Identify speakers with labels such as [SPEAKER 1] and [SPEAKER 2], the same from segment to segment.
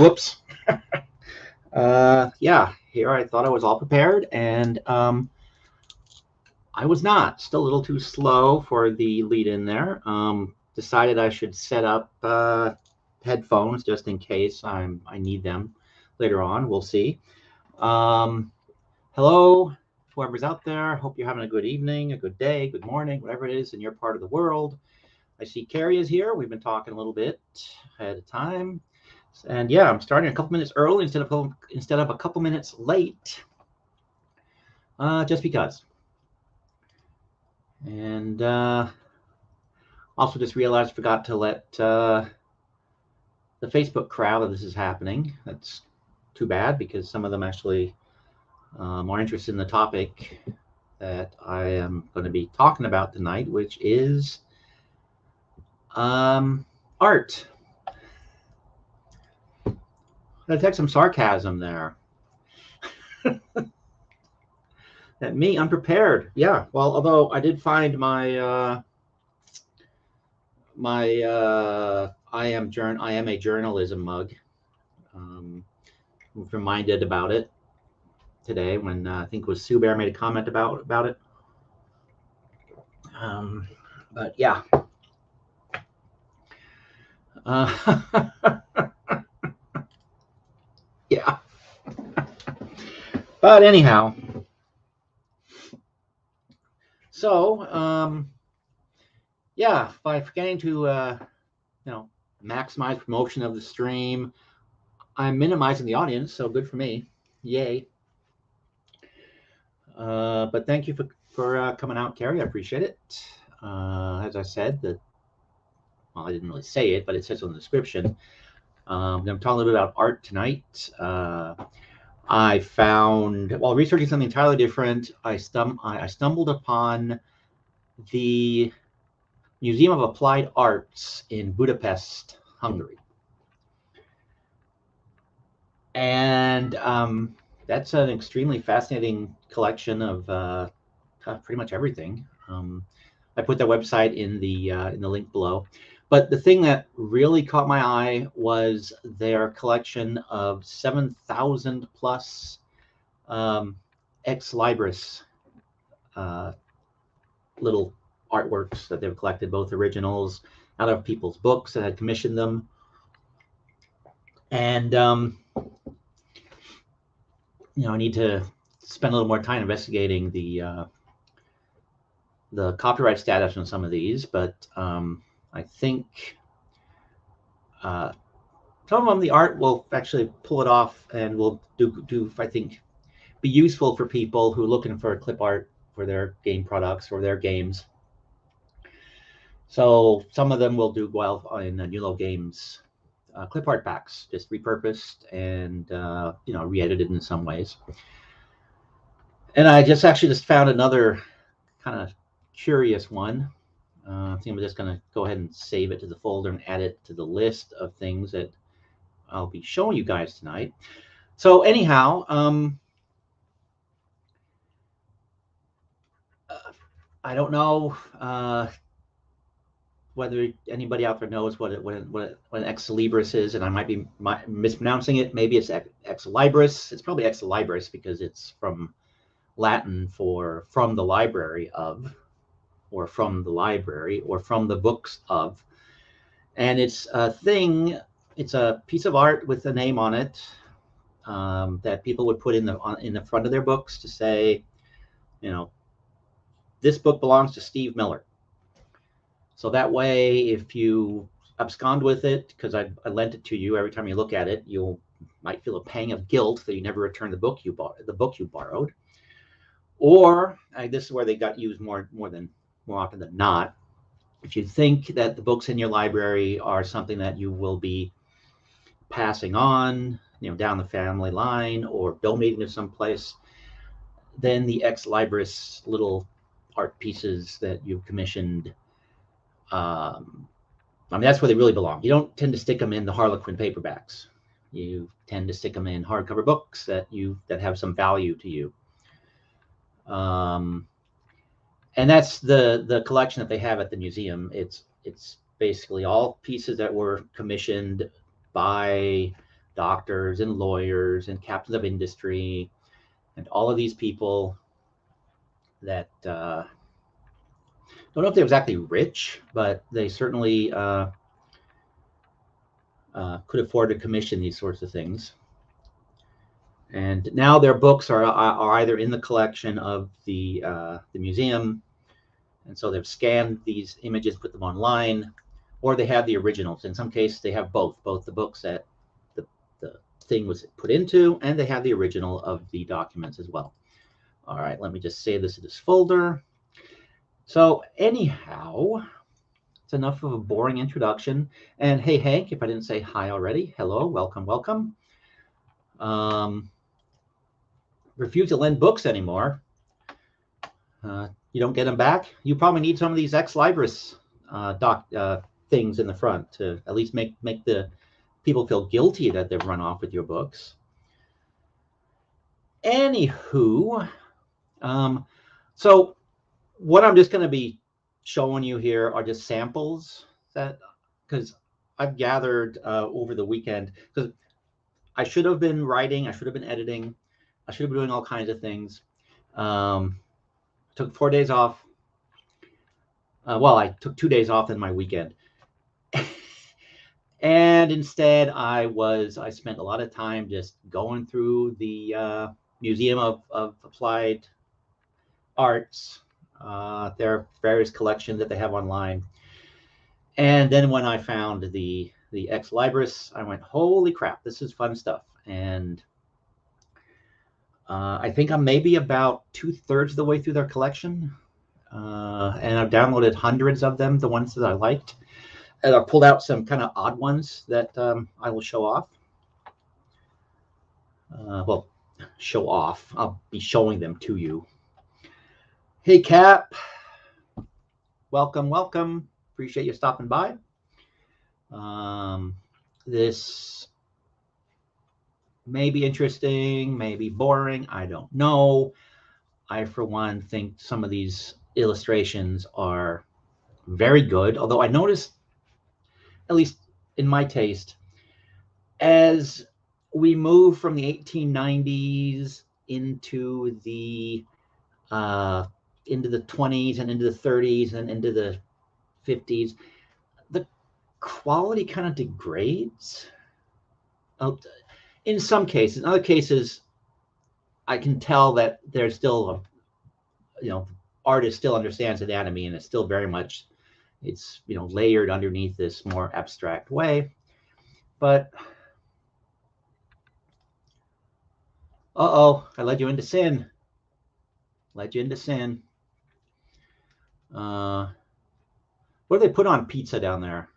[SPEAKER 1] Whoops. Yeah, here I thought I was all prepared, and I was not. Still a little too slow for the lead in there. Decided I should set up headphones just in case I need them later on. We'll see. Hello, whoever's out there. Hope you're having a good evening, a good day, good morning, whatever it is in your part of the world. I see Carrie is here. We've been talking a little bit ahead of time. And yeah, I'm starting a couple minutes early instead of a couple minutes late, just because. And also just realized I forgot to let the Facebook crowd that this is happening. That's too bad, because some of them actually are interested in the topic that I am going to be talking about tonight, which is art. I detect some sarcasm there. At me, unprepared. Yeah. Well, although I did find my I am a journalism mug. Was reminded about it today when I think it was Sue Bear made a comment about it. But yeah. Yeah. But anyhow. So, yeah, by forgetting to, maximize promotion of the stream, I'm minimizing the audience, so good for me. Yay. But thank you for coming out, Carrie. I appreciate it. As I said, I didn't really say it, but it says on the description. I'm going to talk a little bit about art tonight. I found, while researching something entirely different, I stumbled upon the Museum of Applied Arts in Budapest, Hungary. And that's an extremely fascinating collection of pretty much everything. I put their website in the link below. But the thing that really caught my eye was their collection of 7,000 plus ex libris little artworks that they've collected, both originals out of people's books that had commissioned them. And, I need to spend a little more time investigating the copyright status on some of these, but I think some of them, the art will actually pull it off and will do I think, be useful for people who are looking for clip art for their game products or their games. So some of them will do well in Nulo Games clip art packs, just repurposed and re-edited in some ways. And I just found another kind of curious one. I think I'm just going to go ahead and save it to the folder and add it to the list of things that I'll be showing you guys tonight. So anyhow, I don't know whether anybody out there knows what an ex libris is, and I might be mispronouncing it. Maybe it's ex libris. It's probably ex libris because it's from Latin for from the library of, or from the library, or from the books of. And it's a thing, it's a piece of art with a name on it that people would put in the front of their books to say, this book belongs to Steve Miller. So that way, if you abscond with it, because I lent it to you, every time you look at it, you might feel a pang of guilt that you never returned the book you borrowed. Or this is where they got used more often than not. If you think that the books in your library are something that you will be passing on, down the family line or donating to someplace, then the ex libris little art pieces that you've commissioned, that's where they really belong. You don't tend to stick them in the Harlequin paperbacks. You tend to stick them in hardcover books that have some value to you. And that's the collection that they have at the museum. It's basically all pieces that were commissioned by doctors and lawyers and captains of industry and all of these people that don't know if they're exactly rich, but they certainly could afford to commission these sorts of things. And now their books are either in the collection of the museum, and so they've scanned these images, put them online, or they have the originals. In some cases, they have both the books that the thing was put into, and they have the original of the documents as well. All right, let me just save this in this folder. So anyhow, it's enough of a boring introduction. And hey, Hank, if I didn't say hi already, hello, welcome, welcome. Refuse to lend books anymore. You don't get them back. You probably need some of these ex-libris things in the front to at least make the people feel guilty that they've run off with your books. Anywho, so what I'm just going to be showing you here are just samples that, because I've gathered over the weekend, because I should have been writing, I should have been editing, I should have been doing all kinds of things. Took 4 days off. Well, I took 2 days off in my weekend. And instead I spent a lot of time just going through the Museum of Applied Arts, their various collections that they have online. And then when I found the Ex Libris, I went, holy crap, this is fun stuff. And I think I'm maybe about 2/3 of the way through their collection. And I've downloaded hundreds of them, the ones that I liked. And I pulled out some kind of odd ones that I will show off. Well, show off. I'll be showing them to you. Hey, Cap. Welcome, welcome. Appreciate you stopping by. This may be interesting, may be boring. I don't know. I, for one, think some of these illustrations are very good. Although I noticed, at least in my taste, as we move from the 1890s into the 20s and into the 30s and into the 50s, the quality kind of degrades. In some cases, in other cases, I can tell that there's still artist still understands anatomy, and it's still very much, it's layered underneath this more abstract way. But I led you into sin. What do they put on pizza down there?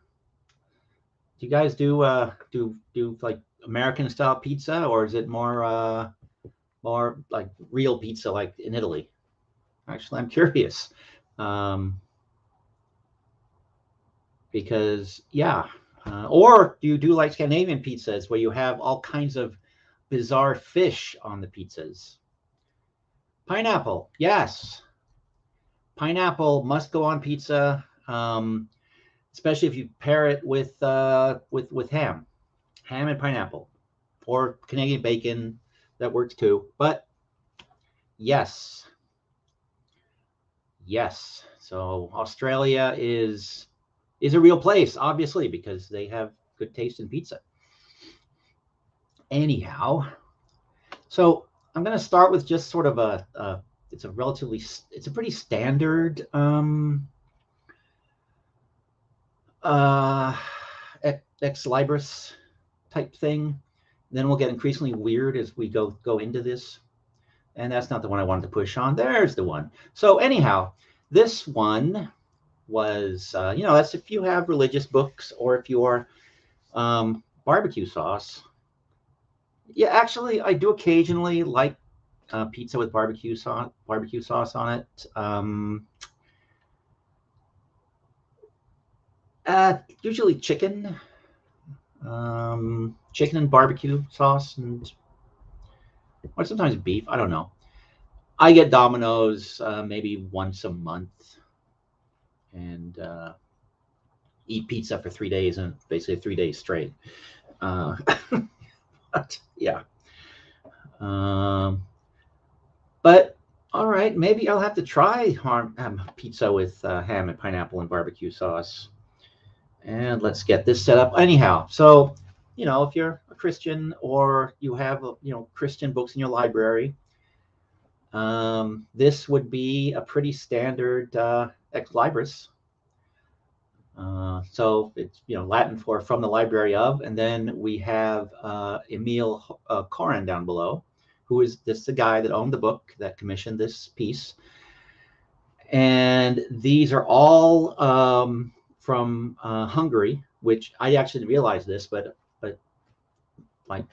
[SPEAKER 1] Do you guys do like American style pizza, or is it more like real pizza like in Italy? Actually, I'm curious. Because or do you do like Scandinavian pizzas where you have all kinds of bizarre fish on the pizzas? Pineapple, yes. Pineapple must go on pizza, especially if you pair it with ham and pineapple, or Canadian bacon. That works too. But yes. So Australia is a real place, obviously, because they have good taste in pizza. Anyhow, so I'm going to start with just sort of it's a pretty standard ex libris type thing. Then we'll get increasingly weird as we go into this. And that's not the one I wanted to push on. There's the one. So anyhow, this one was, that's if you have religious books, or if you're barbecue sauce. Yeah, actually, I do occasionally like pizza with barbecue sauce on it. Usually chicken and barbecue sauce, or sometimes beef. I don't know. I get Domino's maybe once a month, and eat pizza for 3 days, and basically 3 days straight. But yeah. But all right, maybe I'll have to try pizza with ham and pineapple and barbecue sauce. And let's get this set up. Anyhow, so if you're a Christian or you have Christian books in your library, this would be a pretty standard ex libris. So it's Latin for from the library of, and then we have Emile Corin down below, who is the guy that owned the book that commissioned this piece. And these are all from Hungary, which I actually didn't realize this, but like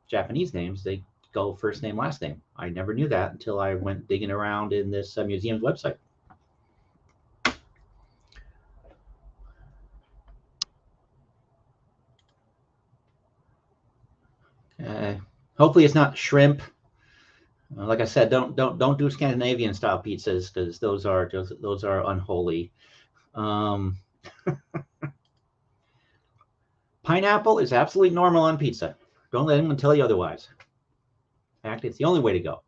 [SPEAKER 1] Japanese names, they go first name, last name. I never knew that until I went digging around in this museum's website. Hopefully it's not shrimp. Like I said, don't do Scandinavian style pizzas because those are unholy. Pineapple is absolutely normal on pizza. Don't let anyone tell you otherwise. In fact, it's the only way to go.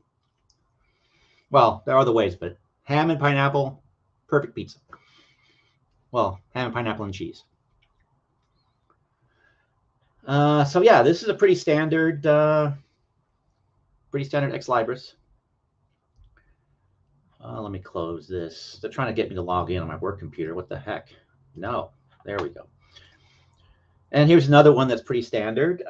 [SPEAKER 1] Well, there are other ways, but ham and pineapple, perfect pizza. Well, ham and pineapple and cheese. So yeah, this is a pretty standard ex libris. Let me close this. They're trying to get me to log in on my work computer. What the heck? No, there we go. And here's another one that's pretty standard.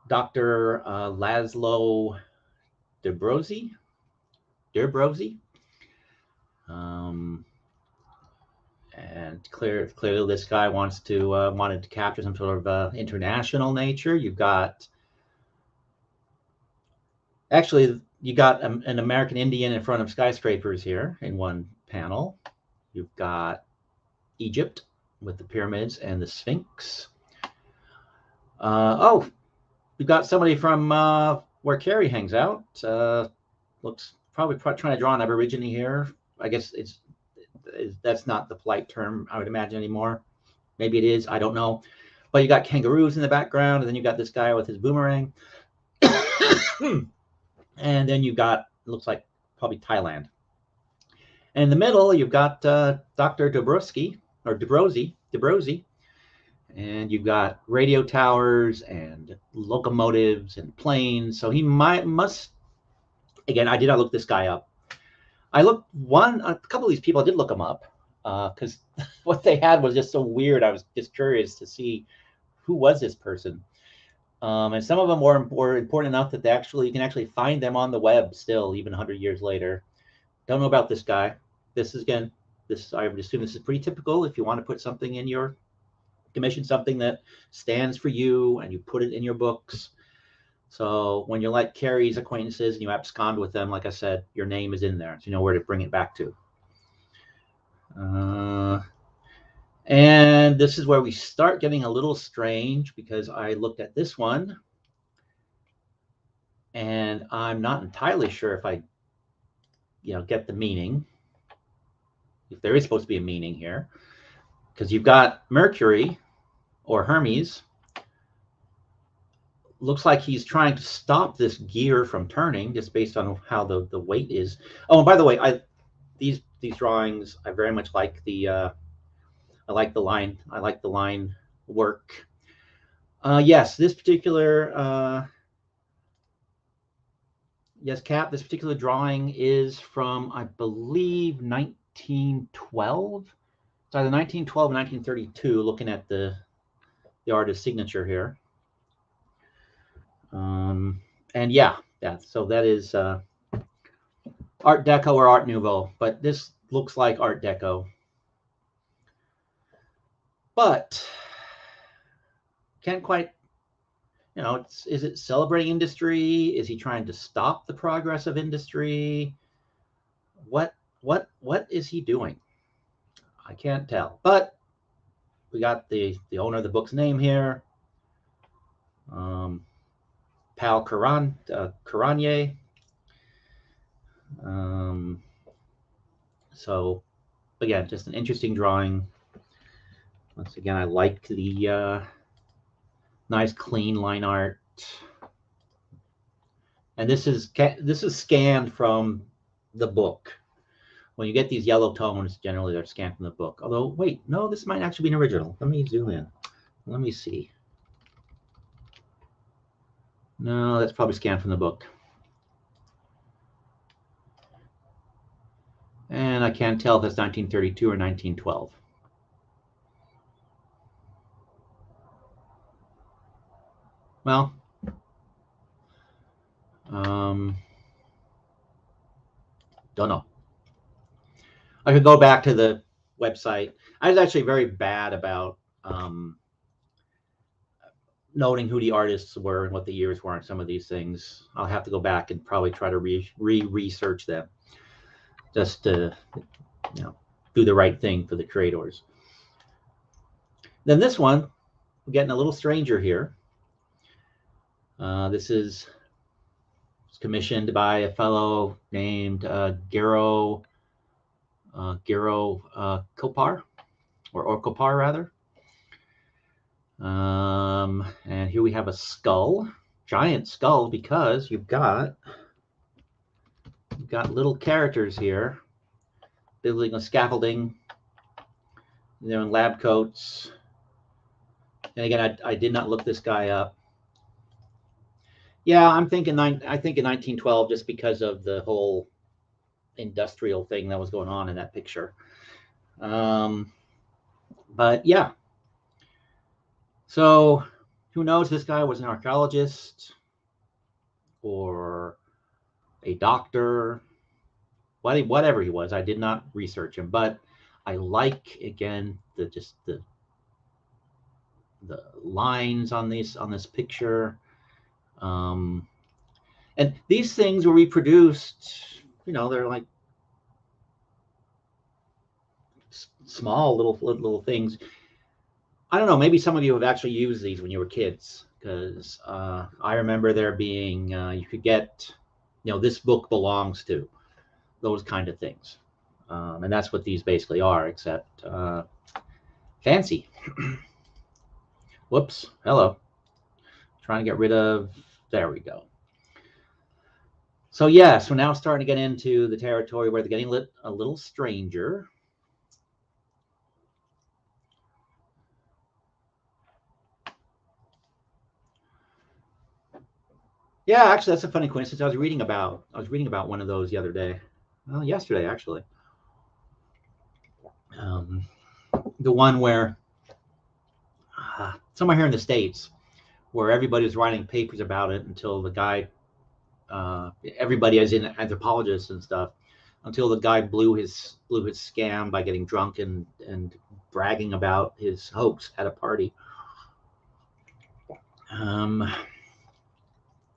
[SPEAKER 1] Dr. Laszlo Debrozzi. And clearly this guy wanted to capture some sort of international nature. You got an American Indian in front of skyscrapers here in one panel. You've got Egypt with the pyramids and the Sphinx. We've got somebody from where Carrie hangs out. Looks probably trying to draw an Aborigine here. I guess that's not the polite term, I would imagine, anymore. Maybe it is. I don't know. But you got kangaroos in the background, and then you got this guy with his boomerang. And then you've got, looks like probably Thailand. And in the middle, you've got Dr. Debrozzi. And you've got radio towers and locomotives and planes. So he must, again, I did not look this guy up. A couple of these people, I did look them up because what they had was just so weird. I was just curious to see who was this person. And some of them were important enough that you can actually find them on the web still, even 100 years later. Don't know about this guy. I would assume this is pretty typical if you want to put something in your commission, something that stands for you, and you put it in your books. So when you're like Carrie's acquaintances and you abscond with them, like I said, your name is in there, so you know where to bring it back to. And this is where we start getting a little strange because I looked at this one and I'm not entirely sure if I get the meaning, if there is supposed to be a meaning here, because you've got Mercury or Hermes. Looks like he's trying to stop this gear from turning just based on how the weight is. Oh, and by the way, these drawings, I very much like I like the line work. Yes, this particular Cap, this particular drawing is from, I believe, 1912. It's either 1912 or 1932, looking at the artist's signature here. And yeah, so that is Art Deco or Art Nouveau, but this looks like Art Deco. But can't quite, is it celebrating industry? Is he trying to stop the progress of industry? What is he doing? I can't tell. But we got the owner of the book's name here. Pal Karanye. So again, just an interesting drawing. Once again, I like the Nice clean line art. And this is scanned from the book. When you get these yellow tones, generally they're scanned from the book. Although, wait, no, this might actually be an original. Let me zoom in. Let me see. No, that's probably scanned from the book. And I can't tell if that's 1932 or 1912. Well, don't know. I could go back to the website. I was actually very bad about noting who the artists were and what the years were on some of these things. I'll have to go back and probably try to research them, just to, you know, do the right thing for the creators. Then this one, we're getting a little stranger here. This is commissioned by a fellow named Gero Kopar, or Kopar rather. And here we have a skull, giant skull, because you've got little characters here building a scaffolding, in lab coats. And again, I did not look this guy up. Yeah, I think in 1912, just because of the whole industrial thing that was going on in that picture. But yeah. So who knows? This guy was an archaeologist or a doctor, whatever he was. I did not research him, but I like, again, the lines on this picture. And these things were reproduced, they're like small little things. I don't know, maybe some of you have actually used these when you were kids, because I remember there being, you could get, this book belongs to, those kind of things. And that's what these basically are, except fancy. Whoops, hello. Trying to get rid of, there we go. So yeah, so now starting to get into the territory where they're getting a little stranger. Yeah, actually, that's a funny coincidence. I was reading about one of those the other day. Well, yesterday, actually. The one where somewhere here in the States, where everybody was writing papers about it until the guy, everybody as in anthropologists and stuff, until the guy blew his scam by getting drunk and bragging about his hoax at a party.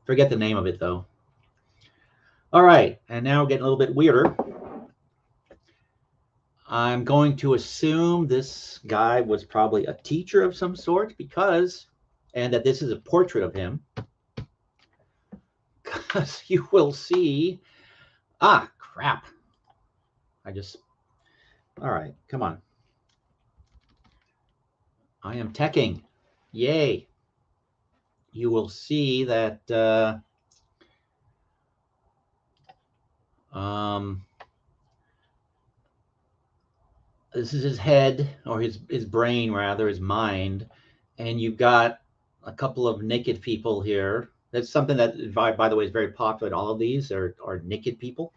[SPEAKER 1] Forget the name of it, though. All right, and now we're getting a little bit weirder. I'm going to assume this guy was probably a teacher of some sort, and that this is a portrait of him, because you will see, crap. All right, come on. I am teching, yay. You will see that this is his head, or his brain rather, his mind, and you've got a couple of naked people here. That's something that, by the way, is very popular in all of these are naked people.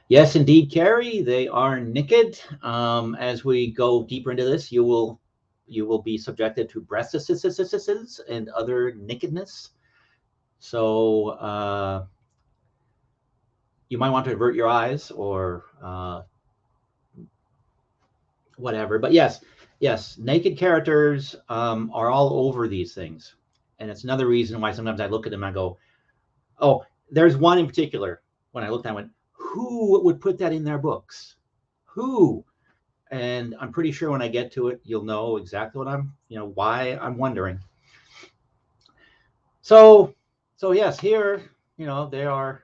[SPEAKER 1] Yes, indeed, Carrie, they are naked. As we go deeper into this, you will be subjected to breasts and other nakedness. So you might want to avert your eyes or whatever. But yes, naked characters are all over these things. And it's another reason why sometimes I look at them and I go, oh, there's one in particular. When I looked at it, I went, who would put that in their books? Who? And I'm pretty sure when I get to it, you'll know exactly what why I'm wondering. So yes, here, they are,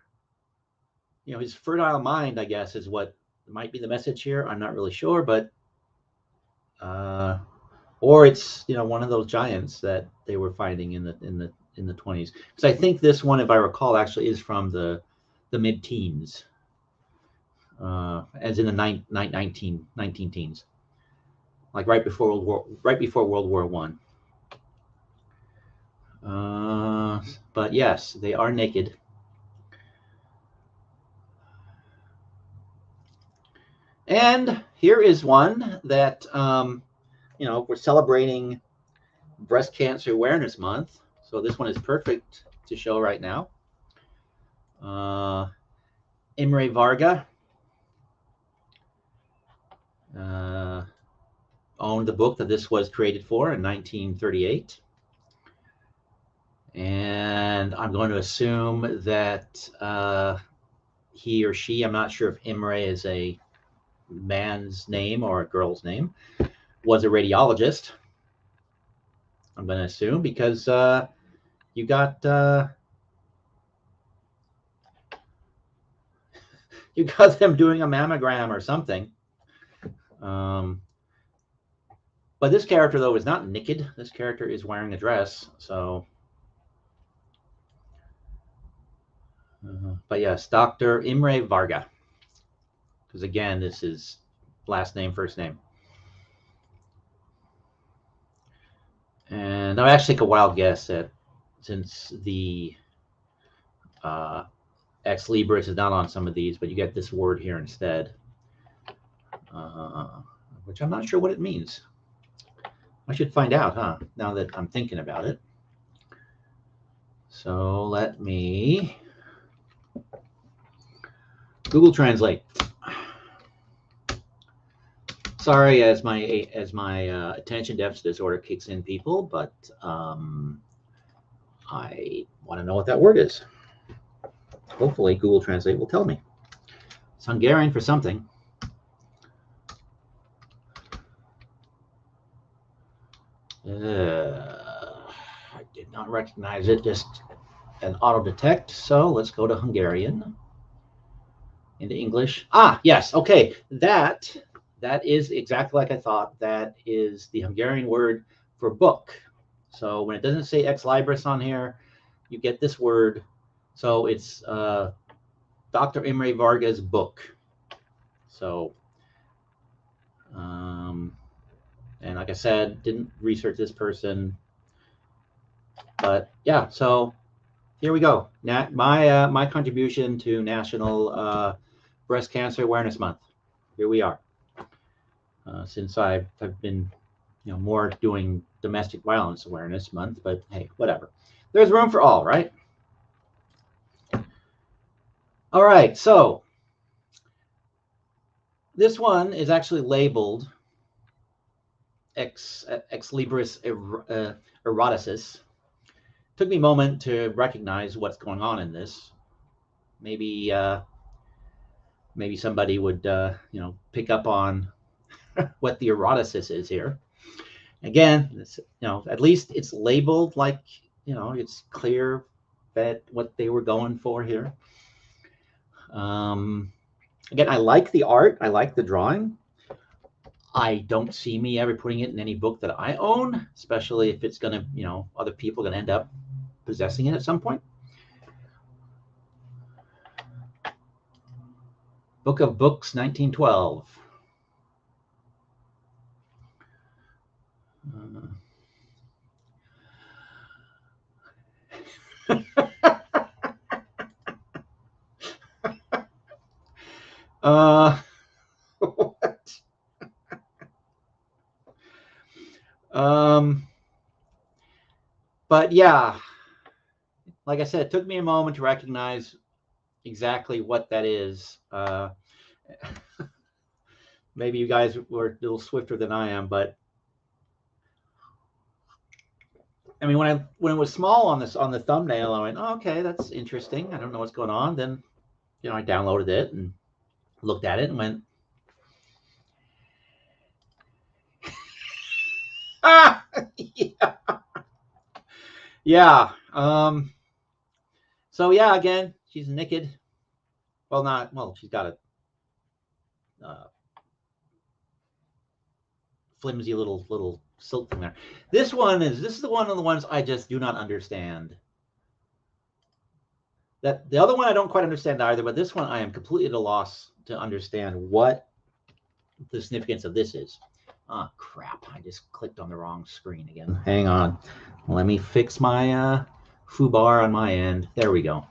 [SPEAKER 1] his fertile mind, I guess, is what might be the message here. I'm not really sure, but or it's, you know, one of those giants that they were finding in the 20s. Because I think this one, if I recall, actually is from the mid-teens, as in the 19 teens, like right before World War One. But yes, they are naked. And here is one that, you know, we're celebrating Breast Cancer Awareness Month. So this one is perfect to show right now. Imre Varga owned the book that this was created for in 1938. And I'm going to assume that he or she, I'm not sure if Imre is a man's name or a girl's name, was a radiologist. I'm going to assume, because you got you got them doing a mammogram or something. But this character, though, is not naked. This character is wearing a dress. So, but yes, Dr. Imre Varga. Because again, this is last name, first name. And I'll actually take a wild guess that since the ex Libris is not on some of these, but you get this word here instead, which I'm not sure what it means. I should find out, huh? Now that I'm thinking about it. So let me Google Translate. Sorry, as my attention deficit disorder kicks in, people, but I want to know what that word is. Hopefully, Google Translate will tell me. It's Hungarian for something. I did not recognize it, just an auto detect. So let's go to Hungarian into English. Ah, yes. Okay, that is exactly like I thought. That is the Hungarian word for book. So when it doesn't say ex libris on here, you get this word. So it's Dr. Imre Varga's book. So, and like I said, didn't research this person, but yeah. So here we go. My contribution to National Breast Cancer Awareness Month. Here we are. Since I've been, you know, more doing Domestic Violence Awareness Month, but hey, whatever. There's room for all, right? All right, so this one is actually labeled ex libris eroticis. Took me a moment to recognize what's going on in this. Maybe maybe somebody would you know, pick up on what the eroticis is here. Again, it's, you know, at least it's labeled like, you know, it's clear that what they were going for here. Again, I like the art. I like the drawing. I don't see me ever putting it in any book that I own, especially if it's going to, you know, other people are going to end up possessing it at some point. Book of Books, 1912. What? But yeah, like I said, it took me a moment to recognize exactly what that is. Maybe you guys were a little swifter than I am, but I mean, when it was small on the thumbnail, I went, oh, okay, that's interesting. I don't know what's going on. Then, you know, I downloaded it and looked at it and went, ah, yeah, yeah. So yeah, again, she's naked. Well, she's got a flimsy little silk thing there. This is one of the ones I just do not understand. That the other one I don't quite understand either, but this one I am completely at a loss to understand what the significance of this is. Oh crap, I just clicked on the wrong screen again. Hang on. Let me fix my foobar on my end. There we go.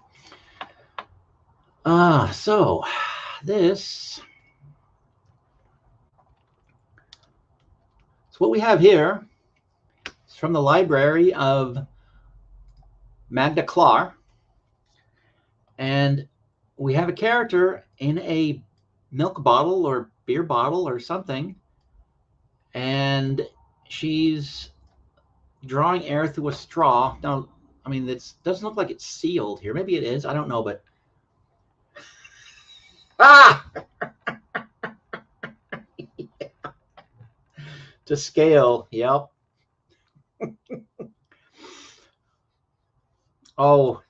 [SPEAKER 1] So this. So what we have here is from the library of Magda Clark. And we have a character in a milk bottle or beer bottle or something. And she's drawing air through a straw. Now, I mean, it doesn't look like it's sealed here. Maybe it is. I don't know, but yeah. To scale. Yep. Oh,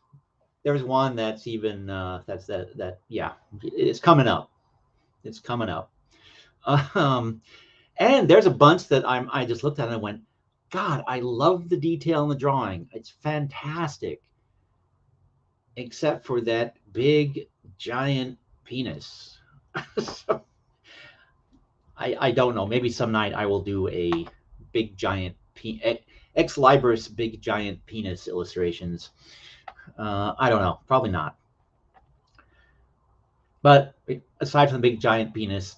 [SPEAKER 1] there's one that's even yeah, it's coming up. It's coming up. And there's a bunch that I just looked at and I went, God, I love the detail in the drawing. It's fantastic. Except for that big giant penis. So, I don't know. Maybe some night I will do a big giant ex Libris big giant penis illustrations. I don't know. Probably not. But aside from the big giant penis,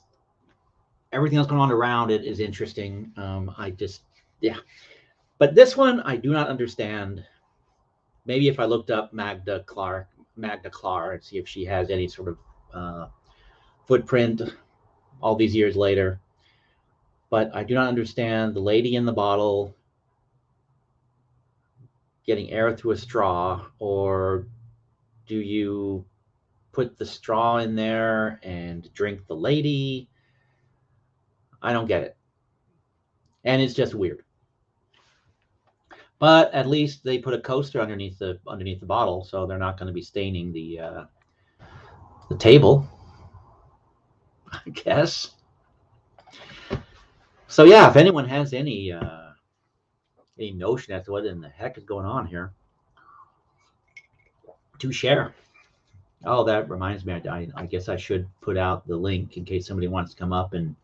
[SPEAKER 1] everything else going on around it is interesting. Yeah. But this one I do not understand. Maybe if I looked up Magda Clark, and see if she has any sort of footprint all these years later. But I do not understand the lady in the bottle getting air through a straw, or do you put the straw in there and drink the lady? I don't get it. And it's just weird. But at least they put a coaster underneath the bottle, so they're not going to be staining the table, I guess. So yeah, if anyone has any notion as to what in the heck is going on here, to share. Oh, that reminds me. I guess I should put out the link in case somebody wants to come up and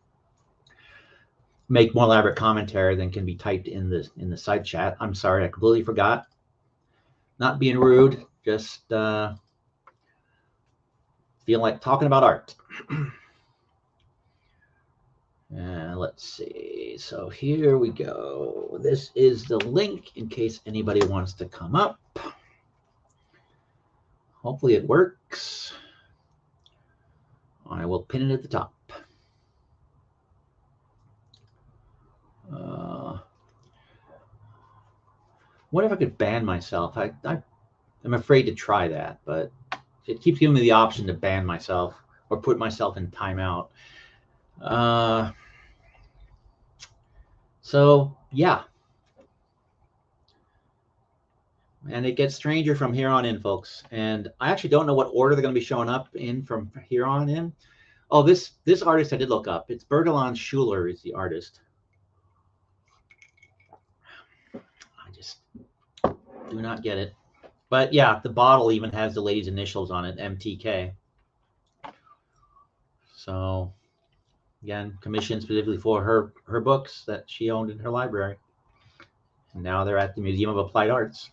[SPEAKER 1] make more elaborate commentary than can be typed in the side chat. I'm sorry, I completely forgot. Not being rude, just feel like talking about art. Let's see. So here we go. This is the link in case anybody wants to come up. Hopefully it works. I will pin it at the top. What if I could ban myself? I'm afraid to try that, but it keeps giving me the option to ban myself or put myself in timeout. So yeah. And it gets stranger from here on in, folks. And I actually don't know what order they're going to be showing up in from here on in. Oh, this artist I did look up. It's Bertalan Schuler is the artist. I just do not get it. But yeah, the bottle even has the lady's initials on it, MTK. So again, commissioned specifically for her books that she owned in her library. And now they're at the Museum of Applied Arts.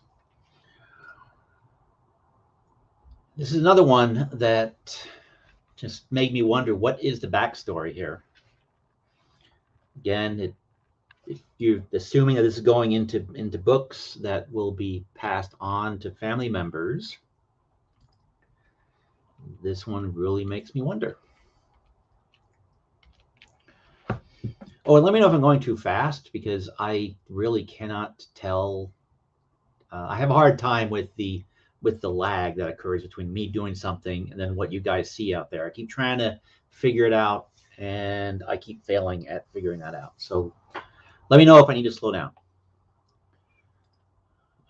[SPEAKER 1] This is another one that just made me wonder, what is the backstory here? Again, if you're assuming that this is going into books that will be passed on to family members, this one really makes me wonder. Oh, and let me know if I'm going too fast, because I really cannot tell. I have a hard time with the lag that occurs between me doing something and then what you guys see out there. I keep trying to figure it out, and I keep failing at figuring that out. So let me know if I need to slow down.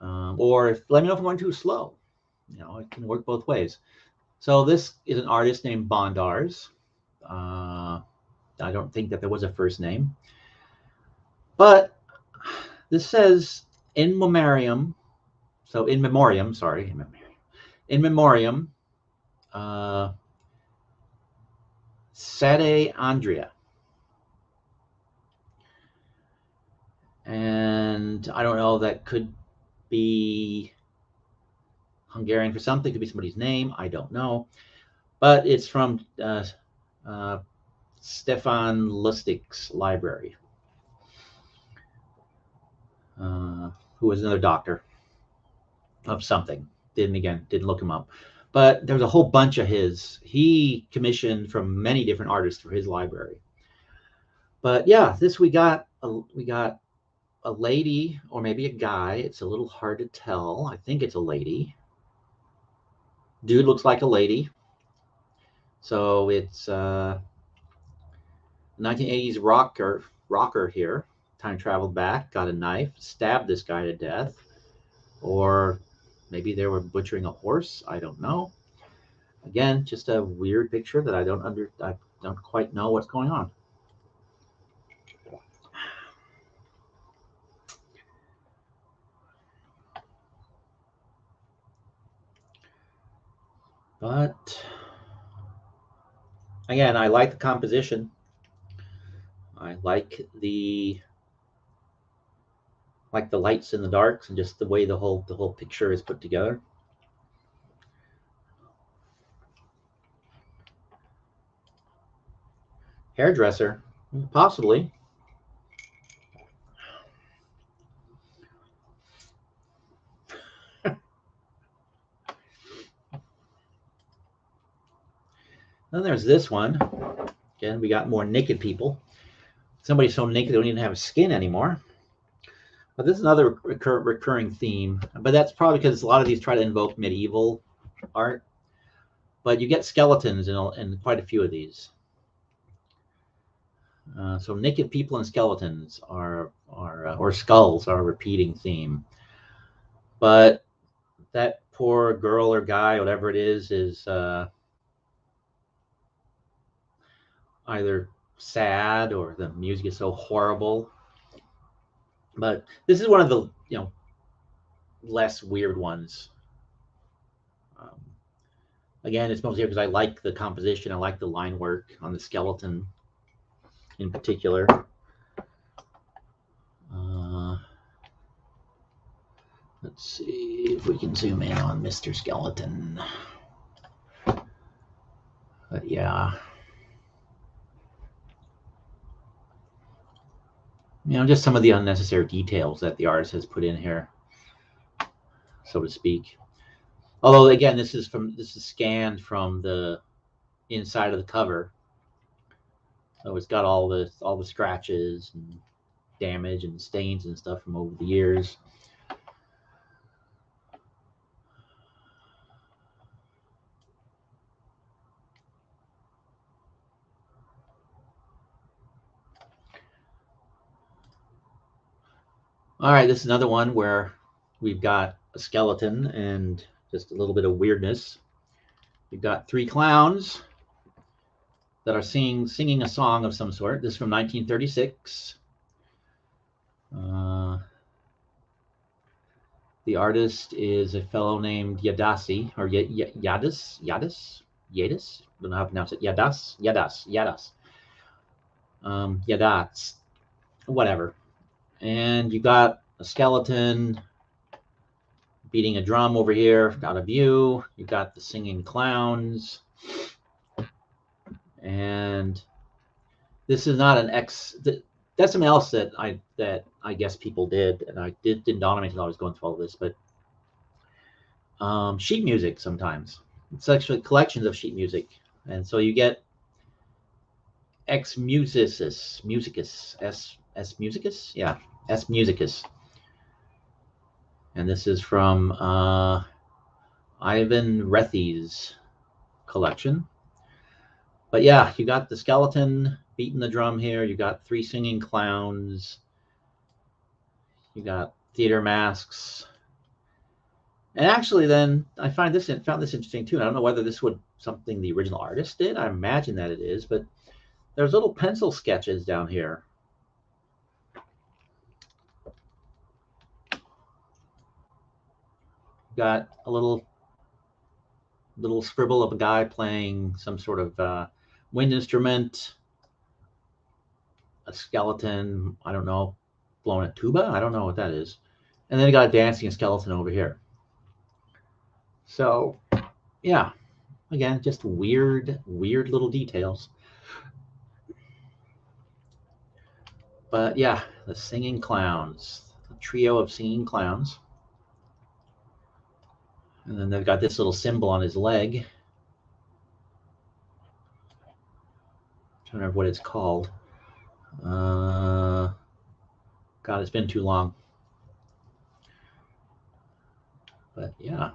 [SPEAKER 1] Or let me know if I'm going too slow. You know, it can work both ways. So this is an artist named Bondars. I don't think that there was a first name. But This says in memoriam, so in memoriam, sorry, in memoriam, Sede Andrea. And I don't know, that could be Hungarian for something, could be somebody's name, I don't know. But it's from Stefan Lustig's library, who was another doctor of something. Didn't look him up. But there's a whole bunch of his. He commissioned from many different artists for his library. But yeah, this we got a lady, or maybe a guy. It's a little hard to tell. I think it's a lady. Dude looks like a lady. So it's 1980s rocker here. Time traveled back, got a knife, stabbed this guy to death. Or maybe they were butchering a horse. I don't know. Again, just a weird picture that I don't quite know what's going on. But again, I like the composition. I like the lights and the darks and just the way the whole picture is put together. Hairdresser, possibly. Then there's this one. Again, we got more naked people. Somebody's so naked they don't even have a skin anymore. But this is another recurring theme. But that's probably because a lot of these try to invoke medieval art. But you get skeletons in quite a few of these. So naked people and skeletons or skulls are a repeating theme. But that poor girl or guy, whatever it is either sad or the music is so horrible. But this is one of the less weird ones. Again, it's mostly because I like the composition. I like the line work on the skeleton in particular. Let's see if we can zoom in on Mr. Skeleton. But yeah. Just some of the unnecessary details that the artist has put in here, so to speak. Although again, this is scanned from the inside of the cover, so it's got all the scratches and damage and stains and stuff from over the years. All right, this is another one where we've got a skeleton and just a little bit of weirdness. We've got three clowns that are singing a song of some sort. This is from 1936. The artist is a fellow named Yadasi, or Yadis. I don't know how to pronounce it. Yadas. Yadats, whatever. And you got a skeleton beating a drum over here, out of view. You got the singing clowns. And this is not an that's something else that I guess people did, and didn't dawn on me until I was going through all of this, but sheet music sometimes. It's actually collections of sheet music. And so you get S Musicus. And this is from Ivan Rethy's collection. But yeah, you got the skeleton beating the drum here. You got three singing clowns. You got theater masks. And actually, then I found this interesting too. I don't know whether this would something the original artist did. I imagine that it is, but there's little pencil sketches down here. got a little scribble of a guy playing some sort of wind instrument, a skeleton, I don't know, blowing a tuba. I don't know what that is. And then you got a dancing skeleton over here. So, yeah, again, just weird little details. But yeah, the singing clowns, the trio of singing clowns. And then they've got this little symbol on his leg. I don't remember what it's called. God, it's been too long. But yeah.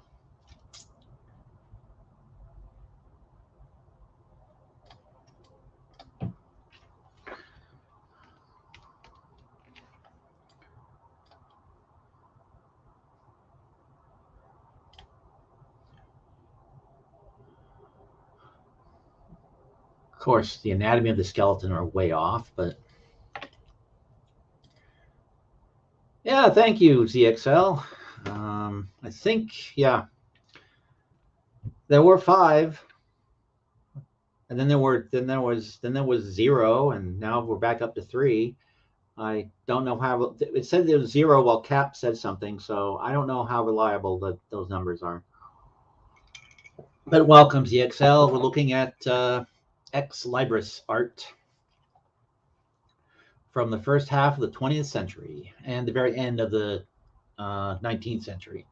[SPEAKER 1] Of course, the anatomy of the skeleton are way off, but yeah, thank you, ZXL. I think, yeah, there were 5, and then there was 0, and now we're back up to 3. I don't know how it said there was 0 while Cap said something, so I don't know how reliable those numbers are. But welcome, ZXL. We're looking at ex-Libris art from the first half of the 20th century and the very end of the 19th century.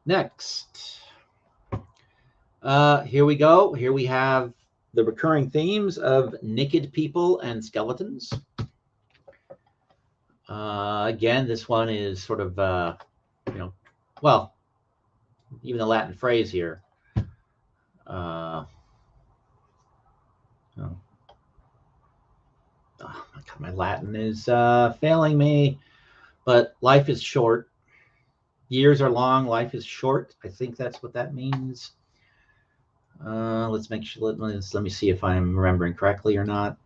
[SPEAKER 1] Next. Here we go. Here we have the recurring themes of naked people and skeletons. Again, this one is sort of, well, even the Latin phrase here. Oh my God, my Latin is failing me, but life is short. Years are long, life is short. I think that's what that means. Let's make sure. Let me see if I'm remembering correctly or not.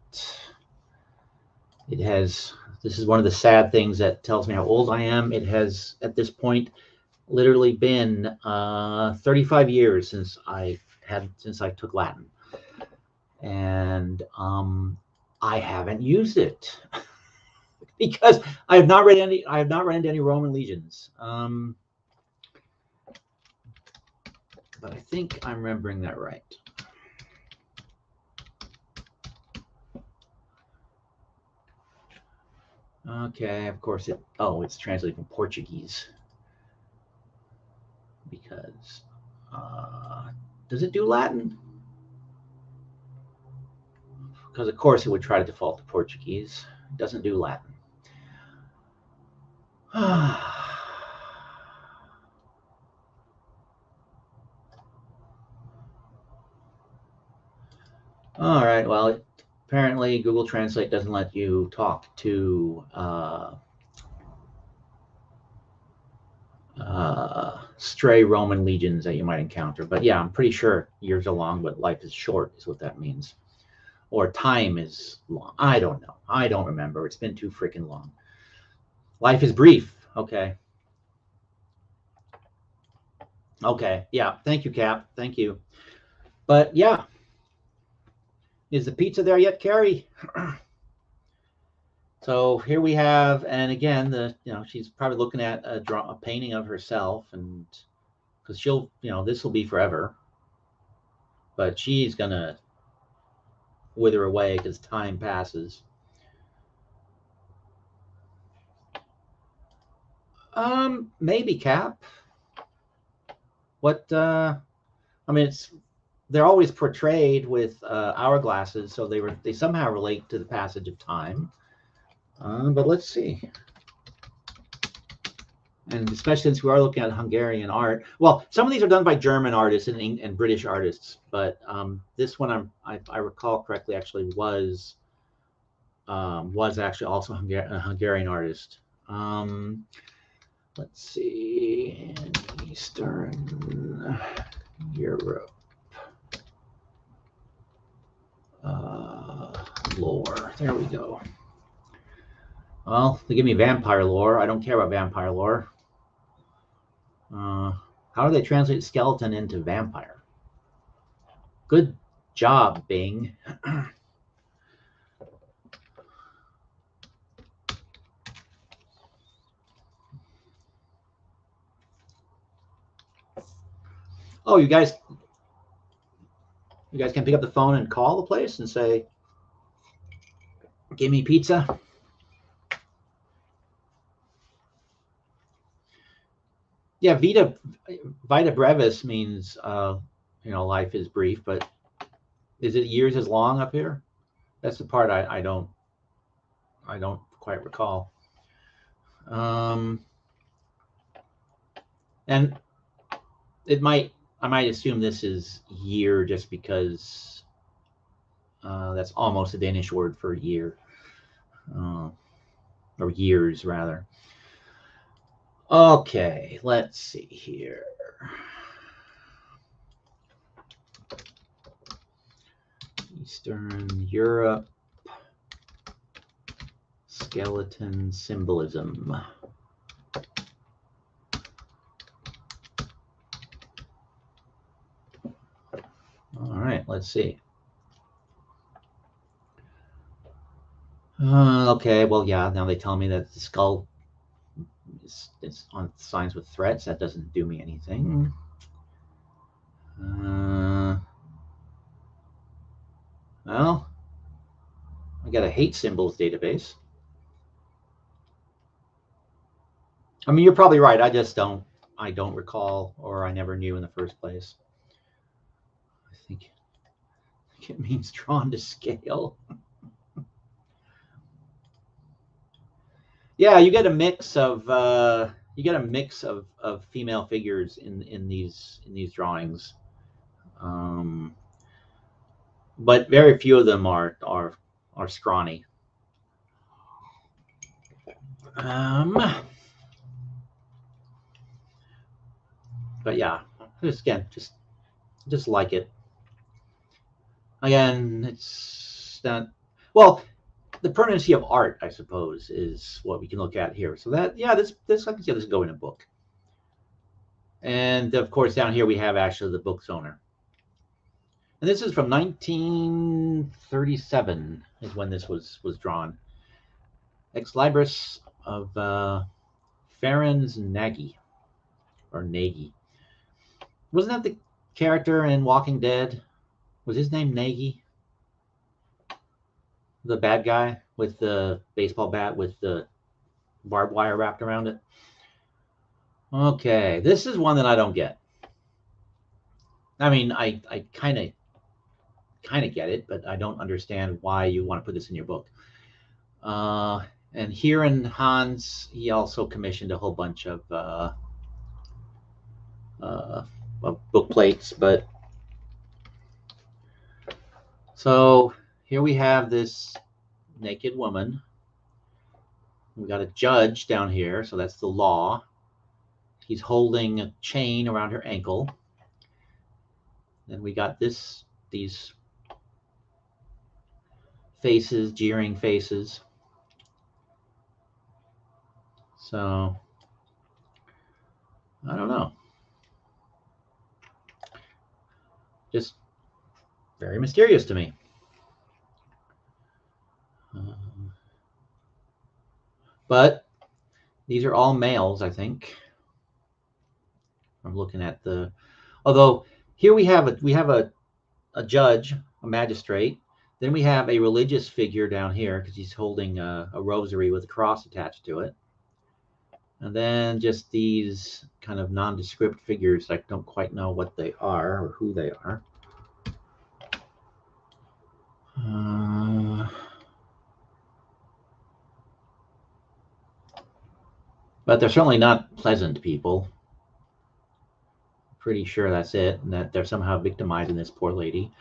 [SPEAKER 1] It has. This is one of the sad things that tells me how old I am. It has, at this point, literally been 35 years since I took Latin, and I haven't used it because I have not read any. I have not run into any Roman legions. But I think I'm remembering that right. Okay, of course it's translated from Portuguese. Because, does it do Latin? Because of course it would try to default to Portuguese. It doesn't do Latin. All right, well, apparently Google Translate doesn't let you talk to stray Roman legions that you might encounter. But yeah, I'm pretty sure years are long, but life is short is what that means. Or time is long. I don't know. I don't remember. It's been too freaking long. Life is brief. Okay. Okay. Yeah. Thank you, Cap. Thank you. But yeah. Is the pizza there yet, Carrie? So here we have, and again, she's probably looking at a painting of herself, and because she'll, this will be forever, but she's gonna wither away because time passes. Maybe, Cap. What? I mean, they're always portrayed with hourglasses, so they somehow relate to the passage of time. But let's see. And especially since we are looking at Hungarian art. Well, some of these are done by German artists and British artists, but this one I recall correctly actually was actually also a Hungarian artist. Let's see, in Eastern Europe. Lore. There we go. Well, they give me vampire lore. I don't care about vampire lore. How do they translate skeleton into vampire? Good job, Bing. Oh, you guys can pick up the phone and call the place and say, "Give me pizza." Yeah, vita brevis means life is brief, but is it years as long up here? That's the part I don't quite recall. And I might assume this is year just because that's almost a Danish word for year, or years rather. Okay, let's see here. Eastern Europe, skeleton symbolism. All right, let's see. Okay, well, yeah, now they tell me that the skull is on signs with threats. That doesn't do me anything. Well, I got a hate symbols database. I mean, you're probably right. I don't recall, or I never knew in the first place. I think it means drawn to scale. Yeah, you get a mix of female figures in these drawings, but very few of them are scrawny. But yeah, just like it. Again, it's not well. The permanency of art, I suppose, is what we can look at here. So that, yeah, this I can see this go in a book. And of course, down here we have actually the book's owner. And this is from 1937 is when this was drawn. Ex Libris of Ferenc Nagy, or Nagy. Wasn't that the character in Walking Dead? Was his name Nagy? The bad guy with the baseball bat with the barbed wire wrapped around it. Okay, this is one that I don't get. I mean, I kind of get it, but I don't understand why you want to put this in your book. And here in Hans, he also commissioned a whole bunch of book plates. But so here we have this naked woman. We got a judge down here, so that's the law. He's holding a chain around her ankle. Then we got these faces, jeering faces. So I don't know. Just very mysterious to me. But these are all males, I think. I'm looking at although here we have a judge, a magistrate. Then we have a religious figure down here because he's holding a rosary with a cross attached to it. And then just these kind of nondescript figures. I don't quite know what they are or who they are. But they're certainly not pleasant people. Pretty sure that's it, and that they're somehow victimizing this poor lady.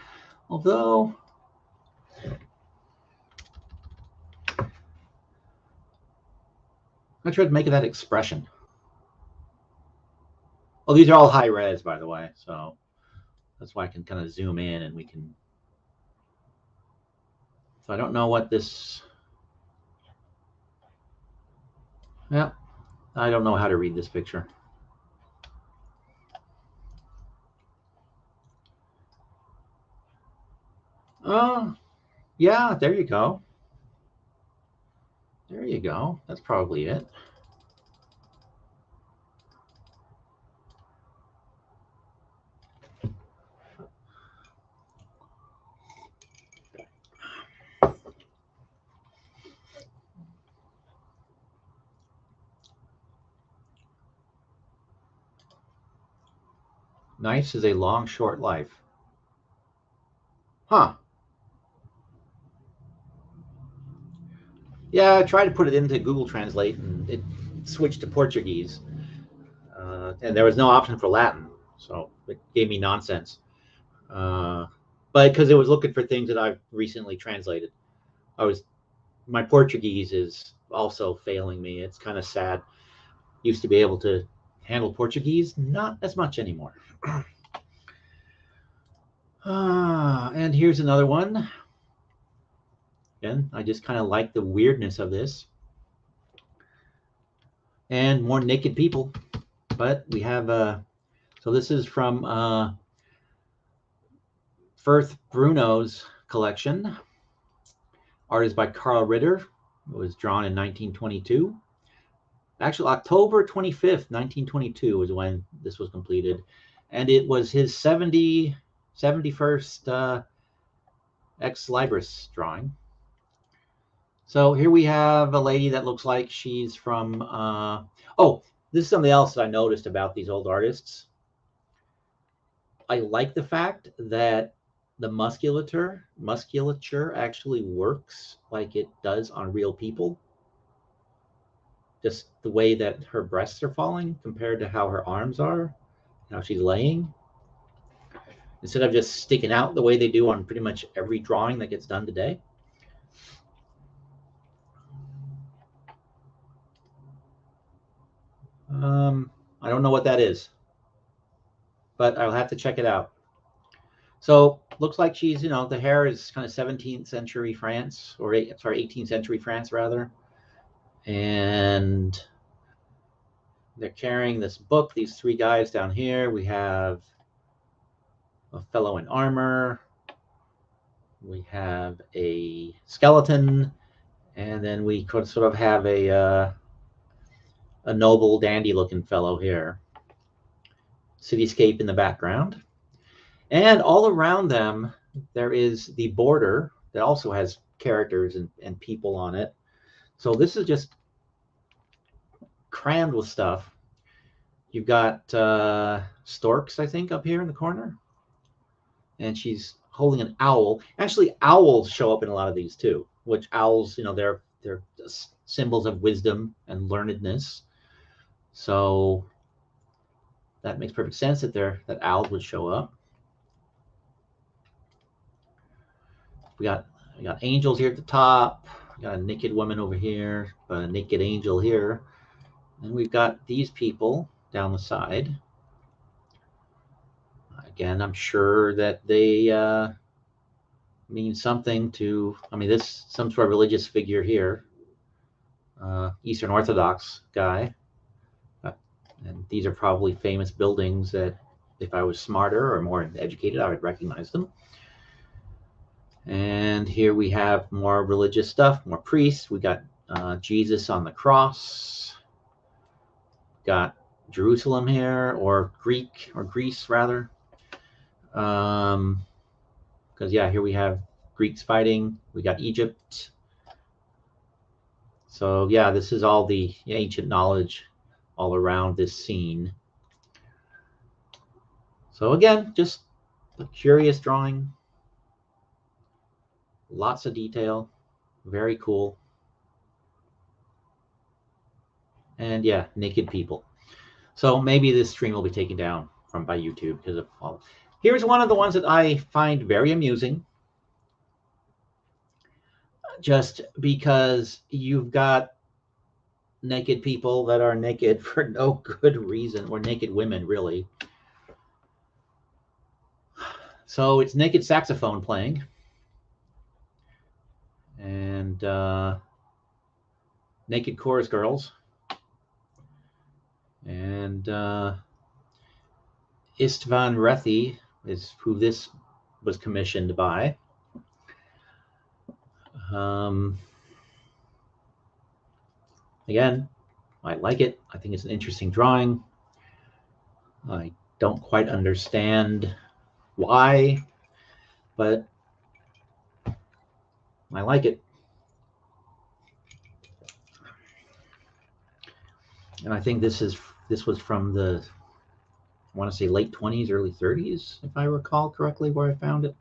[SPEAKER 1] Although I tried to make that expression. Oh, these are all high res, by the way, so that's why I can kind of zoom in and we can. So I don't know what this. Yeah, I don't know how to read this picture. Oh, yeah, there you go. There you go. That's probably it. Nice is a long, short life. Huh. Yeah, I tried to put it into Google Translate and it switched to Portuguese. And there was no option for Latin. So it gave me nonsense. Uh, but because it was looking for things that I've recently translated, I was my Portuguese is also failing me. It's kind of sad. Used to be able to handle Portuguese, not as much anymore. And here's another one. Again, I just kind of like the weirdness of this. And more naked people. But we have, so this is from Firth Bruno's collection. Art is by Carl Ritter. It was drawn in 1922. Actually, October 25th, 1922 was when this was completed. And it was his 71st ex Libris drawing. So here we have a lady that looks like she's from, oh, this is something else that I noticed about these old artists. I like the fact that the musculature actually works like it does on real people. Just the way that her breasts are falling compared to how her arms are, how she's laying. Instead of just sticking out the way they do on pretty much every drawing that gets done today. I don't know what that is, but I'll have to check it out. So looks like she's, the hair is kind of 17th century France, or 18th century France rather. And they're carrying this book, these three guys down here. We have a fellow in armor. We have a skeleton. And then we could sort of have a noble, dandy-looking fellow here. Cityscape in the background. And all around them, there is the border that also has characters and people on it. So this is just crammed with stuff. You've got storks, I think, up here in the corner. And she's holding an owl. Actually, owls show up in a lot of these too, which owls, they're symbols of wisdom and learnedness. So that makes perfect sense that owls would show up. We got angels here at the top. We got a naked woman over here, a naked angel here. And we've got these people down the side. Again, I'm sure that they mean something to, this some sort of religious figure here. Eastern Orthodox guy. And these are probably famous buildings that if I was smarter or more educated, I would recognize them. And here we have more religious stuff, more priests. We got Jesus on the cross. Got Jerusalem here, or Greece rather. Because yeah, here we have Greeks fighting. We got Egypt. So yeah, this is all the ancient knowledge all around this scene. So again, just a curious drawing. Lots of detail. Very cool. And yeah, naked people. So maybe this stream will be taken down by YouTube because of all. Here's one of the ones that I find very amusing. Just because you've got naked people that are naked for no good reason, or naked women, really. So it's naked saxophone playing. And naked chorus girls. And Istvan Rethi is who this was commissioned by. Again, I like it. I think it's an interesting drawing. I don't quite understand why, but I like it. And I think this was from the, I want to say late 20s, early 30s, if I recall correctly, where I found it.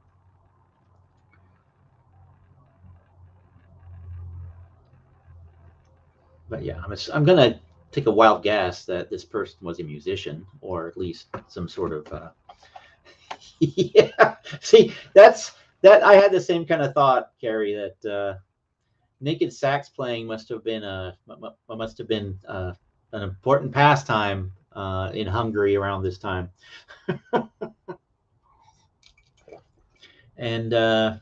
[SPEAKER 1] But yeah, I'm gonna take a wild guess that this person was a musician, or at least some sort of. Yeah. See, that I had the same kind of thought, Carrie. That naked sax playing must have been an important pastime in Hungary around this time. And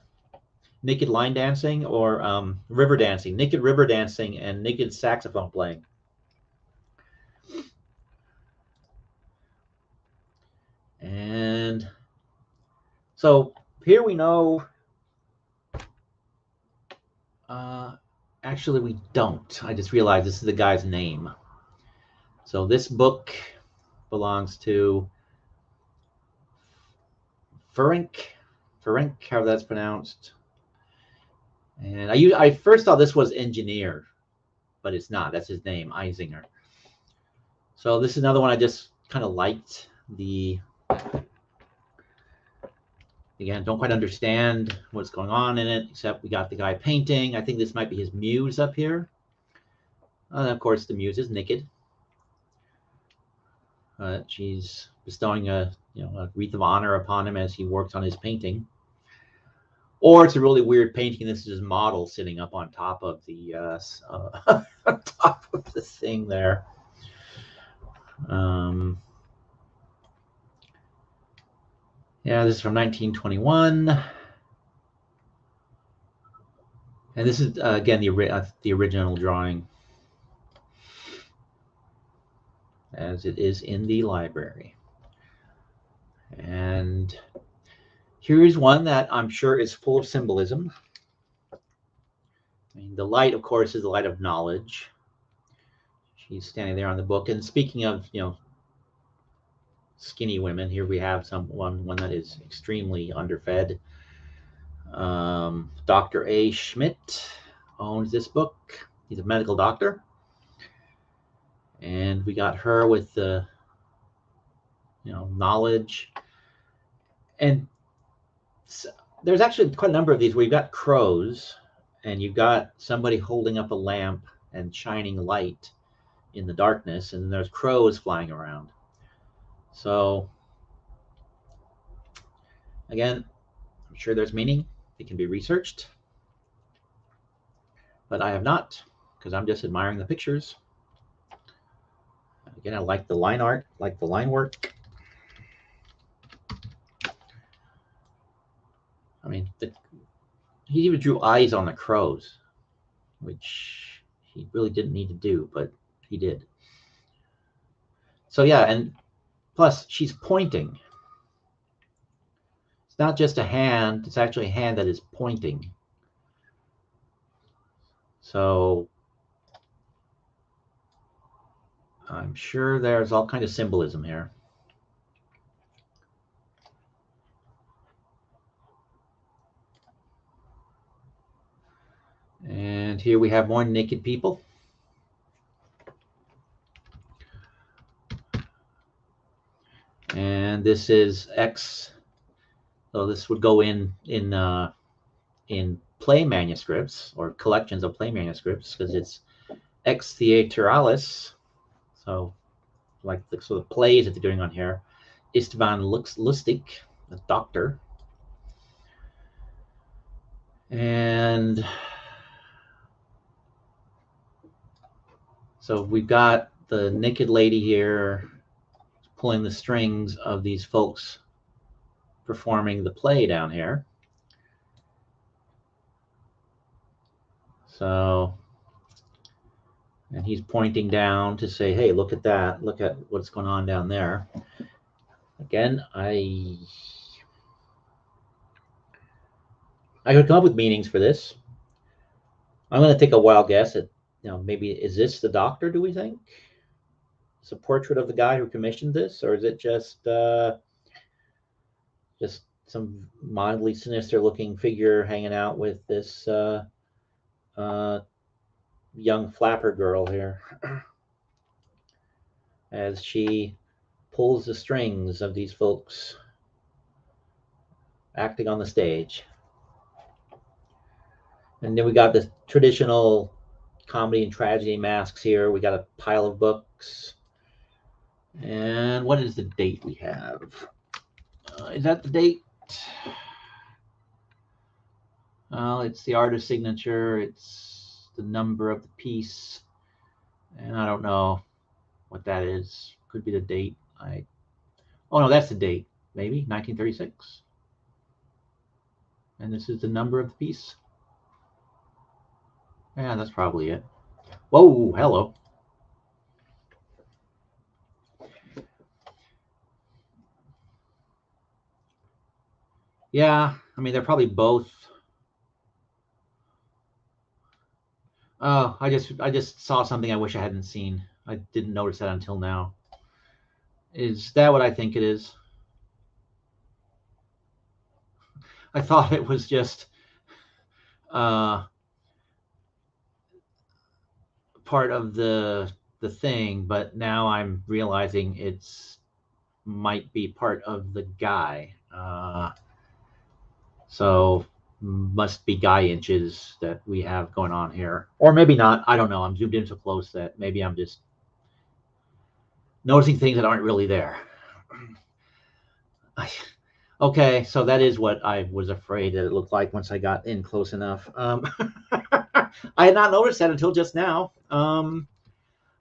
[SPEAKER 1] naked line dancing, or river dancing, naked river dancing, and naked saxophone playing. And so here we know, actually we don't. I just realized this is the guy's name. So this book belongs to Ferenc, however that's pronounced. And I first thought this was engineer, but it's not. That's his name, Eisinger. So this is another one I just kind of liked. Again, don't quite understand what's going on in it, except we got the guy painting. I think this might be his muse up here. And of course, the muse is naked. She's bestowing a wreath of honor upon him as he works on his painting. Or it's a really weird painting. This is his model sitting up on top of the on top of the thing there. Yeah, this is from 1921, and this is again the original drawing, as it is in the library. And here's one that I'm sure is full of symbolism. I mean, the light, of course, is the light of knowledge. She's standing there on the book. And speaking of, skinny women, here we have one that is extremely underfed. Dr. A. Schmidt owns this book. He's a medical doctor. And we got her with the, knowledge. And so there's actually quite a number of these where you've got crows and you've got somebody holding up a lamp and shining light in the darkness, and there's crows flying around. So again, I'm sure there's meaning. It can be researched, but I have not, because I'm just admiring the pictures. Again, I like the line art, like the line work. I mean, he even drew eyes on the crows, which he really didn't need to do, but he did. So yeah, and plus she's pointing. It's not just a hand, it's actually a hand that is pointing. So I'm sure there's all kind of symbolism here. And here we have more naked people. And this is X. So this would go in play manuscripts or collections of play manuscripts, because it's Ex Theatralis. So like the sort of plays that they're doing on here. Istvan Lustig, a doctor. And so we've got the naked lady here pulling the strings of these folks performing the play down here. So, and he's pointing down to say, hey, look at that. Look at what's going on down there. Again, I could come up with meanings for this. I'm going to take a wild guess at, maybe is this the doctor, do we think? It's a portrait of the guy who commissioned this, or is it just some mildly sinister looking figure hanging out with this uh, young flapper girl here as she pulls the strings of these folks acting on the stage. And then we got the traditional comedy and tragedy masks here. We got a pile of books. And what is the date we have? Is that the date? Well, it's the artist signature. It's the number of the piece. And I don't know what that is. Could be the date. Oh, no, that's the date. Maybe 1936. And this is the number of the piece. Yeah, that's probably it. Whoa, hello. Yeah, I mean, they're probably both. Oh, I just saw something I wish I hadn't seen. I didn't notice that until now. Is that what I think it is? I thought it was just part of the thing, but now I'm realizing it's might be part of the guy. So must be guy inches that we have going on here, or maybe not. I don't know. I'm zoomed in so close that maybe I'm just noticing things that aren't really there. Okay, so that is what I was afraid that it looked like once I got in close enough. I had not noticed that until just now. I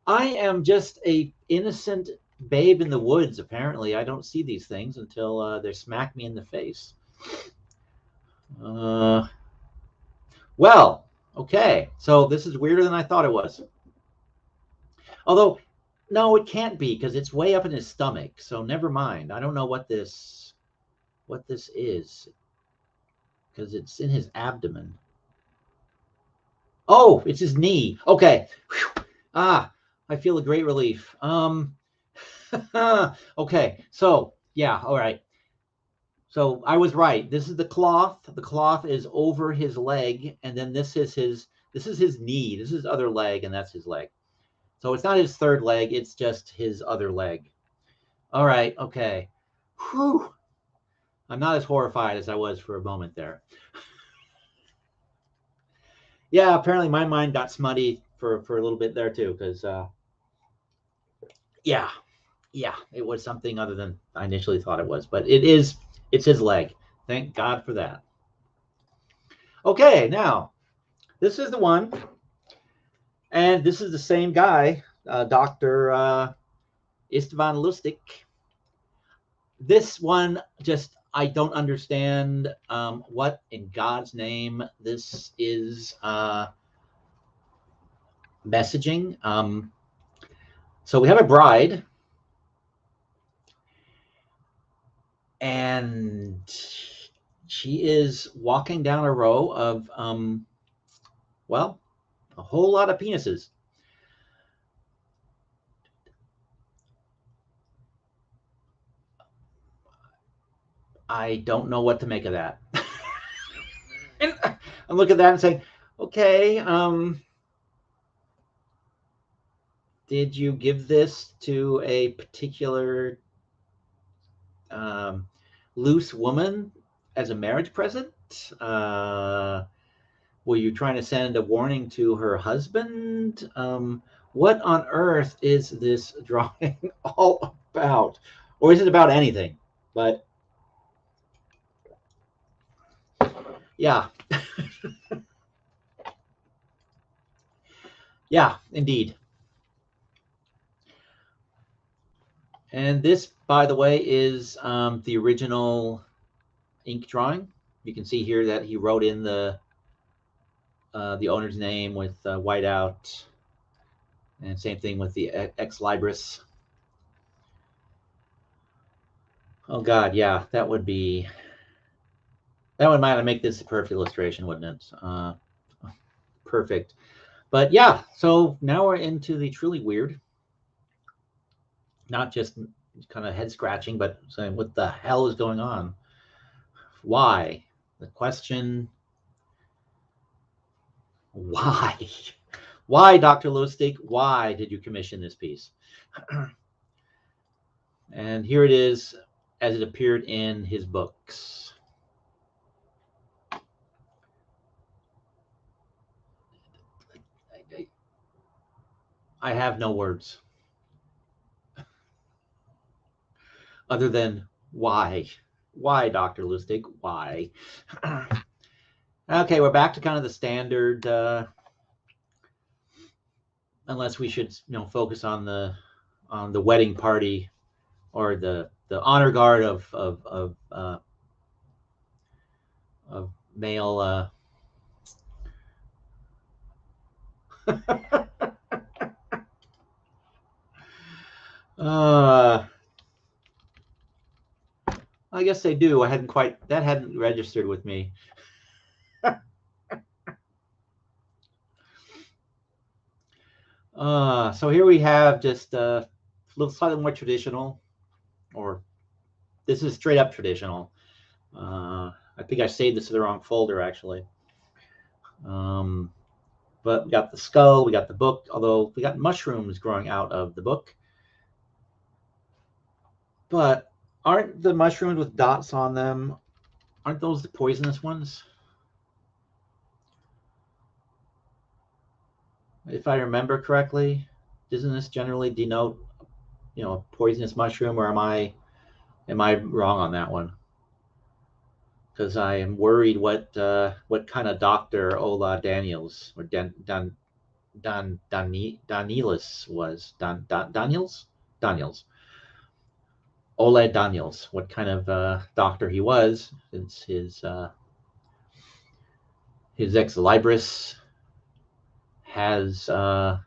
[SPEAKER 1] am just a innocent babe in the woods. Apparently, I don't see these things until they smack me in the face. Well, okay, so this is weirder than I thought it was. Although, no, it can't be because it's way up in his stomach. So never mind. I don't know what this is because it's in his abdomen. Oh, it's his knee. Okay. Whew. I feel a great relief. Okay. So yeah. All right. So I was right. This is the cloth. The cloth is over his leg, and then this is his knee. This is his other leg, and that's his leg. So it's not his third leg. It's just his other leg. All right. Okay. Whew. I'm not as horrified as I was for a moment there. Yeah, apparently my mind got smutty for a little bit there too, because yeah, it was something other than I initially thought it was, but it's his leg. Thank God for that. Okay, now this is the one, and this is the same guy, Dr. Istvan Lustig. This one just I don't understand what in God's name this is messaging. So we have a bride, and she is walking down a row of, well, a whole lot of penises. I don't know what to make of that. And I look at that and say, okay, did you give this to a particular loose woman as a marriage present? Were you trying to send a warning to her husband? What on earth is this drawing all about? Or is it about anything? But yeah. Yeah, indeed. And this, by the way, is the original ink drawing. You can see here that he wrote in the owner's name with white out, and same thing with the ex Libris. Oh God, yeah, that would might make this a perfect illustration, wouldn't it? perfect. But yeah, so now we're into the truly weird. Not just kind of head scratching, but saying, what the hell is going on? Why? The question, why? Why, Dr. Lustig? Why did you commission this piece? And here it is as it appeared in his books. I have no words other than why? Why, Dr. Lustig? Why? Okay, we're back to kind of the standard, unless we should, focus on the wedding party or the honor guard of male. I guess they do. That hadn't registered with me. So here we have just a little slightly more traditional, or this is straight up traditional. I think I saved this to the wrong folder, actually. But we got the skull, we got the book, although we got mushrooms growing out of the book. But aren't the mushrooms with dots on them, aren't those the poisonous ones? If I remember correctly, doesn't this generally denote, a poisonous mushroom, or am I wrong on that one? Because I am worried what kind of doctor Ola Daniels or Daniels was. Daniels. Ola Daniels, what kind of doctor he was, since his ex Libris has a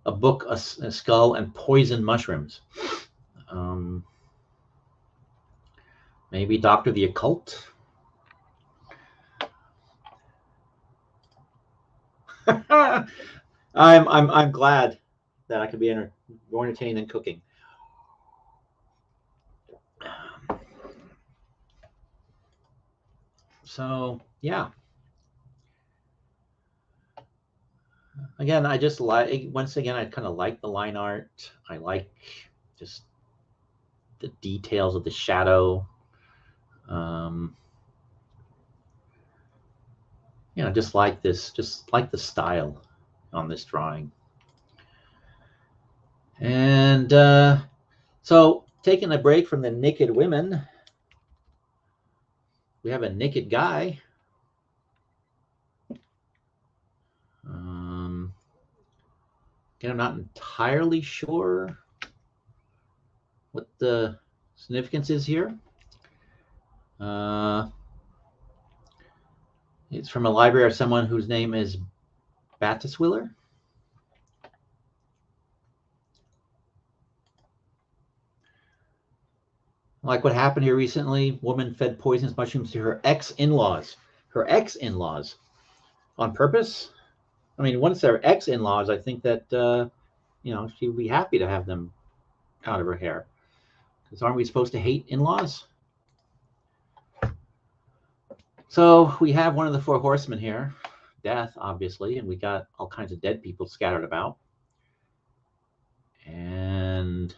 [SPEAKER 1] book, a skull, and poison mushrooms. Maybe Doctor the Occult. I'm glad that I could be more entertaining than cooking. So yeah. Again, I just once again, I kind of like the line art. I like just the details of the shadow. Just like the style on this drawing. And so taking a break from the naked women, we have a naked guy. Again, I'm not entirely sure what the significance is here. It's from a library of someone whose name is Battiswiller. Like what happened here recently, woman fed poisonous mushrooms to her ex-in-laws. Her ex-in-laws. On purpose? I mean, once they're ex-in-laws, I think that, she would be happy to have them out of her hair. Because aren't we supposed to hate in-laws? So we have one of the four horsemen here. Death, obviously, and we got all kinds of dead people scattered about. And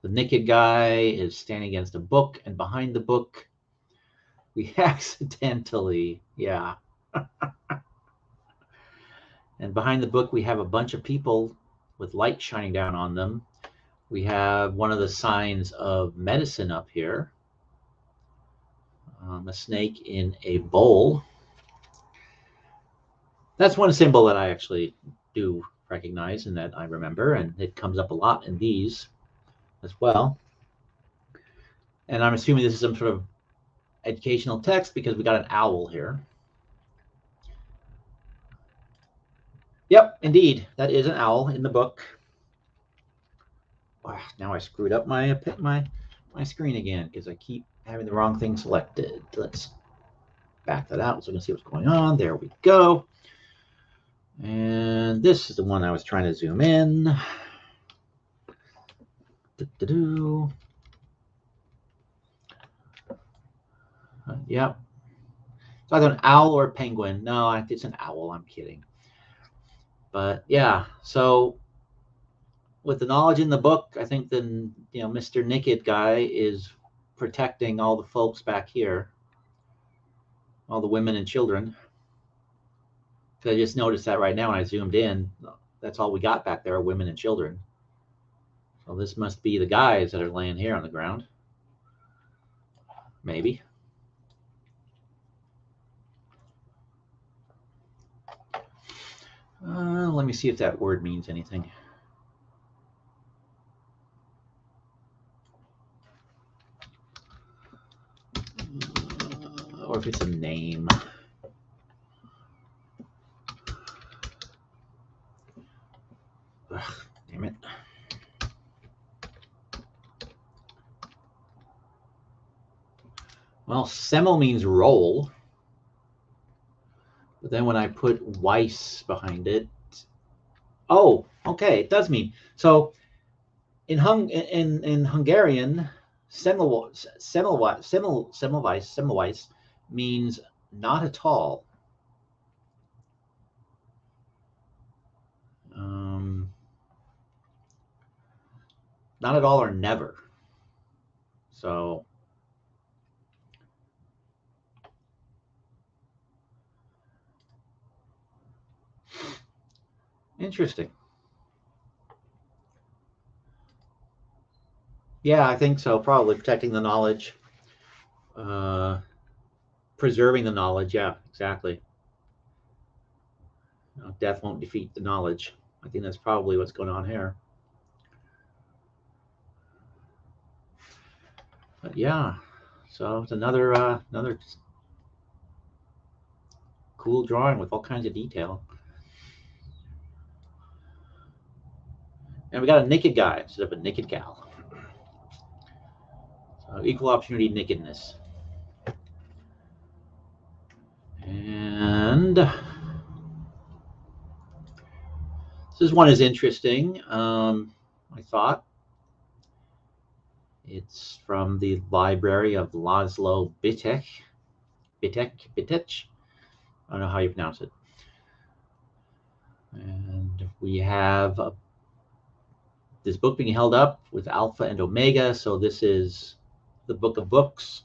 [SPEAKER 1] the naked guy is standing against a book, and behind the book, we accidentally, yeah. And behind the book, we have a bunch of people with light shining down on them. We have one of the signs of medicine up here. A snake in a bowl. That's one symbol that I actually do recognize and that I remember, and it comes up a lot in these as well. And I'm assuming this is some sort of educational text because we got an owl here. Yep, indeed, that is an owl in the book. Oh, now I screwed up my screen again because I keep having the wrong thing selected. Let's back that out so we can see what's going on. There we go. And this is the one I was trying to zoom in. Yep. It's either an owl or a penguin. No, it's an owl. I'm kidding. But yeah, so with the knowledge in the book, I think then Mr. Naked guy is protecting all the folks back here, all the women and children. Because I just noticed that right now when I zoomed in, that's all we got back there are women and children. So this must be the guys that are laying here on the ground. Maybe. Let me see if that word means anything. Or if it's a name. Ugh, damn it. Well, Semmel means roll. But then when I put Weiss behind it, oh, okay, it does mean. So in Hungarian, Semmelweis means not at all. Not at all or never. So interesting. Yeah, I think so. Probably protecting the knowledge, preserving the knowledge. Yeah, exactly. Death won't defeat the knowledge. I think that's probably what's going on here. But yeah, so it's another cool drawing with all kinds of detail. And we got a naked guy instead of a naked gal. So equal opportunity nakedness. And this one is interesting. I thought it's from the library of Laszlo Bitek. Bitech. I don't know how you pronounce it. And we have this book being held up with Alpha and Omega. So this is the book of books,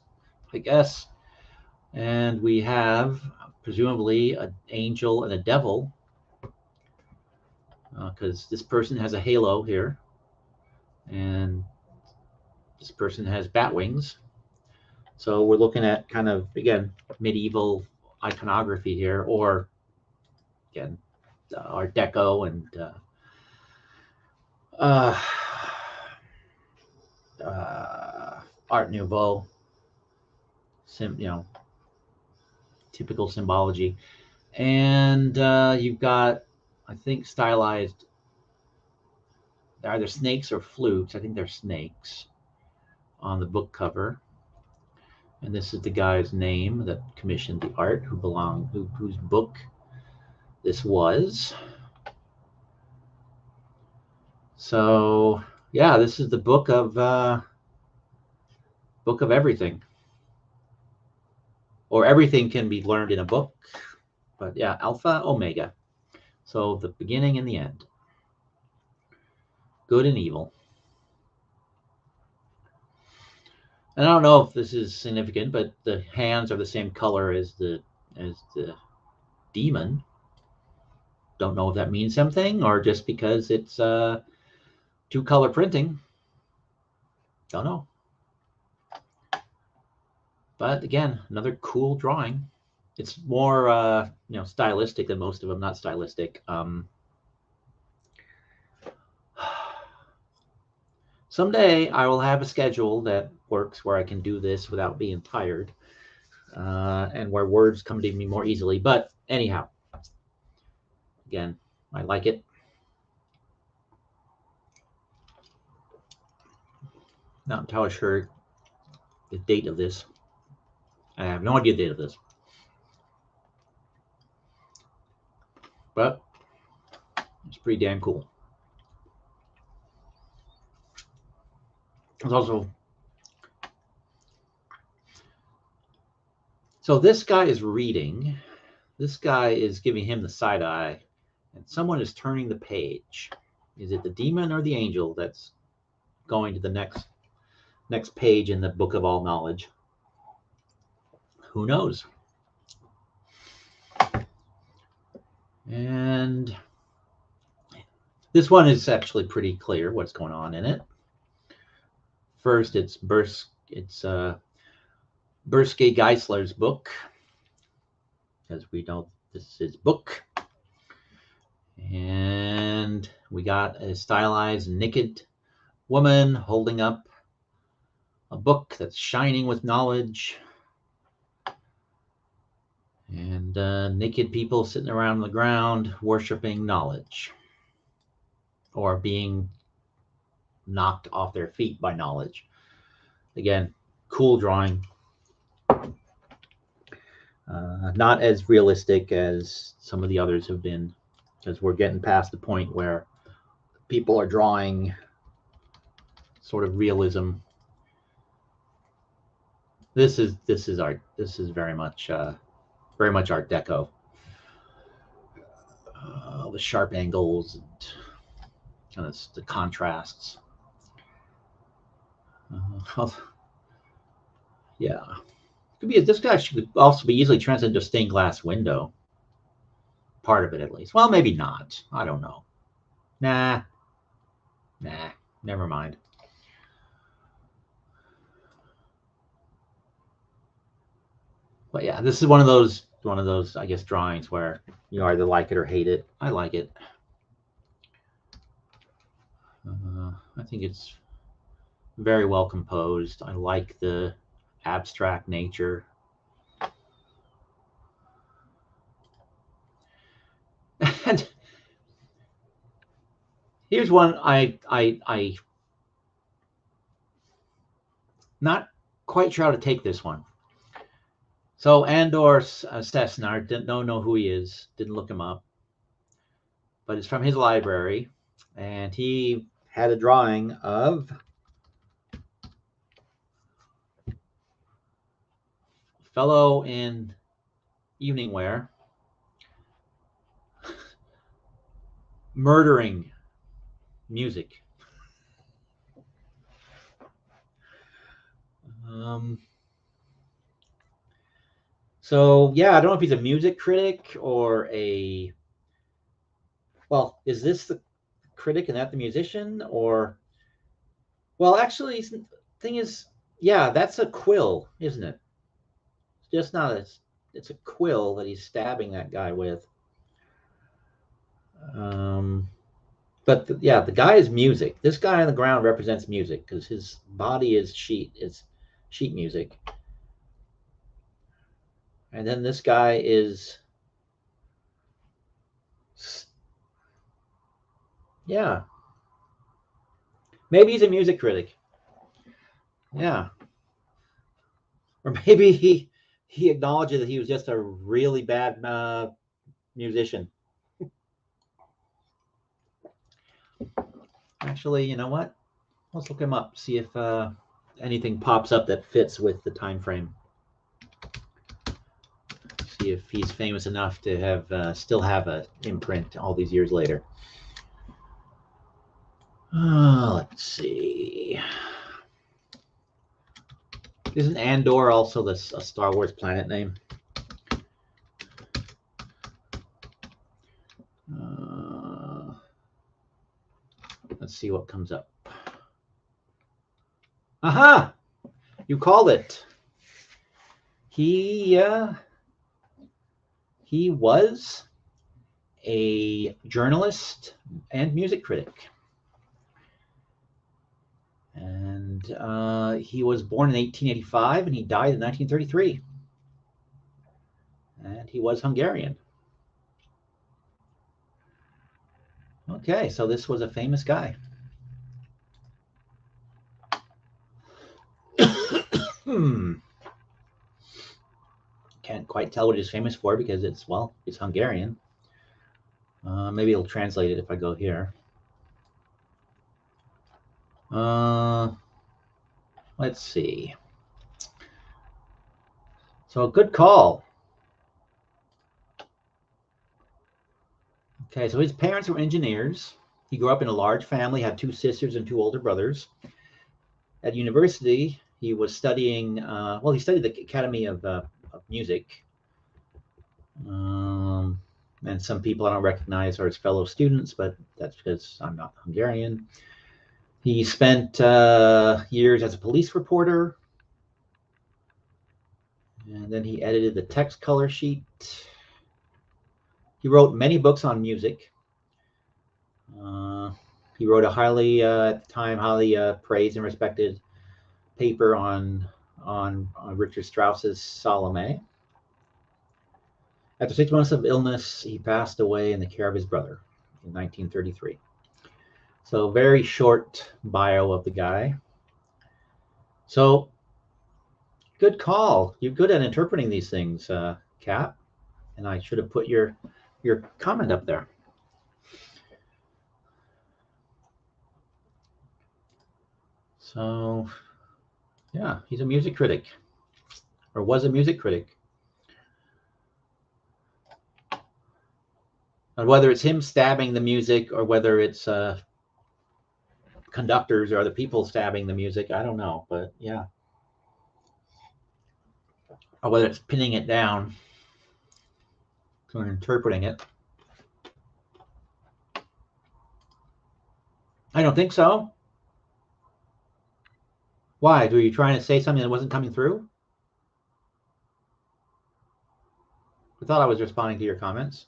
[SPEAKER 1] I guess. And we have presumably an angel and a devil, because this person has a halo here, and this person has bat wings. So we're looking at kind of, again, medieval iconography here, or again, Art Deco and Art Nouveau, typical symbology. And you've got, I think, stylized, they're either snakes or flukes. I think they're snakes on the book cover. And this is the guy's name that commissioned the art, whose book this was. So yeah, this is the book of everything, or everything can be learned in a book. But yeah, Alpha, Omega. So the beginning and the end, good and evil. And I don't know if this is significant, but the hands are the same color as the demon. Don't know if that means something or just because it's two-color printing. Don't know. But again, another cool drawing. It's more stylistic than most of them. Not stylistic. Someday I will have a schedule that works where I can do this without being tired, and where words come to me more easily. But anyhow, again, I like it. Not entirely sure the date of this. I have no idea the date of this. But It's pretty damn cool. There's also, so this guy is reading. This guy is giving him the side eye, and someone is turning the page. Is it the demon or the angel that's going to the next page in the book of all knowledge? Who knows? And this one is actually pretty clear what's going on in it. First, it's Burske Geisler's book, as we know this is his book. And we got a stylized naked woman holding up a book that's shining with knowledge, and naked people sitting around on the ground worshiping knowledge, or being knocked off their feet by knowledge. Again, cool drawing. Not as realistic as some of the others have been, because we're getting past the point where people are drawing sort of realism. This is art. This is very much Art Deco. The sharp angles and the contrasts. Yeah, could be. This guy should also be easily translated into a stained glass window. Part of it, at least. Well, maybe not. I don't know. Nah. Never mind. But yeah, this is one of those, I guess, drawings where you either like it or hate it. I like it. I think it's very well composed. I like the abstract nature. And here's one I not quite sure how to take this one. So Andor Cessnar, don't know who he is, didn't look him up, but it's from his library, and he had a drawing of a fellow in evening wear murdering music. So yeah, I don't know if he's a music critic or a, well, is this the critic and that the musician? Or, well, actually, the thing is, yeah, that's a quill, isn't it? It's just not a, it's a quill that he's stabbing that guy with. But yeah, the guy is music. This guy on the ground represents music because his body is sheet music. And then this guy is, yeah, maybe he's a music critic. Yeah. Or maybe he acknowledges that he was just a really bad musician. Actually, you know what? Let's look him up, see if anything pops up that fits with the time frame. See if he's famous enough to have still have an imprint all these years later. Let's see. Isn't Andor also a Star Wars planet name? Let's see what comes up. Aha! You called it. He was a journalist and music critic. And he was born in 1885 and he died in 1933. And he was Hungarian. Okay, so this was a famous guy. Can't quite tell what he's famous for because it's Hungarian. Maybe it'll translate it if I go here. Let's see. So good call. Okay, so his parents were engineers. He grew up in a large family, had 2 sisters and 2 older brothers. At university, he was studying, he studied the Academy of Music. And some people I don't recognize are his fellow students, but that's because I'm not Hungarian. He spent years as a police reporter, and then he edited the text color sheet. He wrote many books on music. He wrote a at the time, highly praised and respected paper on Richard Strauss's Salome. After 6 months of illness, he passed away in the care of his brother in 1933. So very short bio of the guy. So good call. You're good at interpreting these things, Cap. And I should have put your comment up there. So yeah, he's a music critic, or was a music critic. And whether it's him stabbing the music or whether it's conductors or other people stabbing the music, I don't know, but yeah. Or whether it's pinning it down or interpreting it. I don't think so. Why? Were you trying to say something that wasn't coming through? I thought I was responding to your comments.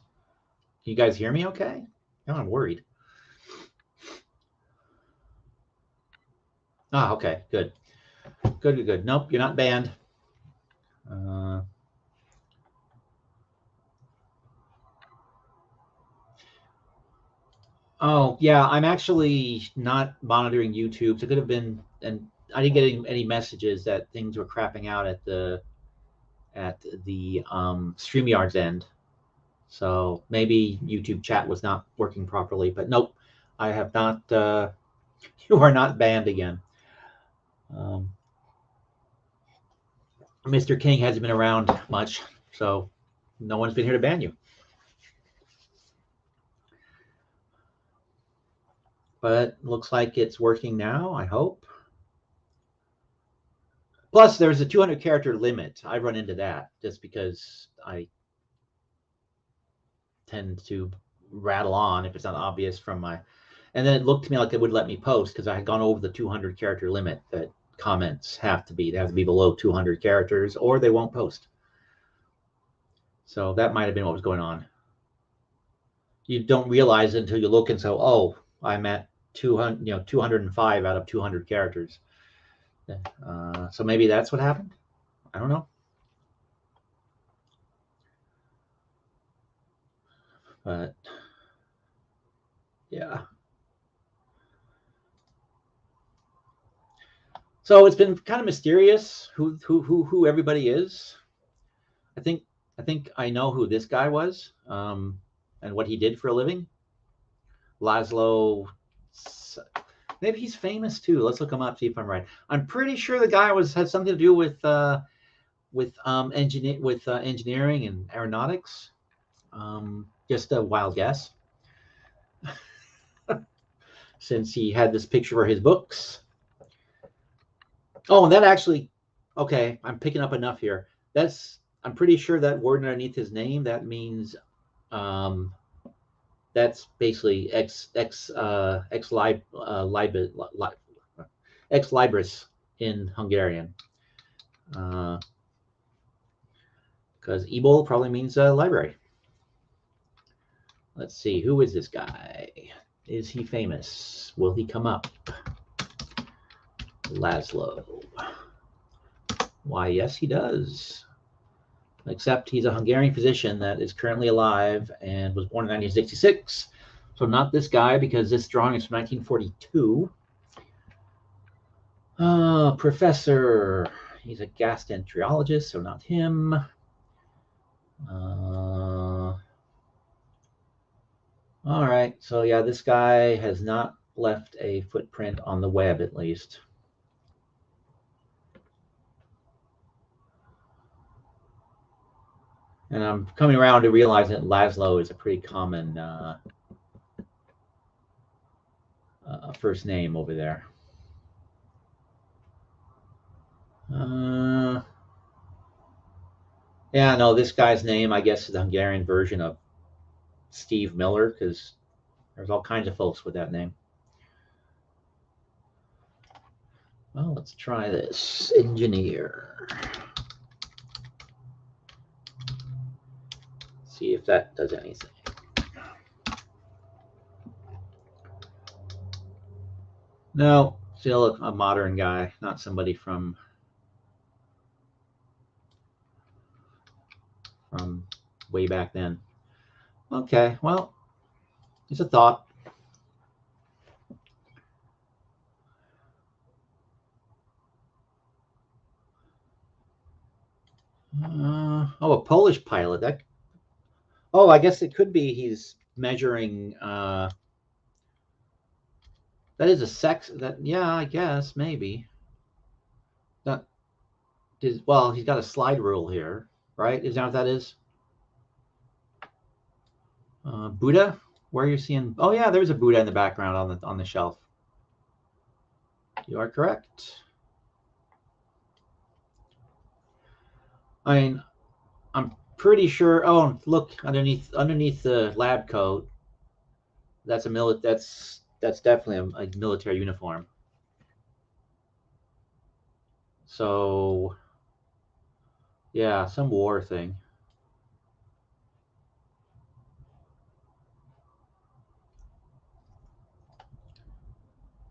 [SPEAKER 1] Can you guys hear me okay? Now I'm worried. Ah, okay, good. Good. Nope, you're not banned. Oh, yeah, I'm actually not monitoring YouTube. So it could have been, and I didn't get any messages that things were crapping out at the StreamYard's end. So maybe YouTube chat was not working properly, but nope, I have not. You are not banned again. Mr. King hasn't been around much, so no one's been here to ban you. But looks like it's working now, I hope. Plus, there's a 200 character limit. I run into that just because I tend to rattle on if it's not obvious from my. And then it looked to me like it would let me post because I had gone over the 200 character limit that comments have to be. They have to be below 200 characters or they won't post. So that might have been what was going on. You don't realize it until you look and say, oh, I'm at 200, 205 out of 200 characters. So maybe that's what happened. I don't know. But yeah. So it's been kind of mysterious who everybody is. I think I know who this guy was, and what he did for a living. Laszlo. Maybe he's famous too. Let's look him up, see if I'm right. I'm pretty sure the guy had something to do with engineering and aeronautics. Just a wild guess. Since he had this picture for his books. Oh, and that actually, okay, I'm picking up enough here. I'm pretty sure that word underneath his name, that means, that's basically ex libris in Hungarian. Because Ebol probably means library. Let's see, who is this guy? Is he famous? Will he come up? Laszlo. Why, yes, he does. Except he's a Hungarian physician that is currently alive and was born in 1966. So not this guy, because this drawing is from 1942. Professor. He's a gastroenterologist, so not him. All right. So yeah, this guy has not left a footprint on the web, at least. And I'm coming around to realizing that Laszlo is a pretty common first name over there. Yeah, no, this guy's name, I guess, is the Hungarian version of Steve Miller, because there's all kinds of folks with that name. Well, let's try this. Engineer. See if that does anything. No, still a modern guy, not somebody from way back then. Okay, well, it's a thought. A Polish pilot. That. Oh, I guess it could be he's measuring. That is a sex. That yeah, I guess maybe. That is well. He's got a slide rule here, right? Is that what that is? Buddha. Where are you seeing? Oh yeah, there's a Buddha in the background on the shelf. You are correct. I mean, I'm pretty sure. Oh, look underneath the lab coat. That's a that's definitely a military uniform. So yeah, some war thing.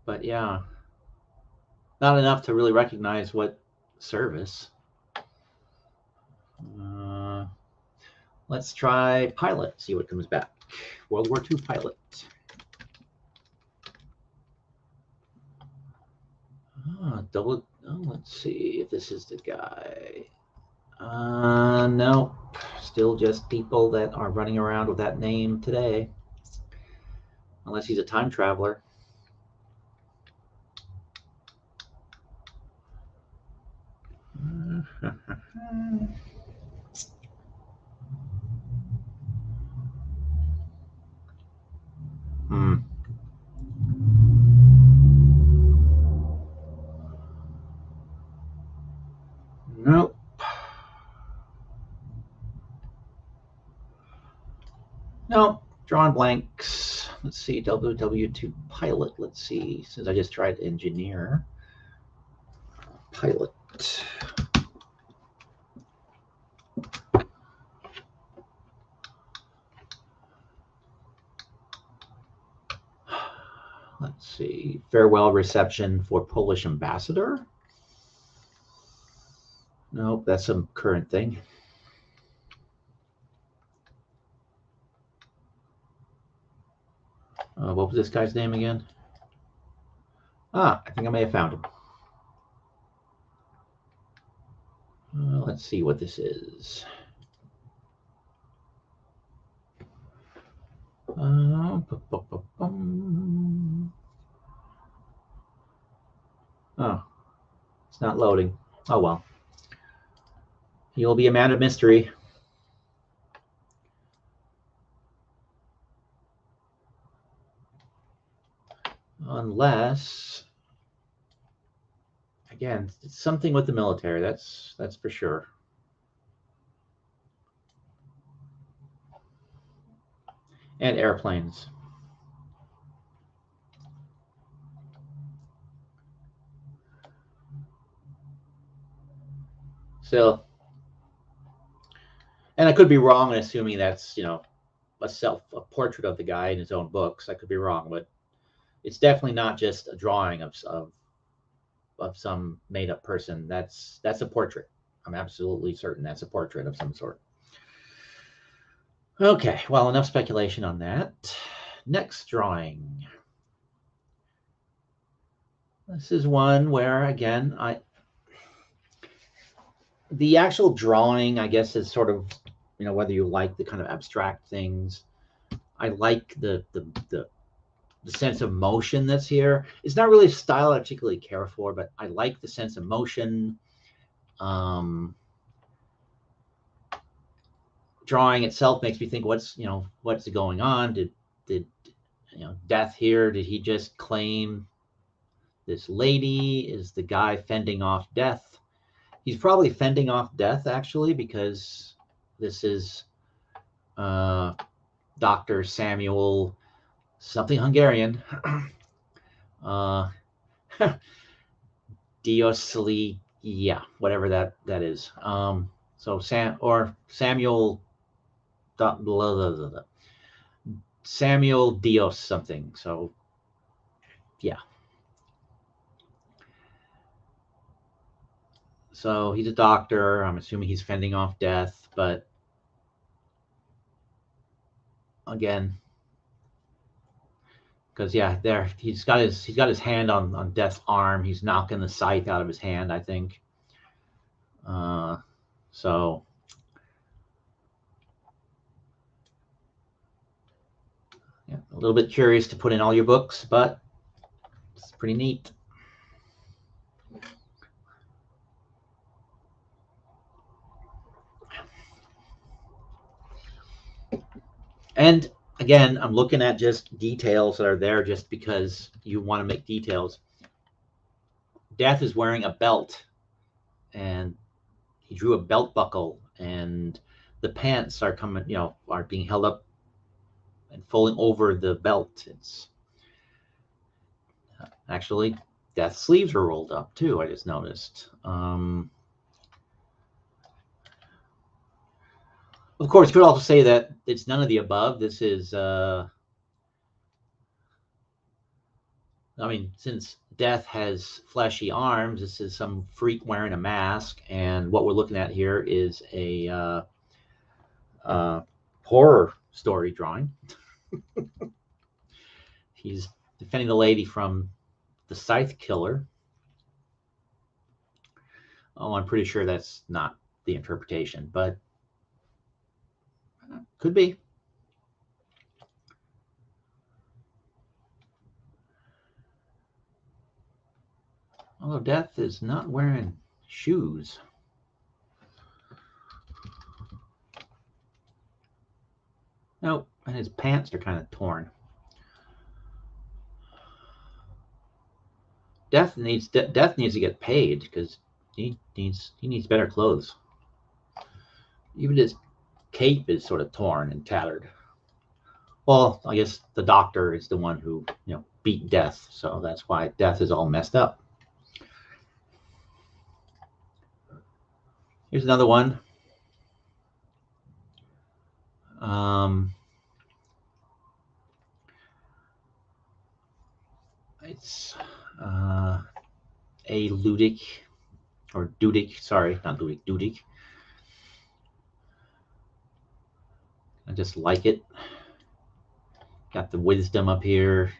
[SPEAKER 1] But yeah, not enough to really recognize what service. Let's try pilot. See what comes back. World War II pilot. Double. Oh, let's see if this is the guy. No, still just people that are running around with that name today. Unless he's a time traveler. Nope. Nope. Drawing blanks. Let's see. WW2 pilot. Let's see. Since I just tried engineer. Pilot. Let's see. Farewell reception for Polish ambassador. Nope, that's some current thing. What was this guy's name again? I think I may have found him. Let's see what this is. Oh, it's not loading. Oh well. You'll be a man of mystery. Unless, again, it's something with the military. That's for sure. And airplanes. So, and I could be wrong in assuming that's a portrait of the guy in his own books. I could be wrong, but it's definitely not just a drawing of some made up person. That's a portrait. I'm absolutely certain that's a portrait of some sort. Okay, well, enough speculation on that. Next drawing. This is one where, again, the actual drawing, I guess, is sort of, whether you like the kind of abstract things. I like the sense of motion that's here. It's not really a style I particularly care for, but I like the sense of motion. Drawing itself makes me think, what's going on? Did Death here? Did he just claim this lady? Is the guy fending off Death? He's probably fending off Death, actually, because this is Dr. Samuel something Hungarian. Diosli, yeah, whatever that is. So Samuel blah, blah, blah, blah. Samuel Dios something. So yeah. So he's a doctor. I'm assuming he's fending off Death, but again, because yeah, there he's got his hand on Death's arm. He's knocking the scythe out of his hand, I think. So yeah, a little bit curious to put in all your books, but it's pretty neat. And again, I'm looking at just details that are there just because you want to make details. Death is wearing a belt, and he drew a belt buckle, and the pants are coming, are being held up and folding over the belt. It's actually Death's sleeves are rolled up too. I just noticed. Of course, you could also say that it's none of the above. This is, since Death has fleshy arms, this is some freak wearing a mask, and what we're looking at here is a horror story drawing. He's defending the lady from the Scythe Killer. Oh, I'm pretty sure that's not the interpretation, but could be. Although Death is not wearing shoes. Nope, and his pants are kind of torn. Death needs to get paid because he needs better clothes. Even his cape is sort of torn and tattered. Well, I guess the doctor is the one who beat Death, so that's why Death is all messed up. Here's another one. It's a Ludic, or Dudic, sorry, not Ludic, Dudic. I just like it. Got the wisdom up here.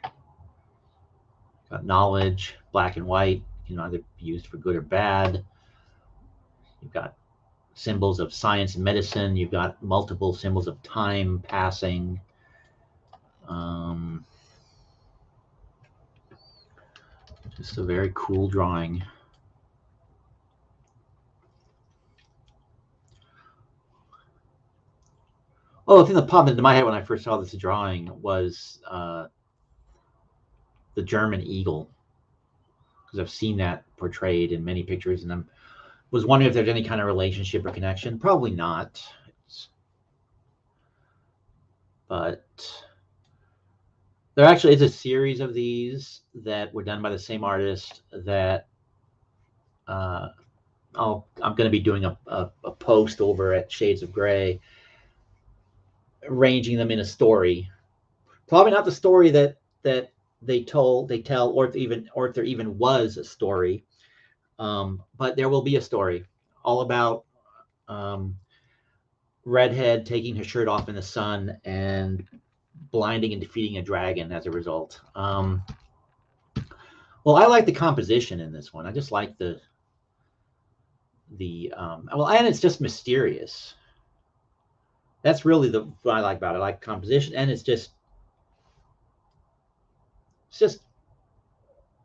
[SPEAKER 1] Got knowledge, black and white, either used for good or bad. You've got symbols of science and medicine. You've got multiple symbols of time passing. Just a very cool drawing. Oh, the thing that popped into my head when I first saw this drawing was the German eagle, because I've seen that portrayed in many pictures, and I was wondering if there's any kind of relationship or connection. Probably not. But there actually is a series of these that were done by the same artist that I'm going to be doing a post over at Shades of Gray, arranging them in a story. Probably not the story that they tell, or if there even was a story. But there will be a story all about Redhead taking her shirt off in the sun and blinding and defeating a dragon as a result. Well, I like the composition in this one. I just like the and it's just mysterious. That's really what I like about it. I like composition, and it's just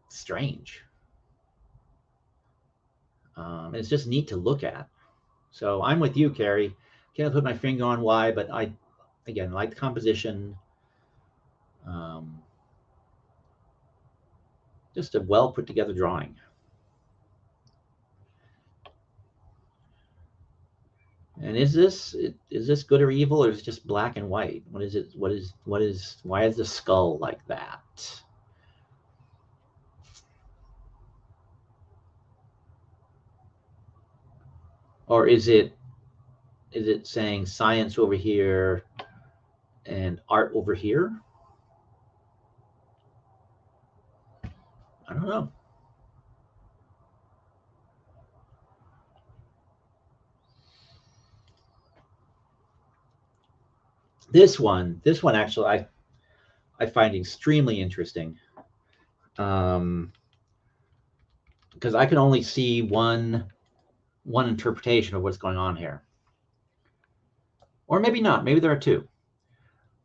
[SPEAKER 1] strange. It's just neat to look at. So I'm with you, Carrie. Can't put my finger on why, but I, again, like the composition. Um, just a well put together drawing. And is this good or evil, or is it just black and white? What is it? Why is the skull like that? Or is it saying science over here and art over here? I don't know. This one actually I find extremely interesting. Because I can only see one interpretation of what's going on here. Or maybe not. Maybe there are two.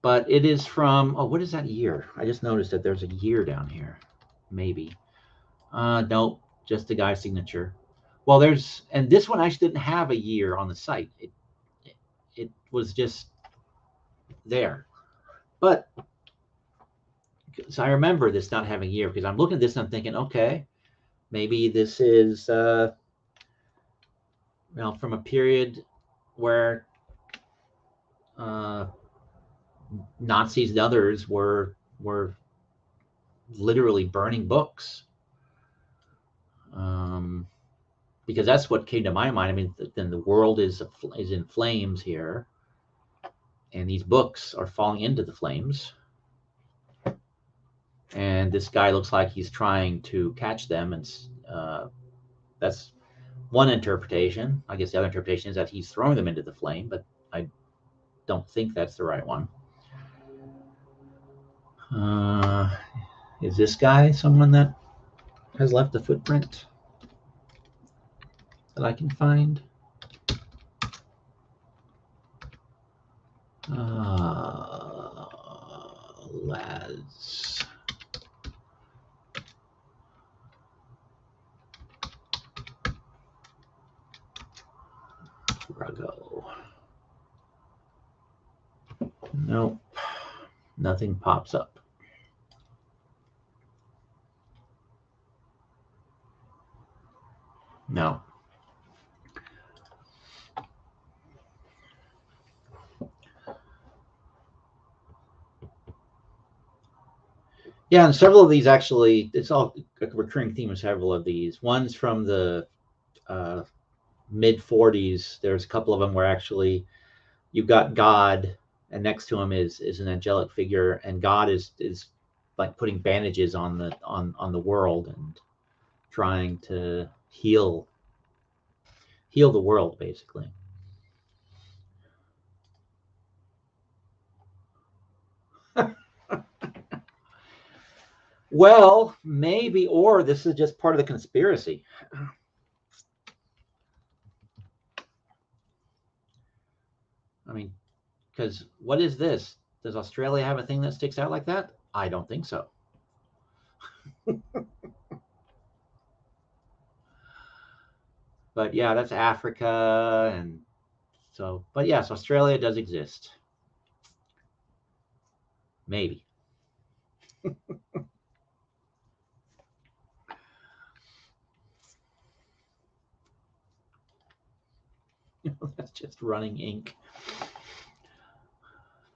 [SPEAKER 1] But it is from, oh, what is that year? I just noticed that there's a year down here. Maybe. Nope, just the guy's signature. Well, and this one actually didn't have a year on the site. It was just there. But, so I remember this not having a year, because I'm looking at this and I'm thinking, okay, maybe this is, from a period where Nazis and others were literally burning books, because that's what came to my mind. I mean, then the world is in flames here, and these books are falling into the flames, and this guy looks like he's trying to catch them, and that's one interpretation. I guess the other interpretation is that he's throwing them into the flame, but I don't think that's the right one. Is this guy someone that has left a footprint that I can find? Lads. Rago. Nope. Nothing pops up. No. Yeah, and several of these actually, it's all a recurring theme of several of these. One's from the mid 40s. There's a couple of them where actually you've got God, and next to him is an angelic figure, and God is like putting bandages on the world and trying to heal the world, basically. Well, maybe, or this is just part of the conspiracy. I mean, because what is this? Does Australia have a thing that sticks out like that? I don't think so. But yeah, that's Africa, and so, but yes, Australia does exist. Maybe. That's just running ink.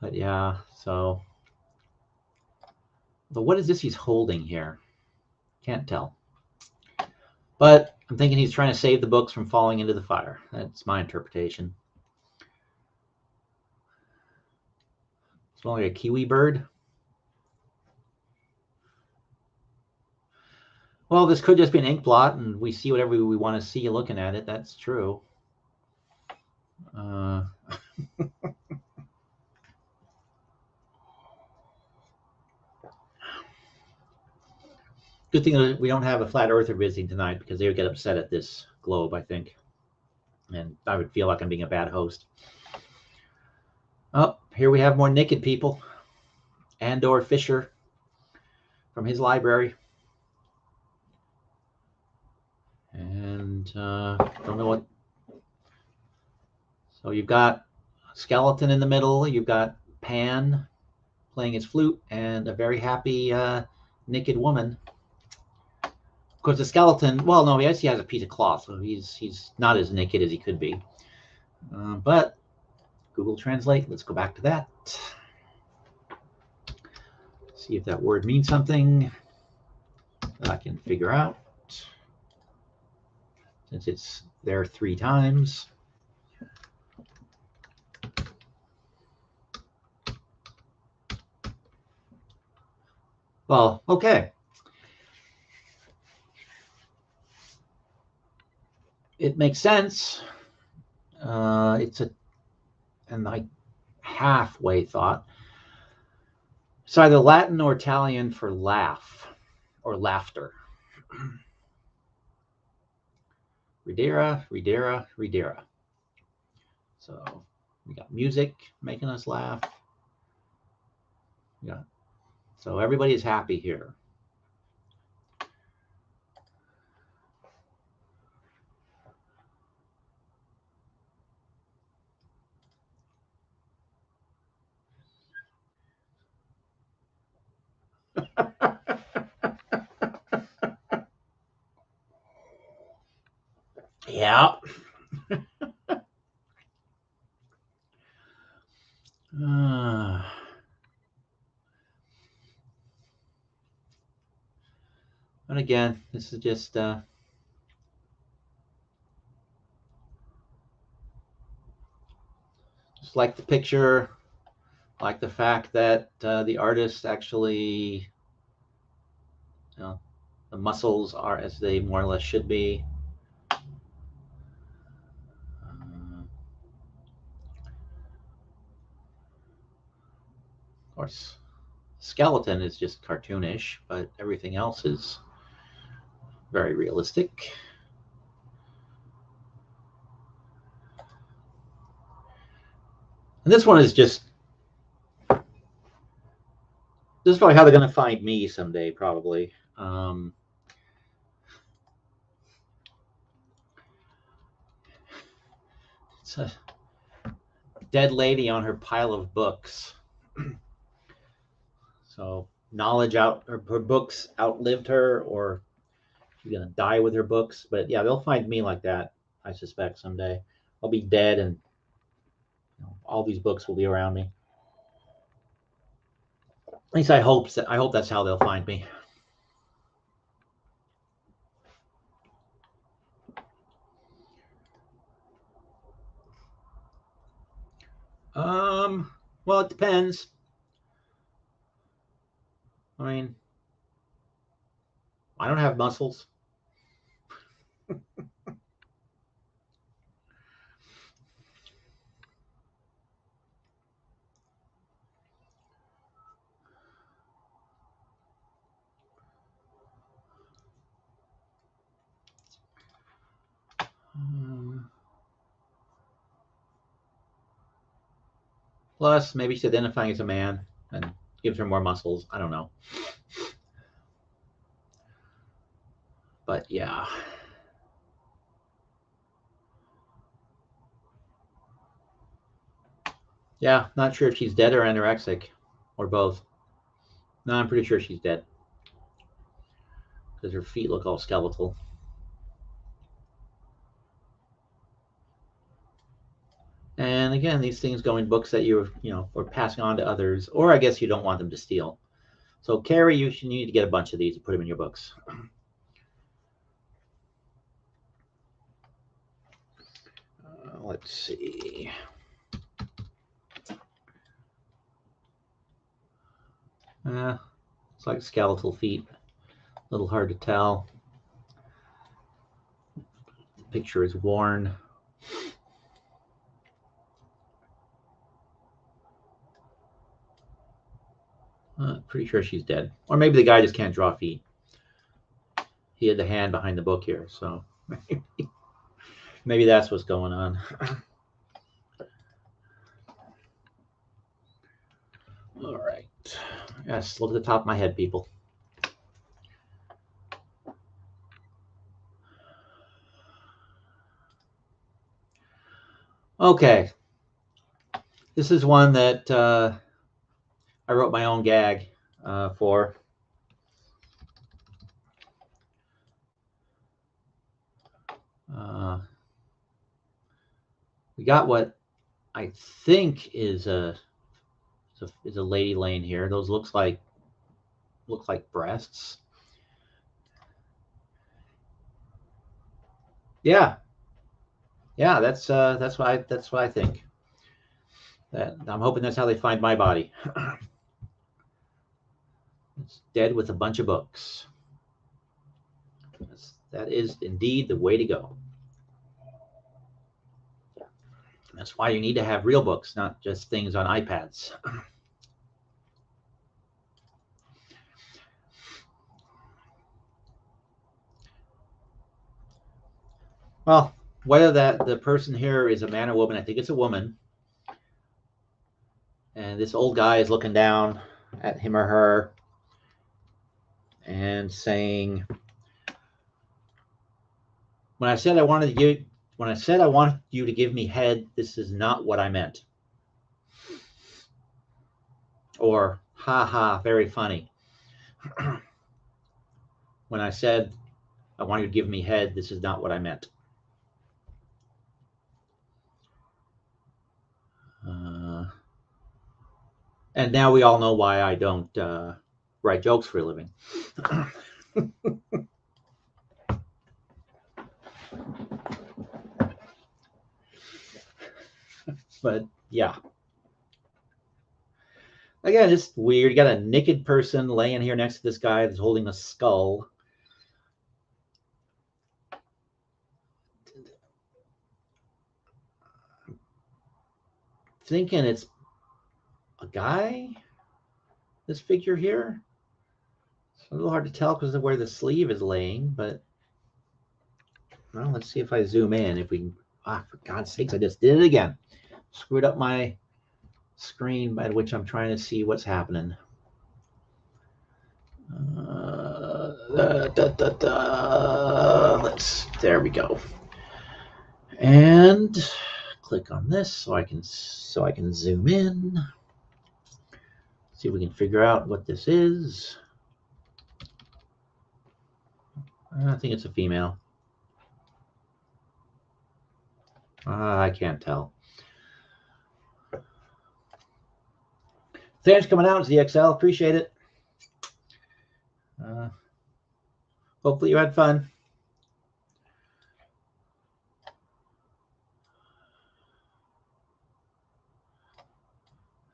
[SPEAKER 1] But yeah, so. But what is this he's holding here? Can't tell. But I'm thinking he's trying to save the books from falling into the fire. That's my interpretation. It's more like a kiwi bird. Well, this could just be an ink blot, and we see whatever we want to see looking at it. That's true. Good thing that we don't have a flat earther visiting tonight, because they would get upset at this globe, I think. And I would feel like I'm being a bad host. Oh, here we have more naked people. Andor Fisher from his library. And don't know what. So you've got a skeleton in the middle. You've got Pan playing his flute, and a very happy naked woman. Of course, the skeleton. Well, no, he actually has a piece of cloth, so he's not as naked as he could be. But Google Translate. Let's go back to that. See if that word means something that I can figure out, since it's there 3 times. Well, okay. It makes sense. It's and I halfway thought. It's either Latin or Italian for laugh or laughter. Ridera, ridera, ridera. So we got music making us laugh. Yeah. So everybody is happy here. Yeah. And again, this is just like the picture, like the fact that the artist actually, you know, the muscles are as they more or less should be. Of course, skeleton is just cartoonish, but everything else is very realistic. And this one is just, this is probably how they're going to find me someday, probably. It's a dead lady on her pile of books. So knowledge out, her books outlived her, or she's gonna die with her books. But yeah, they'll find me like that. I suspect someday I'll be dead, and all these books will be around me. At least I hope that's how they'll find me. Well, it depends. I mean, I don't have muscles. Plus, maybe she's identifying as a man and gives her more muscles. I don't know. But yeah. Yeah, not sure if she's dead or anorexic or both. No, I'm pretty sure she's dead because her feet look all skeletal. And again, these things go in books that you're passing on to others, or I guess you don't want them to steal. So, Carrie, you need to get a bunch of these and put them in your books. Let's see. It's like skeletal feet. A little hard to tell. The picture is worn. Pretty sure she's dead. Or maybe the guy just can't draw feet. He had the hand behind the book here, so maybe that's what's going on. All right. Yes, look at the top of my head, people. Okay. This is one that I wrote my own gag for. We got what I think is a lady laying here. Those look like breasts. Yeah, yeah. That's what I think. That I'm hoping that's how they find my body. It's dead with a bunch of books. That is indeed the way to go. That's why you need to have real books, not just things on iPads. Well, whether the person here is a man or woman, I think it's a woman. And this old guy is looking down at him or her and saying, when I said I wanted you to give me head, this is not what I meant. Or, ha ha, very funny. When I said I want you to give me head, this is not what I meant. And now we all know why I don't write jokes for a living. But yeah. Again, it's weird. You got a naked person laying here next to this guy that's holding a skull. Thinking it's a guy, this figure here. It's a little hard to tell because of where the sleeve is laying, but well, let's see if I zoom in. If we, for God's sakes, I just did it again. Screwed up my screen by which I'm trying to see what's happening. There we go. And click on this so I can zoom in. See if we can figure out what this is. I think it's a female. I can't tell. Thanks for coming out, ZXL. Appreciate it. Hopefully you had fun.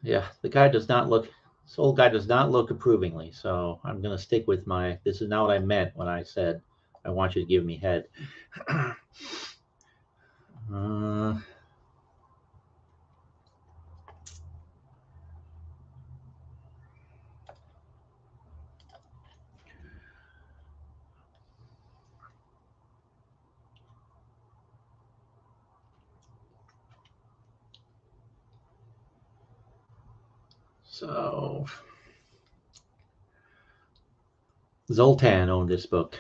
[SPEAKER 1] Yeah, the guy does not look, this old guy does not look approvingly. So I'm going to stick with my, this is not what I meant when I said, I want you to give me head. So Zoltan owned this book.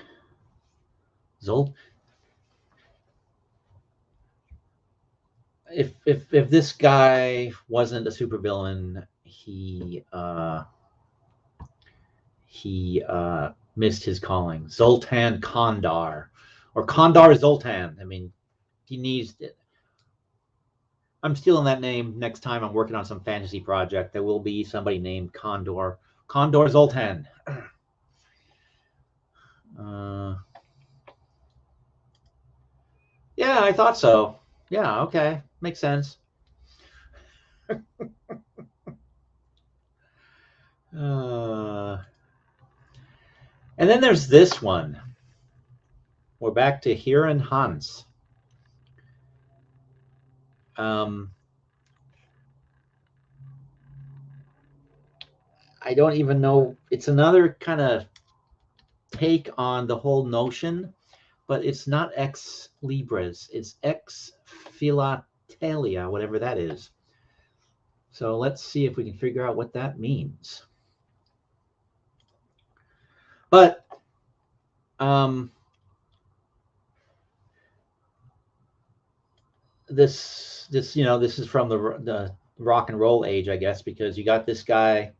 [SPEAKER 1] If this guy wasn't a supervillain, he missed his calling. Zoltan Kondar, or Kondar Zoltan. I mean, he needs it. I'm stealing that name next time I'm working on some fantasy project. There will be somebody named Kondar Zoltan. Yeah, I thought so. Yeah, okay. Makes sense. And then there's this one. We're back to Hiran Hans. I don't even know. It's another kind of take on the whole notion, but it's not ex Libris. It's ex Philotelia, whatever that is. So let's see if we can figure out what that means. But this is from the rock and roll age, I guess, because you got this guy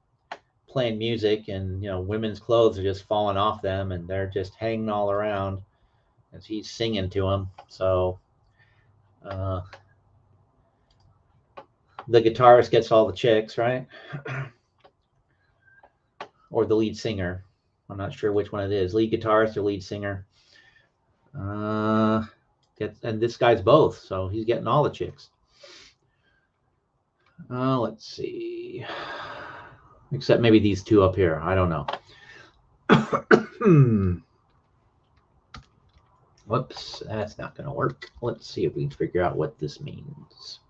[SPEAKER 1] playing music, and women's clothes are just falling off them, and they're just hanging all around as he's singing to them. So the guitarist gets all the chicks, right? Or the lead singer. I'm not sure which one it is, lead guitarist or lead singer. And this guy's both, so he's getting all the chicks. Let's see. Except maybe these two up here. I don't know. Whoops, that's not going to work. Let's see if we can figure out what this means.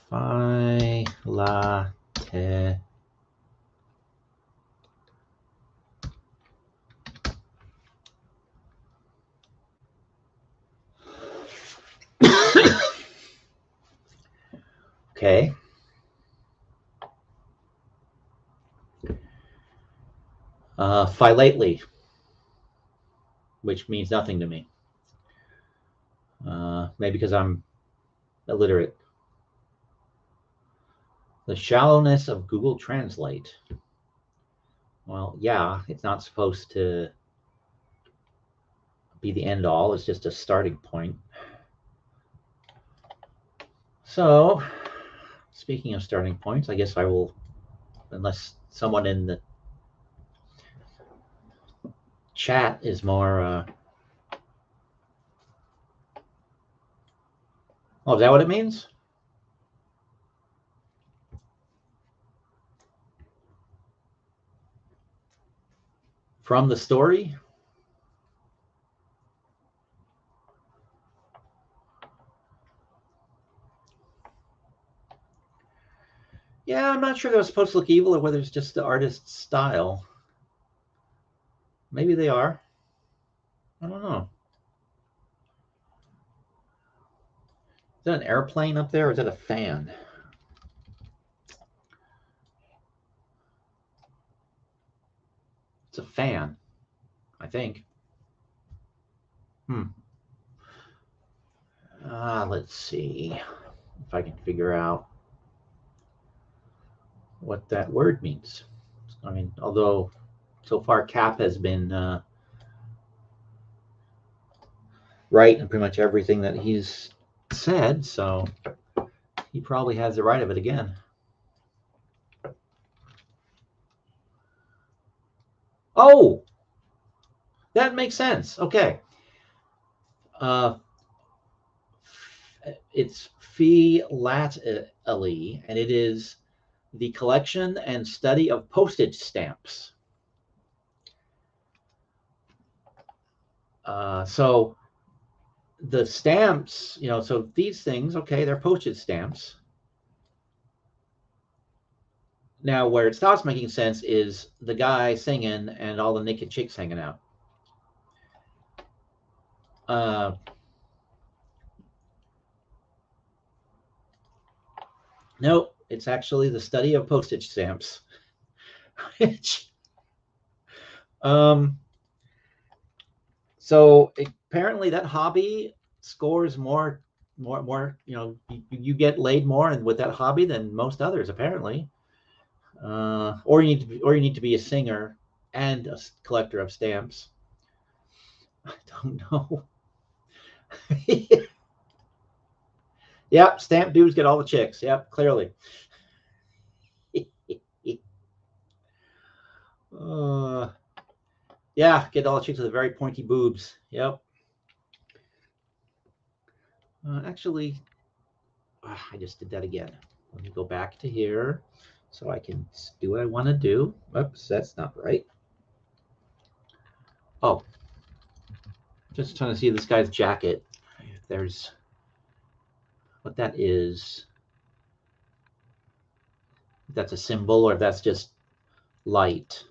[SPEAKER 1] Phi la te. Okay. Philately, which means nothing to me. Maybe because I'm illiterate. The shallowness of Google Translate. Well, yeah, it's not supposed to be the end all. It's just a starting point. So, speaking of starting points, I guess I will, unless someone in the chat is more. Oh, is that what it means? From the story? Yeah, I'm not sure they're supposed to look evil or whether it's just the artist's style. Maybe they are. I don't know. Is that an airplane up there, or is that a fan? It's a fan, I think. Let's see if I can figure out what that word means. I mean, although so far Cap has been right in pretty much everything that he's said, so he probably has the right of it again. Oh, that makes sense. Okay. It's philately, and it is the collection and study of postage stamps. So the stamps, so these things, okay, they're postage stamps. Now, where it stops making sense is the guy singing and all the naked chicks hanging out. No, it's actually the study of postage stamps. So apparently that hobby scores more. You get laid more and with that hobby than most others, apparently. Or you need to be a singer and a collector of stamps. I don't know. Yep, stamp dudes get all the chicks. Yep, clearly. Yeah, get all the chicks with the very pointy boobs. Yep. Actually, I just did that again. Let me go back to here so I can do what I want to do. Oops, that's not right. Oh, just trying to see this guy's jacket. If there's what that is. If that's a symbol or if that's just light.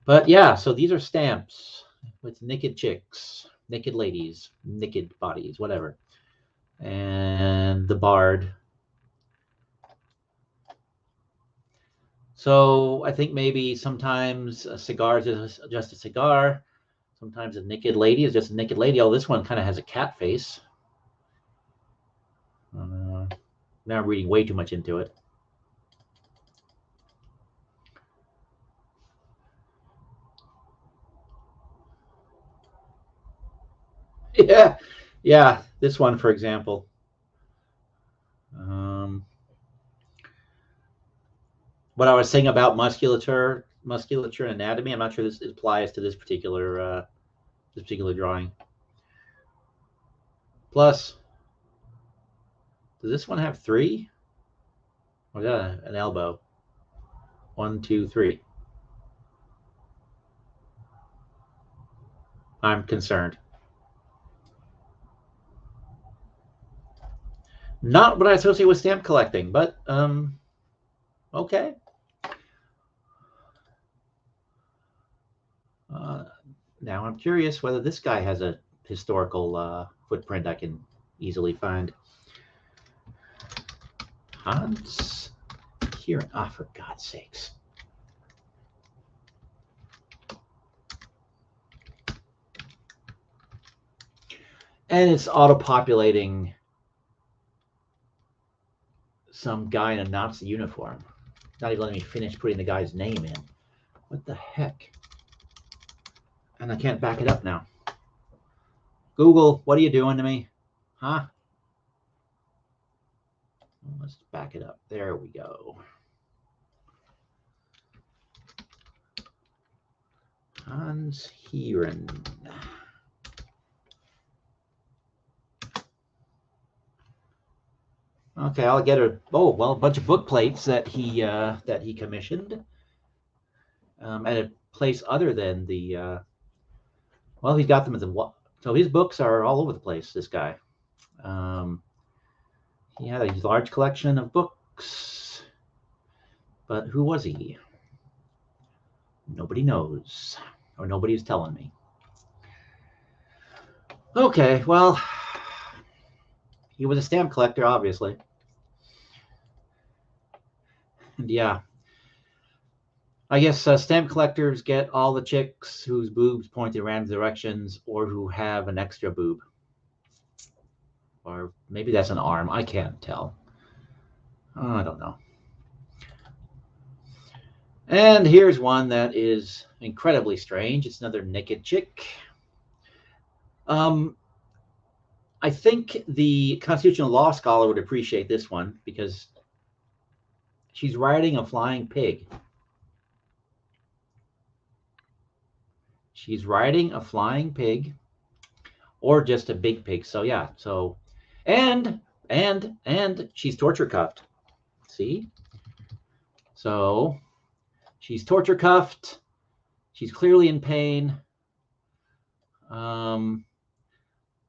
[SPEAKER 1] But yeah, so these are stamps with naked chicks, naked ladies, naked bodies, whatever. and the Bard. So I think maybe sometimes a cigar is just a cigar. Sometimes a naked lady is just a naked lady. Oh, this one kind of has a cat face. Now I'm reading way too much into it. Yeah, yeah. This one, for example. What I was saying about musculature and anatomy. I'm not sure this applies to this particular drawing. Plus, does this one have 3? Or is that an elbow? 1, 2, 3. I'm concerned. Not what I associate with stamp collecting, but okay. Now I'm curious whether this guy has a historical footprint I can easily find. Hans here. Ah, for God's sakes. And it's auto-populating some guy in a Nazi uniform. Not even letting me finish putting the guy's name in. What the heck? And I can't back it up now. Google, what are you doing to me? Huh? Let's back it up. There we go. Hans Heeren. Okay, I'll get a bunch of book plates that he commissioned at a place other than the well, he's got them at the so his books are all over the place. This guy, he had a large collection of books, but who was he? Nobody knows, or nobody's telling me. Okay, well, he was a stamp collector, obviously. And yeah, I guess stamp collectors get all the chicks whose boobs point in random directions or who have an extra boob. Or maybe that's an arm. I can't tell. I don't know. And here's one that is incredibly strange. It's another naked chick. I think the constitutional law scholar would appreciate this one because she's riding a flying pig. She's riding a flying pig or just a big pig. So yeah, so and she's torture cuffed. See? So she's torture cuffed. She's clearly in pain.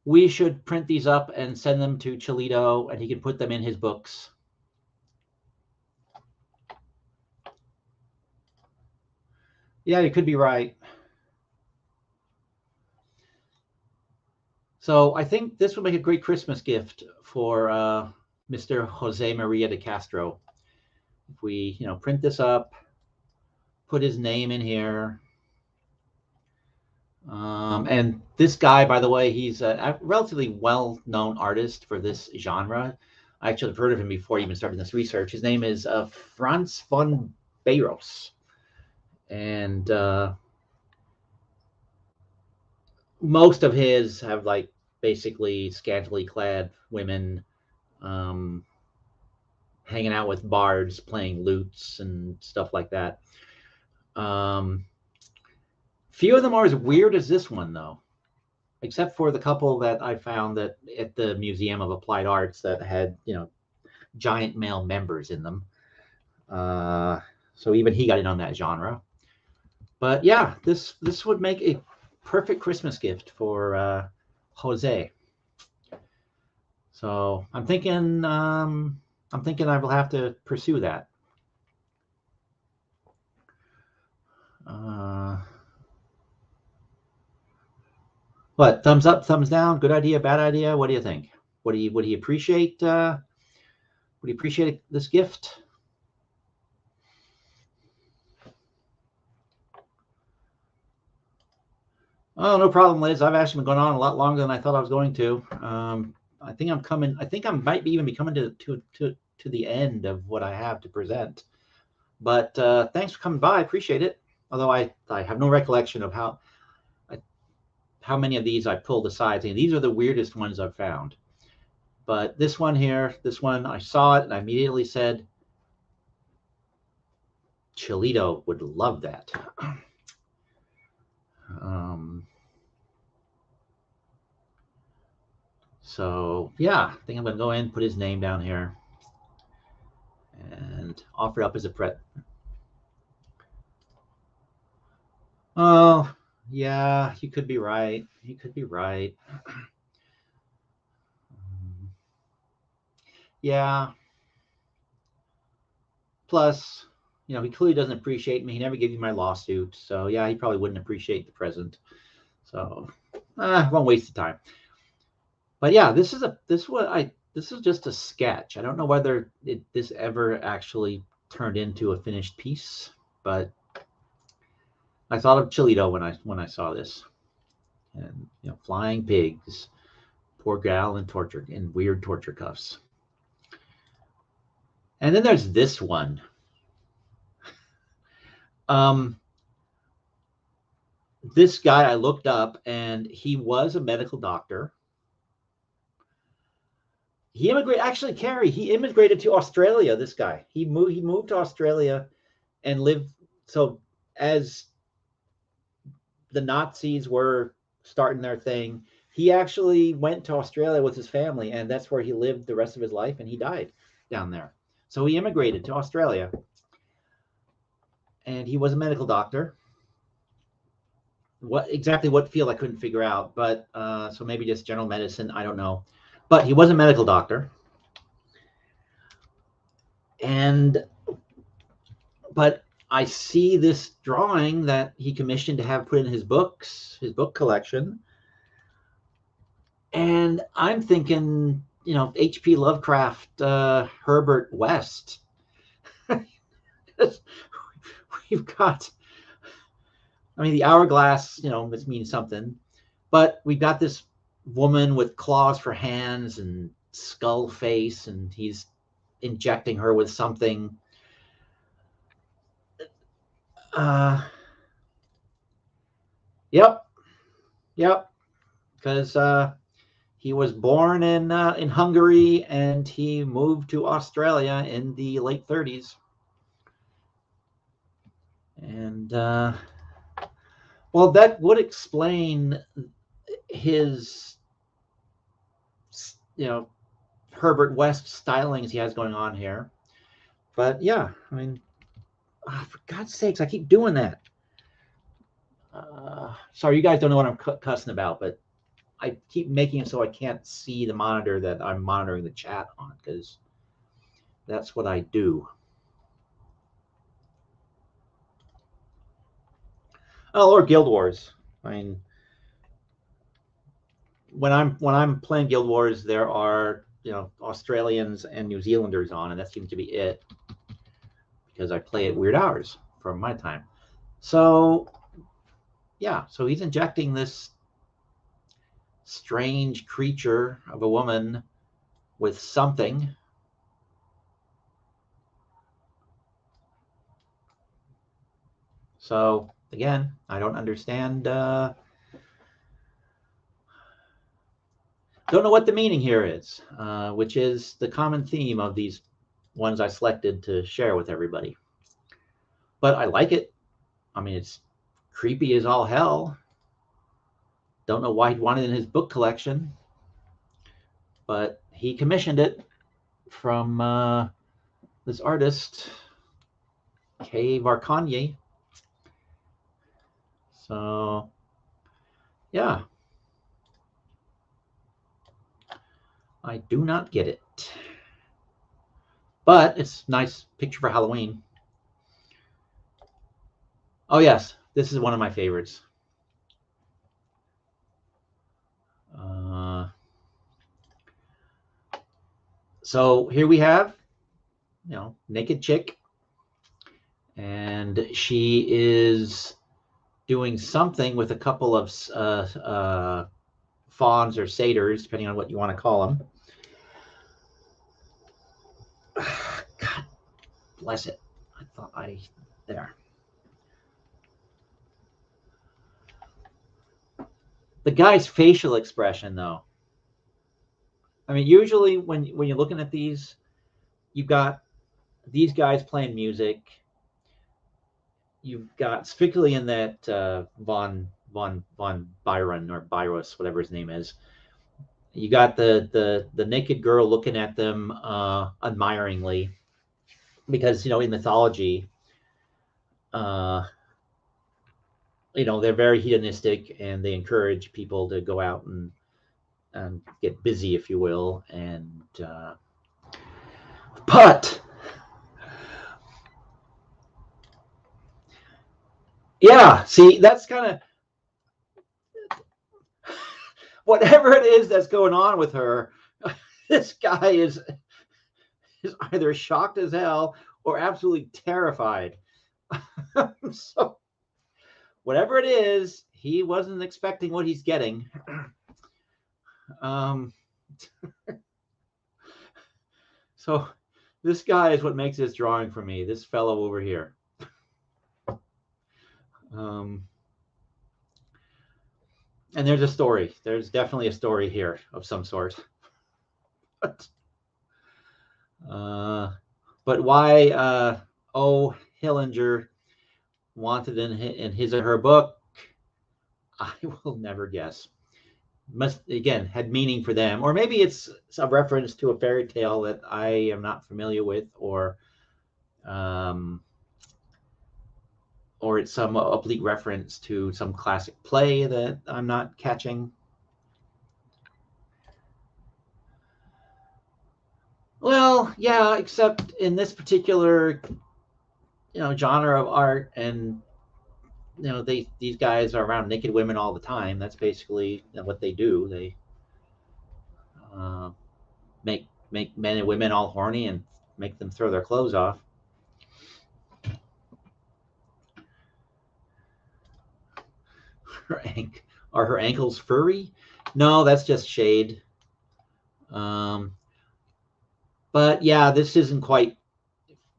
[SPEAKER 1] We should print these up and send them to Cholito, and he can put them in his books. Yeah, you could be right. So I think this would make a great Christmas gift for Mr. Jose Maria de Castro. If we, print this up, put his name in here. And this guy, by the way, he's a relatively well-known artist for this genre. I actually have heard of him before even starting this research. His name is Franz von Beiros. And most of his have like basically scantily clad women hanging out with bards, playing lutes and stuff like that. Few of them are as weird as this one, though, except for the couple that I found that at the Museum of Applied Arts that had, giant male members in them. So even he got in on that genre. But yeah, this would make a perfect Christmas gift for Jose. So I'm thinking I will have to pursue that. What, thumbs up, thumbs down, good idea, bad idea? What do you think? Would he appreciate this gift? Oh, no problem, Liz. I've actually been going on a lot longer than I thought I was going to. I think I'm coming. I think I might even be coming to the end of what I have to present. But thanks for coming by. I appreciate it. Although I have no recollection of how many of these I pulled aside. And these are the weirdest ones I've found. But this one here, I saw it and I immediately said, Cholito would love that. So yeah, I think I'm gonna go in, put his name down here, and offer it up as a present. Oh yeah, you could be right. You could be right. Yeah. Plus, you know, he clearly doesn't appreciate me. He never gave me my lawsuit, so yeah, he probably wouldn't appreciate the present. So, won't waste the time. But yeah, this is just a sketch. I don't know whether this ever actually turned into a finished piece, but I thought of Cholito when I saw this, and you know, flying pigs, poor gal in weird torture cuffs. And then there's this one. This guy I looked up, and he was a medical doctor. He immigrated, actually, Carrie, he immigrated to Australia, this guy. He moved to Australia and lived. So as the Nazis were starting their thing, he actually went to Australia with his family, and that's where he lived the rest of his life, and he died down there. So he immigrated to Australia. And he was a medical doctor. What field I couldn't figure out, but so maybe just general medicine, I don't know. But he was a medical doctor. But I see this drawing that he commissioned to have put in his book collection. And I'm thinking, you know, H.P. Lovecraft, Herbert West. We've got, I mean, the hourglass, you know, this means something. But we've got this woman with claws for hands and skull face, and he's injecting her with something. Yep. Because he was born in Hungary, and he moved to Australia in the late 30s. And well, that would explain his, you know, Herbert West stylings he has going on here. But yeah, I mean, for God's sakes, I keep doing that. Sorry, you guys don't know what I'm cussing about, but I keep making it so I can't see the monitor that I'm monitoring the chat on, because that's what I do. Oh, or Guild Wars. I mean, when I'm playing Guild Wars, there are, you know, Australians and New Zealanders on, and that seems to be it, because I play at weird hours from my time. So yeah, so he's injecting this strange creature of a woman with something. So again, I don't understand. Don't know what the meaning here is, which is the common theme of these ones I selected to share with everybody. But I like it. I mean, it's creepy as all hell. Don't know why he'd want it in his book collection, but he commissioned it from this artist, K. Varkanye. So yeah, I do not get it, but it's a nice picture for Halloween. Oh yes, this is one of my favorites. So here we have, naked chick, and she is doing something with a couple of fawns or satyrs, depending on what you want to call them. God bless it. I thought there. The guy's facial expression, though. I mean, usually when you're looking at these, you've got these guys playing music. You've got, particularly in that von Byron or Byrus, whatever his name is. You got the naked girl looking at them admiringly, because in mythology, they're very hedonistic, and they encourage people to go out and get busy, if you will. And but yeah, see, that's kind of whatever it is that's going on with her. This guy is either shocked as hell or absolutely terrified. So whatever it is, he wasn't expecting what he's getting. So this guy is what makes this drawing for me, this fellow over here. And there's a story. There's definitely a story here of some sort. But why O. Hillinger wanted in his or her book, I will never guess. Must, again, had meaning for them, or maybe it's a reference to a fairy tale that I am not familiar with, or it's some oblique reference to some classic play that I'm not catching. Well, yeah, except in this particular, genre of art, and these guys are around naked women all the time. That's basically what they do. They make men and women all horny and make them throw their clothes off. Are her ankles furry? No, that's just shade. But yeah, this isn't quite.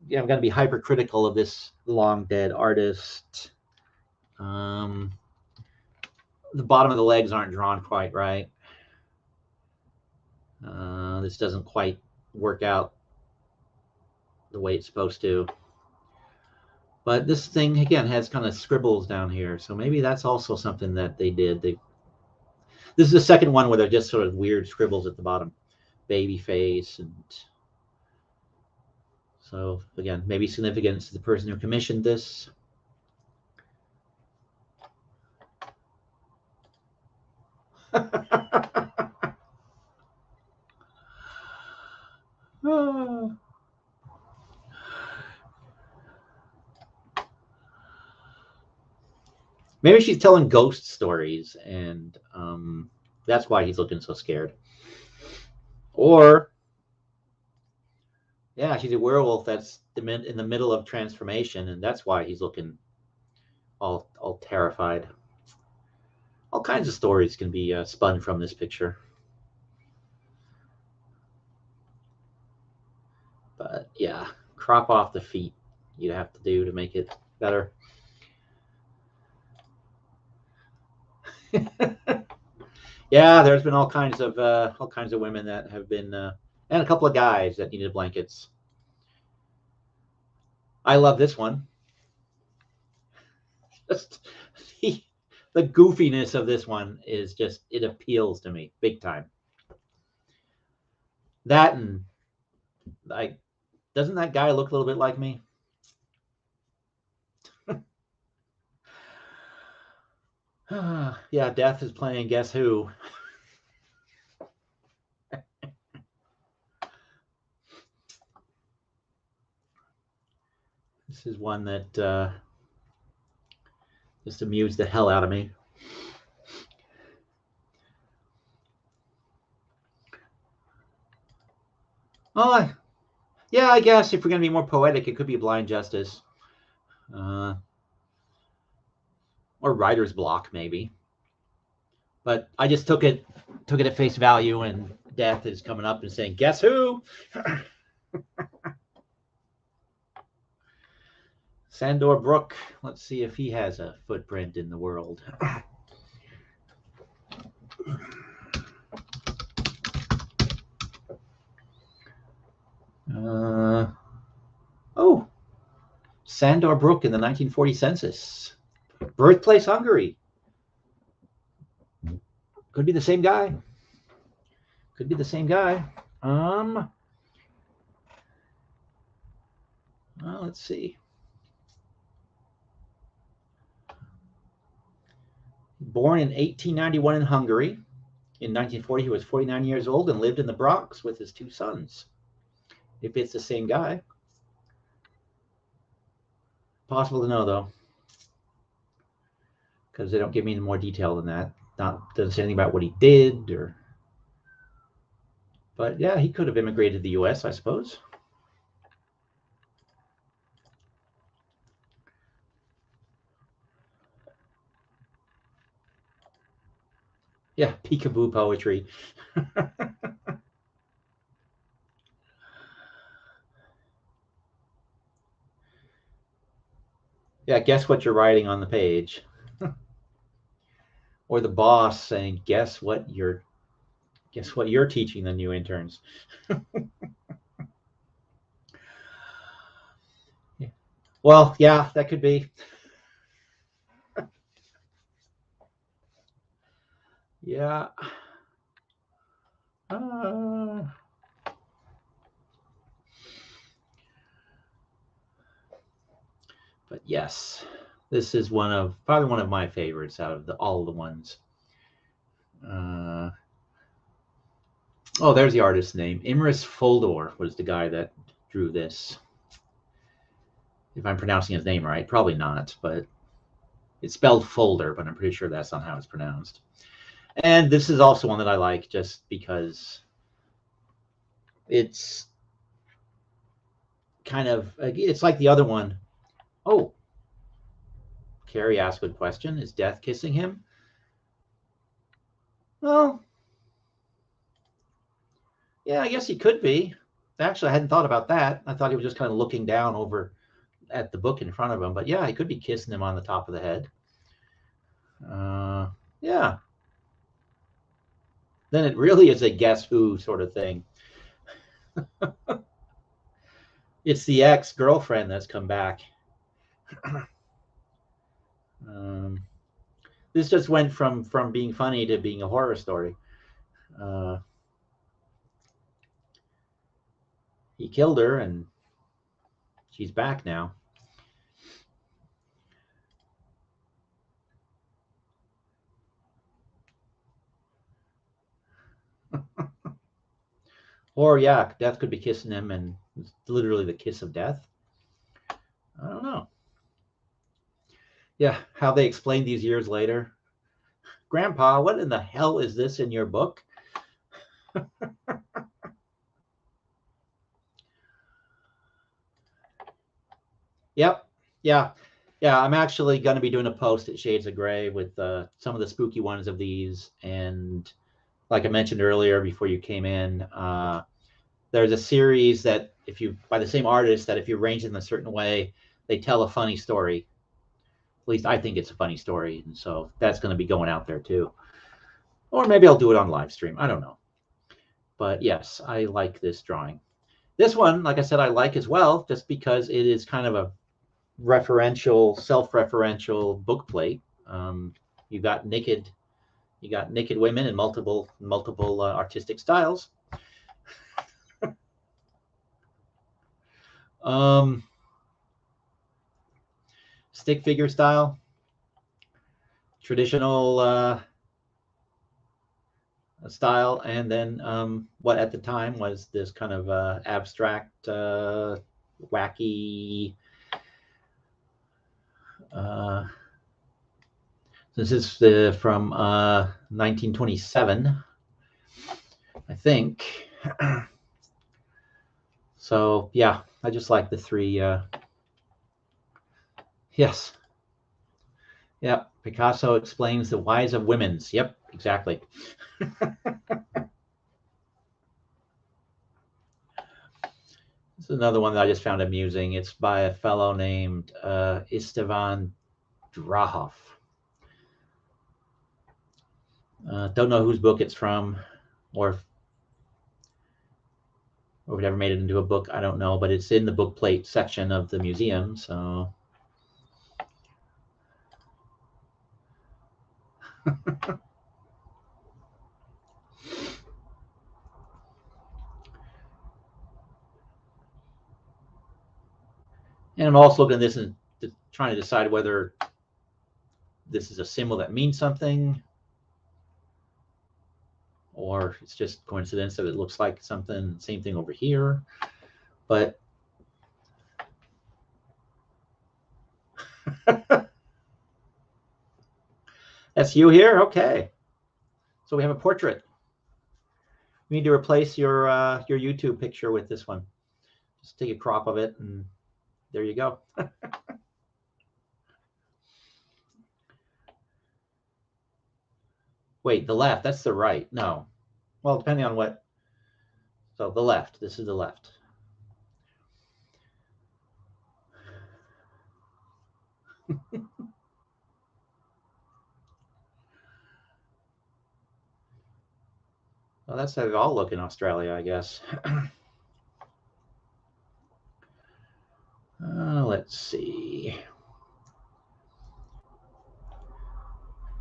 [SPEAKER 1] I'm going to be hypercritical of this long dead artist. The bottom of the legs aren't drawn quite right. This doesn't quite work out the way it's supposed to. But this thing, again, has kind of scribbles down here. So maybe that's also something that they did. This is the second one where they're just sort of weird scribbles at the bottom. Baby face. And so, again, maybe significance to the person who commissioned this. Maybe she's telling ghost stories, and that's why he's looking so scared. Or, yeah, she's a werewolf that's in the middle of transformation, and that's why he's looking all terrified. All kinds of stories can be spun from this picture. But yeah, crop off the feet you'd have to do to make it better. Yeah, there's been all kinds of women that have been, and a couple of guys that needed blankets. I love this one. Just the goofiness of this one is just, it appeals to me big time. That, and like, doesn't that guy look a little bit like me? Yeah, Death is playing Guess Who. This is one that just amused the hell out of me. Oh, yeah, I guess if we're going to be more poetic, it could be Blind Justice. Or Writer's Block, maybe. But I just took it at face value, and Death is coming up and saying, "Guess who?" Sandor Brook. Let's see if he has a footprint in the world. Oh, Sandor Brook in the 1940 census. Birthplace Hungary. Could be the same guy. Could be the same guy. Well, let's see. Born in 1891 in Hungary. In 1940, he was 49 years old and lived in the Bronx with his 2 sons. If it's the same guy. Possible to know, though, because they don't give me any more detail than that. Doesn't say anything about what he did, or. But yeah, he could have immigrated to the U.S., I suppose. Yeah, peekaboo poetry. Yeah, guess what you're writing on the page. Or the boss saying, guess what you're teaching the new interns. Well, yeah, that could be. Yeah. But yes, this is probably one of my favorites out of all the ones. Oh, there's the artist's name. Imris Foldor was the guy that drew this. If I'm pronouncing his name right, probably not, but it's spelled Folder, but I'm pretty sure that's not how it's pronounced. And this is also one that I like just because it's kind of, it's like the other one. Oh, Carrie asked a good question. Is Death kissing him? Well, yeah, I guess he could be. Actually, I hadn't thought about that. I thought he was just kind of looking down over at the book in front of him. But yeah, he could be kissing him on the top of the head. Yeah. Then it really is a guess who sort of thing. It's the ex-girlfriend that's come back. This just went from being funny to being a horror story. He killed her, and she's back now. Or yeah, Death could be kissing him, and it's literally the kiss of death. I don't know. Yeah, how they explain these years later. Grandpa, what in the hell is this in your book? Yep. Yeah. Yeah. I'm actually going to be doing a post at Shades of Grey with some of the spooky ones of these. And like I mentioned earlier before you came in, there's a series that by the same artist, that if you arrange it in a certain way, they tell a funny story. At least I think it's a funny story. And so that's going to be going out there too. Or maybe I'll do it on live stream. I don't know. But yes, I like this drawing. This one, like I said, I like as well, just because it is kind of a self-referential book plate. You got naked women in multiple artistic styles. Stick figure style, traditional style, and then what at the time was this kind of abstract, wacky. This is from 1927, I think. So yeah, I just like the three. Yes. Yep. Picasso explains the whys of women's. Yep, exactly. This is another one that I just found amusing. It's by a fellow named Istvan Drahov. Don't know whose book it's from, or if it ever made it into a book. I don't know, but it's in the book plate section of the museum. So and I'm also looking at this and trying to decide whether this is a symbol that means something, or it's just coincidence that it looks like something. Same thing over here, but that's you here. Okay, so we have a portrait. We need to replace your YouTube picture with this one. Just take a crop of it, and there you go. Wait, the left. That's the right. No. Well, depending on what. So the left. This is the left. Well, that's how they all look in Australia, I guess. Let's see.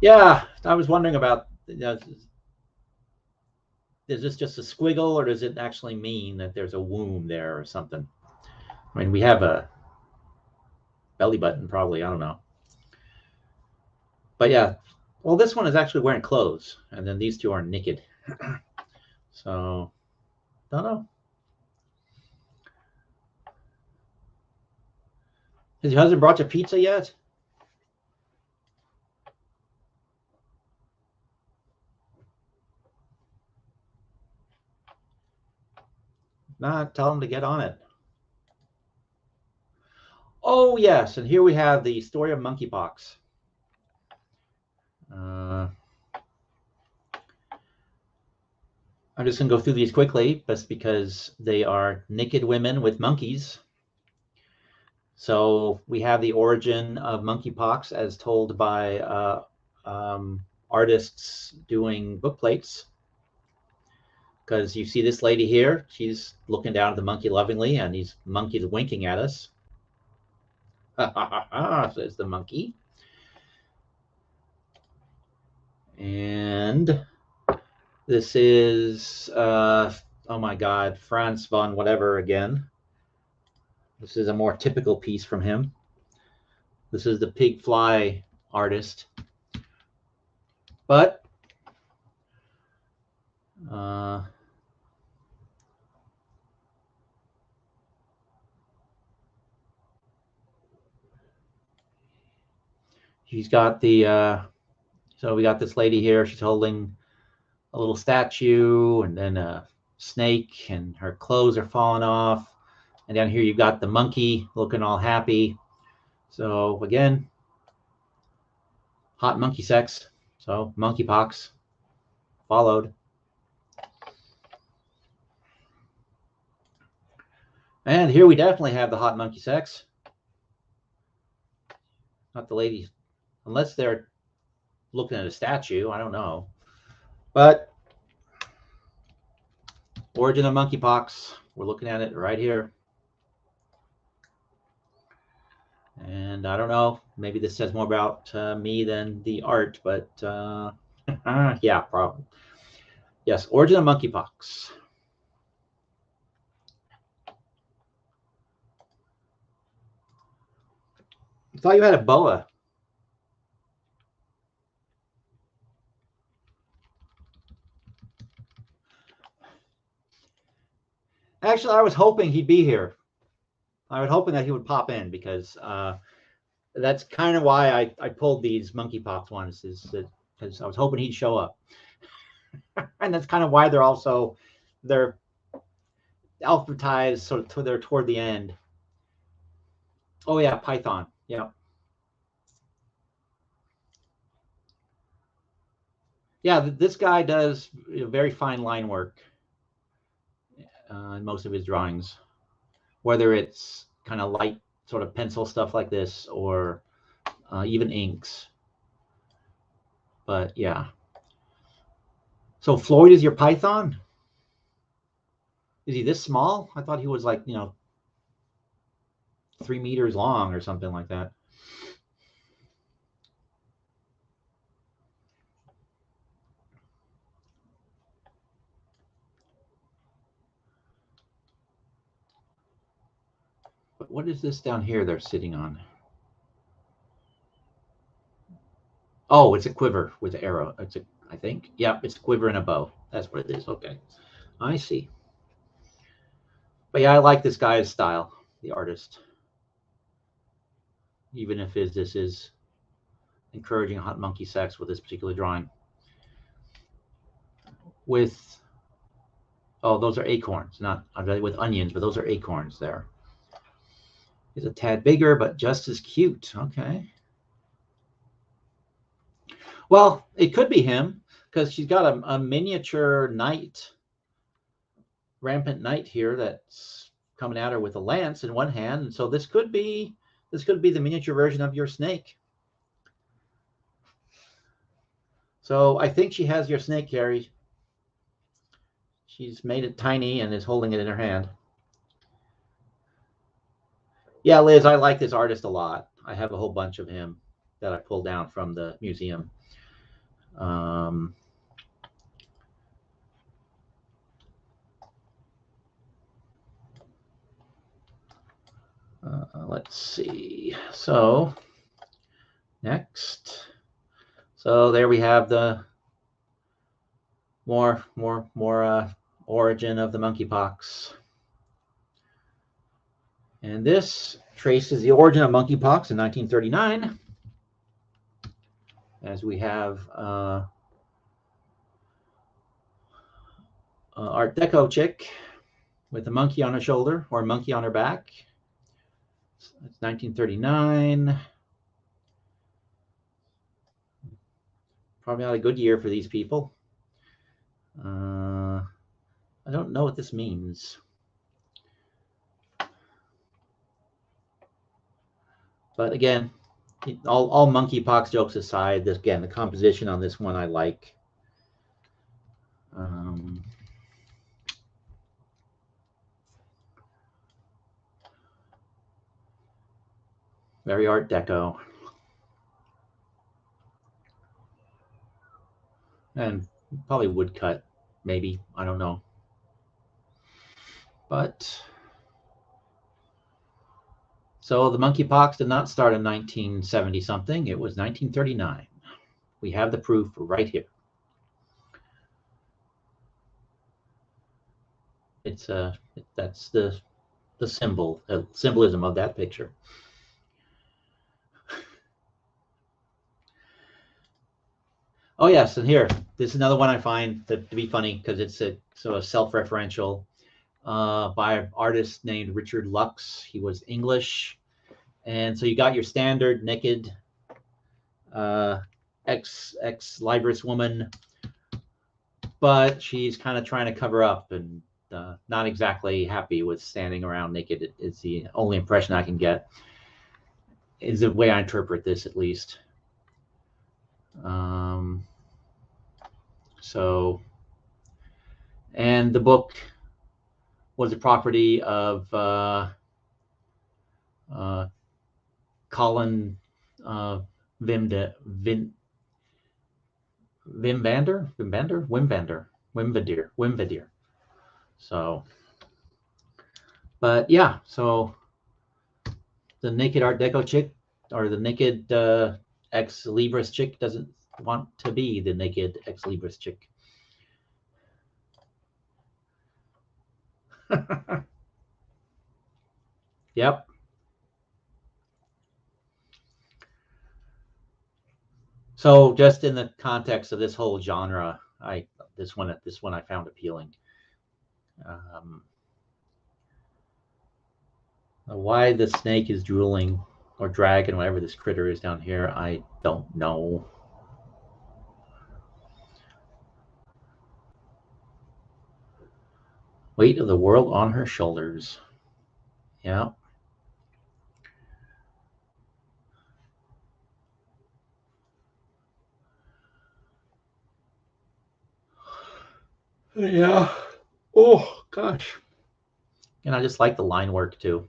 [SPEAKER 1] Yeah, I was wondering about, is this just a squiggle, or does it actually mean that there's a womb there or something? I mean, we have a belly button, probably. I don't know. But yeah, well, this one is actually wearing clothes, and then these two are naked. So, don't know. Has your husband brought you pizza yet? Not, tell him to get on it. Oh, yes, and here we have the story of monkeypox. I'm just going to go through these quickly, just because they are naked women with monkeys. So we have the origin of monkeypox as told by artists doing book plates. Because you see this lady here, she's looking down at the monkey lovingly, and these monkeys winking at us. Ha ha ha ha, says the monkey. And this is, oh my God, Franz von whatever again. This is a more typical piece from him. This is the pig fly artist. But he's got the, so we got this lady here. She's holding a little statue and then a snake, and her clothes are falling off. And down here you've got the monkey looking all happy. So again, hot monkey sex. So monkeypox followed. And here we definitely have the hot monkey sex. Not the ladies, unless they're looking at a statue. I don't know. But origin of monkeypox, we're looking at it right here. And I don't know, maybe this says more about me than the art, but yeah, probably. Yes, origin of monkeypox. I thought you had a boa. Actually, I was hoping he'd be here. I was hoping that he would pop in, because that's kind of why I pulled these monkeypox ones, is that because I was hoping he'd show up. And that's kind of why they're alphabetized sort of toward the end. Oh yeah, Python. Yeah. Yeah, this guy does very fine line work in most of his drawings, whether it's kind of light sort of pencil stuff like this or even inks. But yeah. So Floyd is your Python? Is he this small? I thought he was like, 3 meters long or something like that. But what is this down here they're sitting on? Oh, it's a quiver with an arrow. I think. Yep, it's a quiver and a bow. That's what it is. Okay. I see. But yeah, I like this guy's style, the artist. Even if this is encouraging hot monkey sex with this particular drawing. With, oh, those are acorns, not with onions, but those are acorns there. He's a tad bigger, but just as cute. Okay. Well, it could be him because she's got a miniature knight, rampant knight here that's coming at her with a lance in one hand. And so this could be the miniature version of your snake. So I think she has your snake, Carrie. She's made it tiny and is holding it in her hand. Yeah, Liz, I like this artist a lot. I have a whole bunch of him that I pulled down from the museum. Let's see. So next. So there we have the more origin of the monkeypox. And this traces the origin of monkeypox in 1939, as we have Art Deco chick with a monkey on her shoulder or a monkey on her back. It's 1939. Probably not a good year for these people. I don't know what this means. But again, all monkeypox jokes aside, this again, the composition on this one I like. Very Art Deco. And probably woodcut, maybe. I don't know. But so the monkeypox did not start in 1970 something. It was 1939. We have the proof right here. It's that's the symbolism of that picture. Oh yes, and here, this is another one I find to be funny because it's a sort of self-referential by an artist named Richard Lux. He was English, and so you got your standard naked ex Libris woman, but she's kind of trying to cover up and not exactly happy with standing around naked. It's the only impression I can get. Is the way I interpret this, at least. So, and the book was the property of Colin Wimvadir. So, but yeah, so the naked Art Deco chick or the naked ex Libris chick doesn't want to be the naked ex Libris chick. Yep. So just in the context of this whole genre, this one I found appealing. Why the snake is drooling, or dragon, whatever this critter is down here, I don't know. Weight of the world on her shoulders. Yeah. Yeah. Oh, gosh. And I just like the line work, too.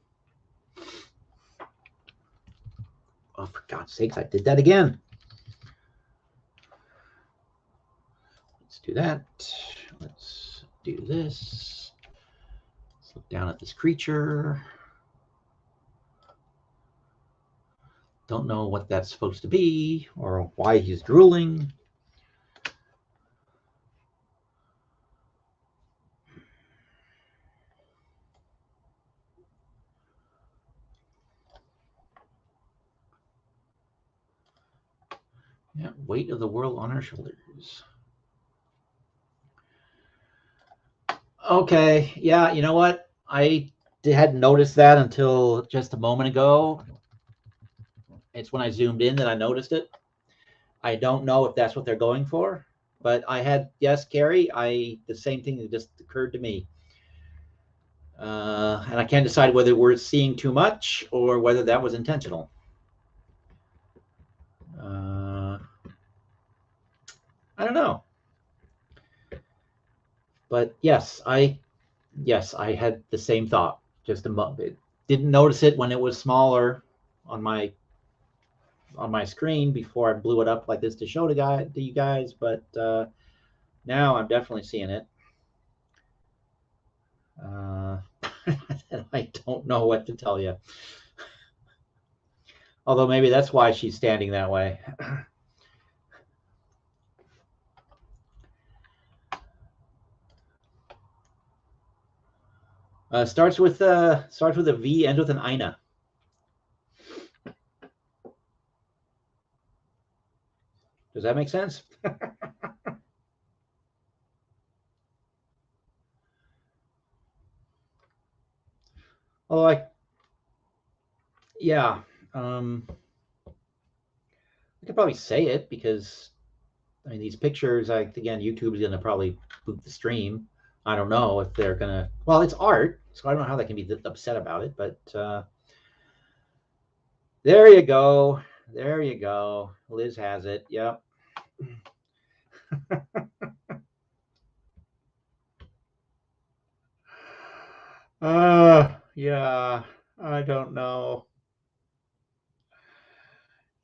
[SPEAKER 1] Oh, for God's sakes, I did that again. Let's do that. Let's do this. Let's look down at this creature. Don't know what that's supposed to be or why he's drooling. Yeah, weight of the world on her shoulders. Okay, yeah, you know what? I hadn't noticed that until just a moment ago. It's when I zoomed in that I noticed it. I don't know if that's what they're going for, but I had, yes, Carrie, the same thing that just occurred to me. And I can't decide whether we're seeing too much or whether that was intentional. I don't know. But yes, I had the same thought. Just a moment. Didn't notice it when it was smaller on my screen before I blew it up like this to show to you guys, but now I'm definitely seeing it. And I don't know what to tell you. Although maybe that's why she's standing that way. Starts with a V, ends with an Ina. Does that make sense? Although yeah, I could probably say it because I mean these pictures. Again, YouTube's gonna probably boot the stream. I don't know if they're gonna. Well, it's art, so I don't know how they can be upset about it. But there you go. There you go. Liz has it. Yep. Yeah. I don't know.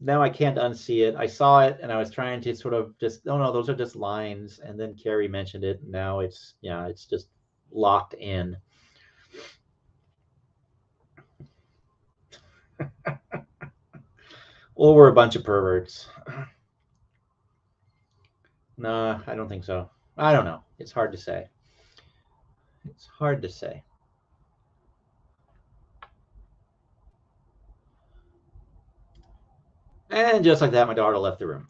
[SPEAKER 1] Now I can't unsee it. I saw it and I was trying to sort of just, oh no, those are just lines. And then Carrie mentioned it. And now it's, yeah, it's just locked in. Or we're a bunch of perverts. Nah, I don't think so. I don't know. It's hard to say. It's hard to say. And just like that, my daughter left the room.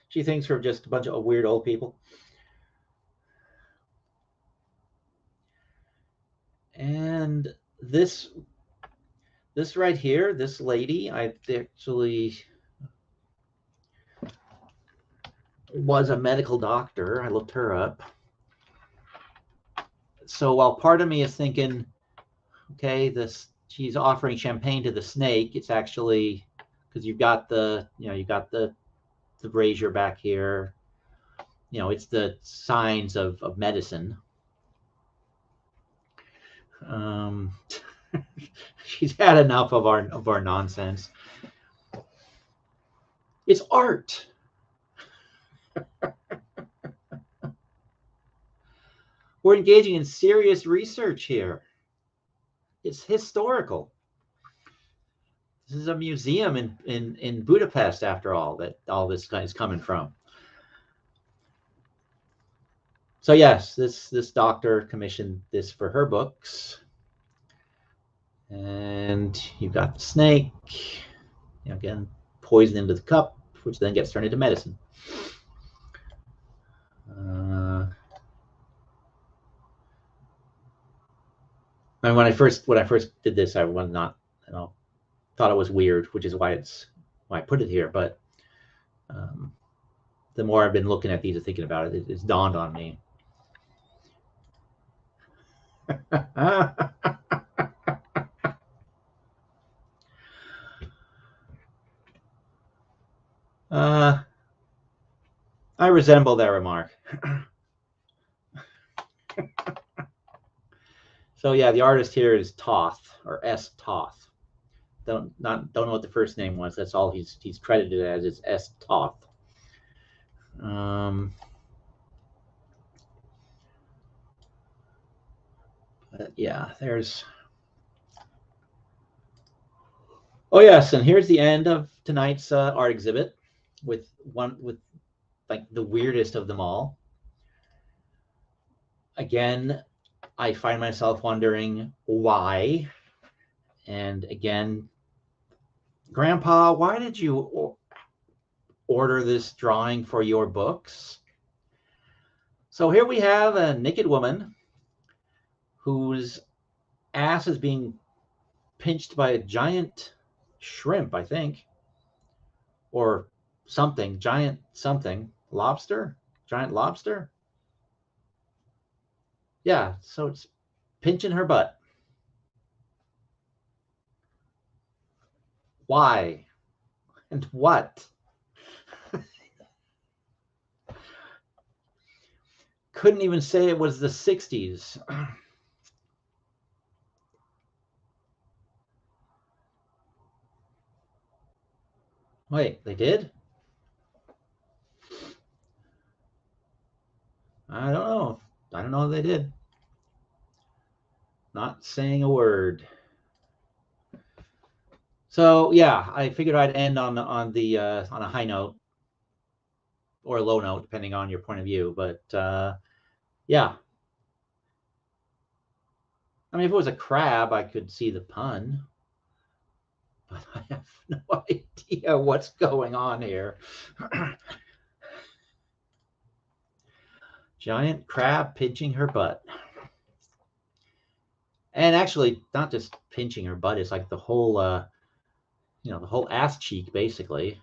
[SPEAKER 1] She thinks we're just a bunch of weird old people. And this right here, this lady, I actually was a medical doctor. I looked her up. So while part of me is thinking, okay, she's offering champagne to the snake, it's actually because you've got the brazier back here. It's the signs of medicine. She's had enough of our nonsense. It's art. We're engaging in serious research here. It's historical. This is a museum in Budapest, after all, that all this is coming from. So yes, this doctor commissioned this for her books. And you've got the snake, again, poison into the cup, which then gets turned into medicine. I mean, when I first did this, I was not, thought it was weird, which is why I put it here. But the more I've been looking at these and thinking about it, it's dawned on me. I resemble that remark. So yeah, the artist here is Toth, or S. Toth. Don't know what the first name was. That's all he's credited as, is S. Toth. But yeah, there's. Oh yes, and here's the end of tonight's art exhibit, with like the weirdest of them all. Again, I find myself wondering why. And again, Grandpa, why did you order this drawing for your books? So here we have a naked woman whose ass is being pinched by a giant shrimp, I think, or something, giant something, lobster, giant lobster. Yeah, so it's pinching her butt. Why? And what? Couldn't even say it was the 60s. Wait, they did? I don't know. I don't know if they did. Not saying a word. So yeah, I figured I'd end on a high note, or a low note, depending on your point of view. But yeah, I mean, if it was a crab, I could see the pun, but I have no idea what's going on here. Giant crab pinching her butt. And actually, not just pinching her butt, it's like the whole, the whole ass cheek, basically.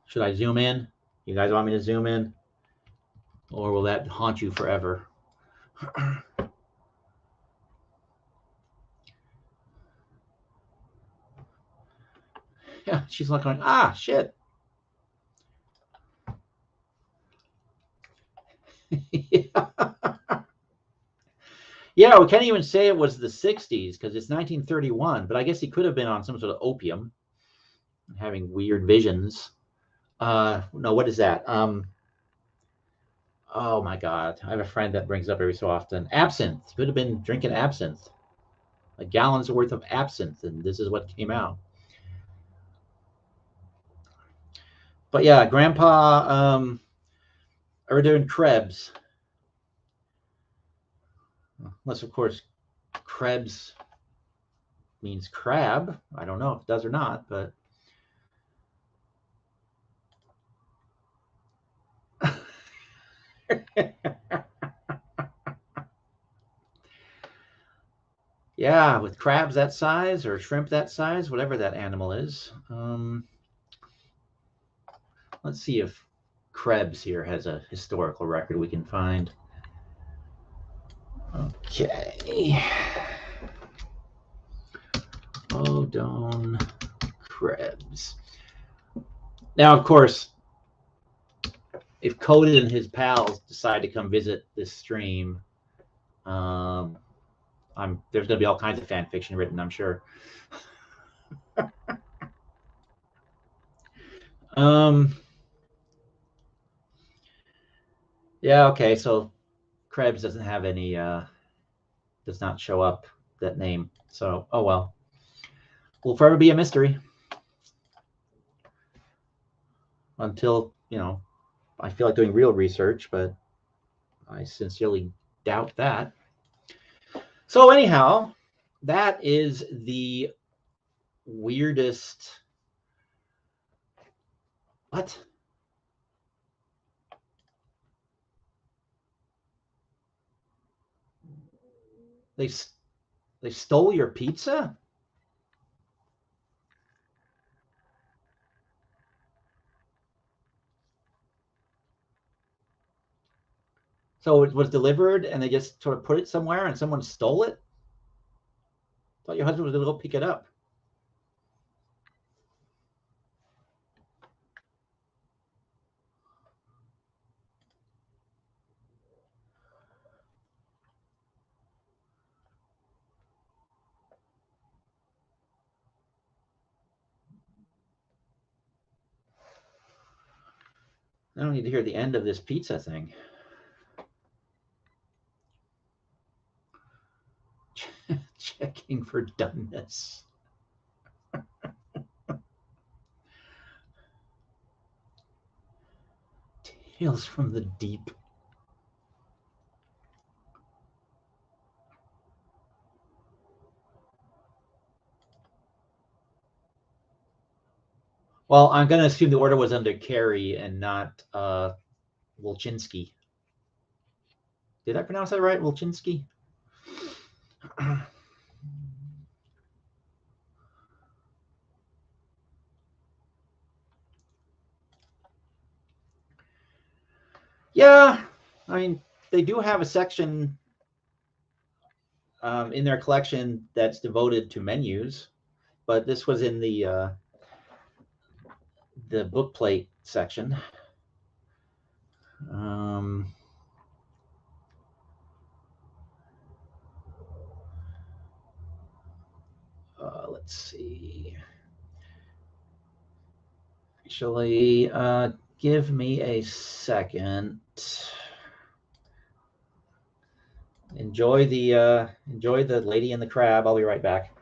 [SPEAKER 1] Should I zoom in? You guys want me to zoom in? Or will that haunt you forever? Yeah, she's like going, ah, shit. Yeah. Yeah, we can't even say it was the 60s because it's 1931, but I guess he could have been on some sort of opium, having weird visions. No, what is that? Oh my God. I have a friend that brings up every so often. Absinthe. He could have been drinking absinthe, a gallon's worth of absinthe, and this is what came out. But yeah, Grandpa, are doing Krebs. Unless, of course, Krebs means crab. I don't know if it does or not, but. Yeah, with crabs that size or shrimp that size, whatever that animal is. Let's see if Krebs here has a historical record we can find. Okay. Odon Krebs. Now, of course, if Coded and his pals decide to come visit this stream, there's going to be all kinds of fan fiction written, I'm sure. Yeah, okay, so Krebs doesn't have any, does not show up that name. So, oh well. Will forever be a mystery. Until, I feel like doing real research, but I sincerely doubt that. So anyhow, that is the weirdest. What? They stole your pizza? So it was delivered and they just sort of put it somewhere and someone stole it? I thought your husband was going to go pick it up. I don't need to hear the end of this pizza thing. Checking for doneness. Tales from the deep. Well, I'm going to assume the order was under Carey and not Wolchinski. Did I pronounce that right? Wolchinski? Yeah, I mean, they do have a section in their collection that's devoted to menus, but this was in the book plate section. Let's see. Actually, give me a second. Enjoy the Lady and the Crab. I'll be right back.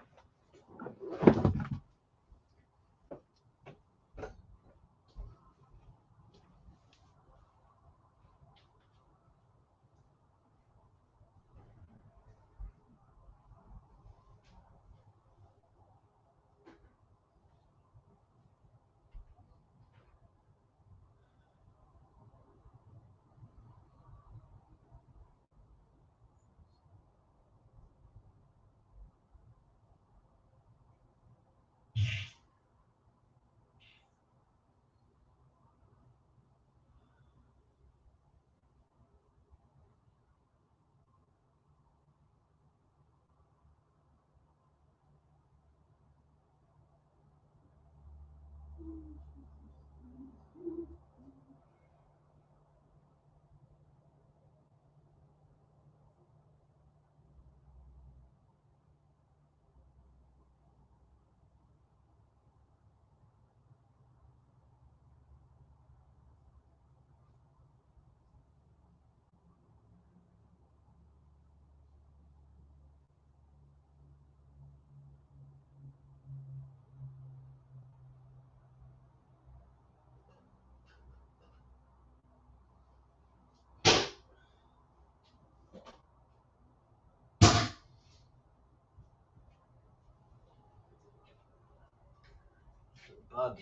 [SPEAKER 1] Bug.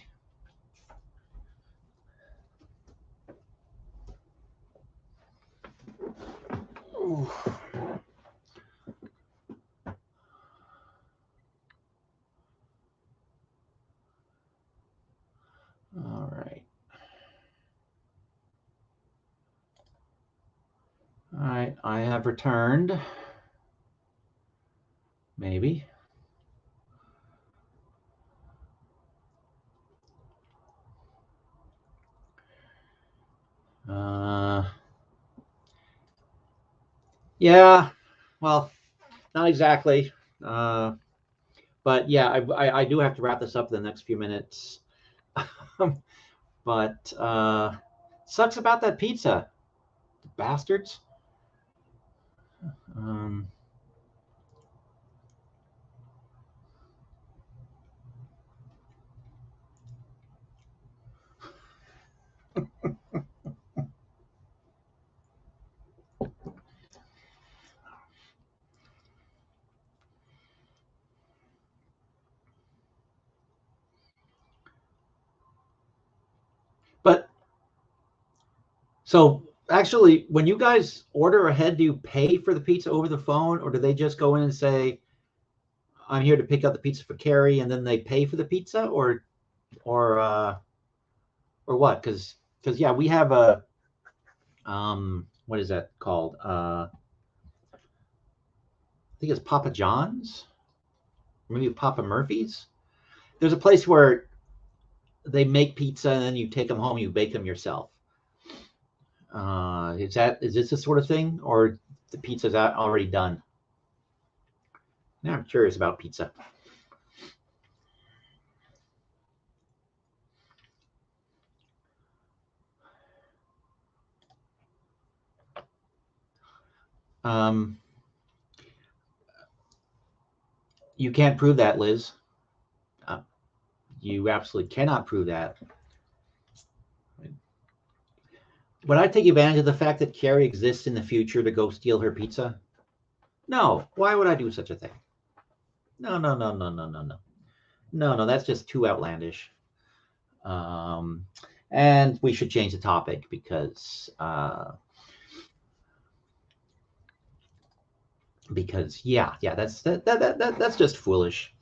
[SPEAKER 1] Ooh. All right. All right, I have returned. Maybe. Yeah, well, not exactly. But yeah, I do have to wrap this up in the next few minutes. But sucks about that pizza. The bastards. But so actually, when you guys order ahead, do you pay for the pizza over the phone, or do they just go in and say, I'm here to pick up the pizza for Carrie, and then they pay for the pizza, or what? Because yeah, we have a what is that called? I think it's Papa John's, maybe Papa Murphy's. There's a place where they make pizza and then you take them home, you bake them yourself. Is this the sort of thing, or the pizza's already done? Now I'm curious about pizza. You can't prove that, Liz. You absolutely cannot prove that. Would I take advantage of the fact that Carrie exists in the future to go steal her pizza? No. Why would I do such a thing? No, no, no, no, no, no, no. No, that's just too outlandish. And we should change the topic because yeah, that's just foolish.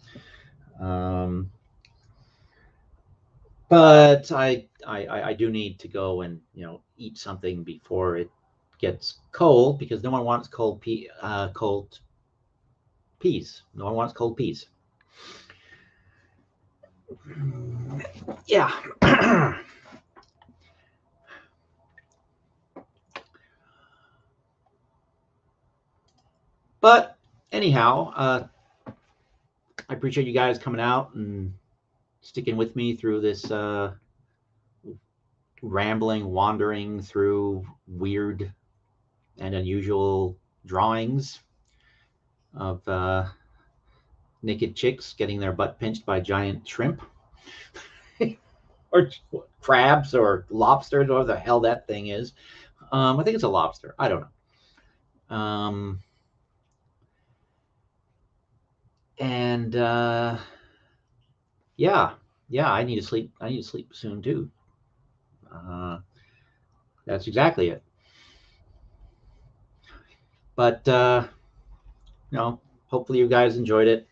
[SPEAKER 1] But I do need to go and eat something before it gets cold, because no one wants cold peas. No one wants cold peas. Yeah. But anyhow, I appreciate you guys coming out and sticking with me through this rambling, wandering through weird and unusual drawings of naked chicks getting their butt pinched by giant shrimp or crabs or lobsters, or the hell that thing is. I think it's a lobster. I don't know. And yeah, I need to sleep. I need to sleep soon too. That's exactly it. But hopefully you guys enjoyed it.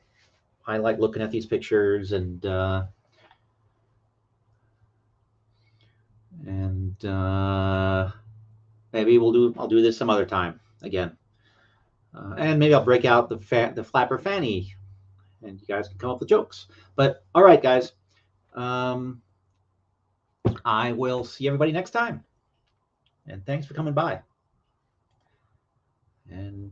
[SPEAKER 1] I like looking at these pictures, and maybe I'll do this some other time again, and maybe I'll break out the flapper fanny, and you guys can come up with jokes. But all right, guys, I will see everybody next time, and thanks for coming by. And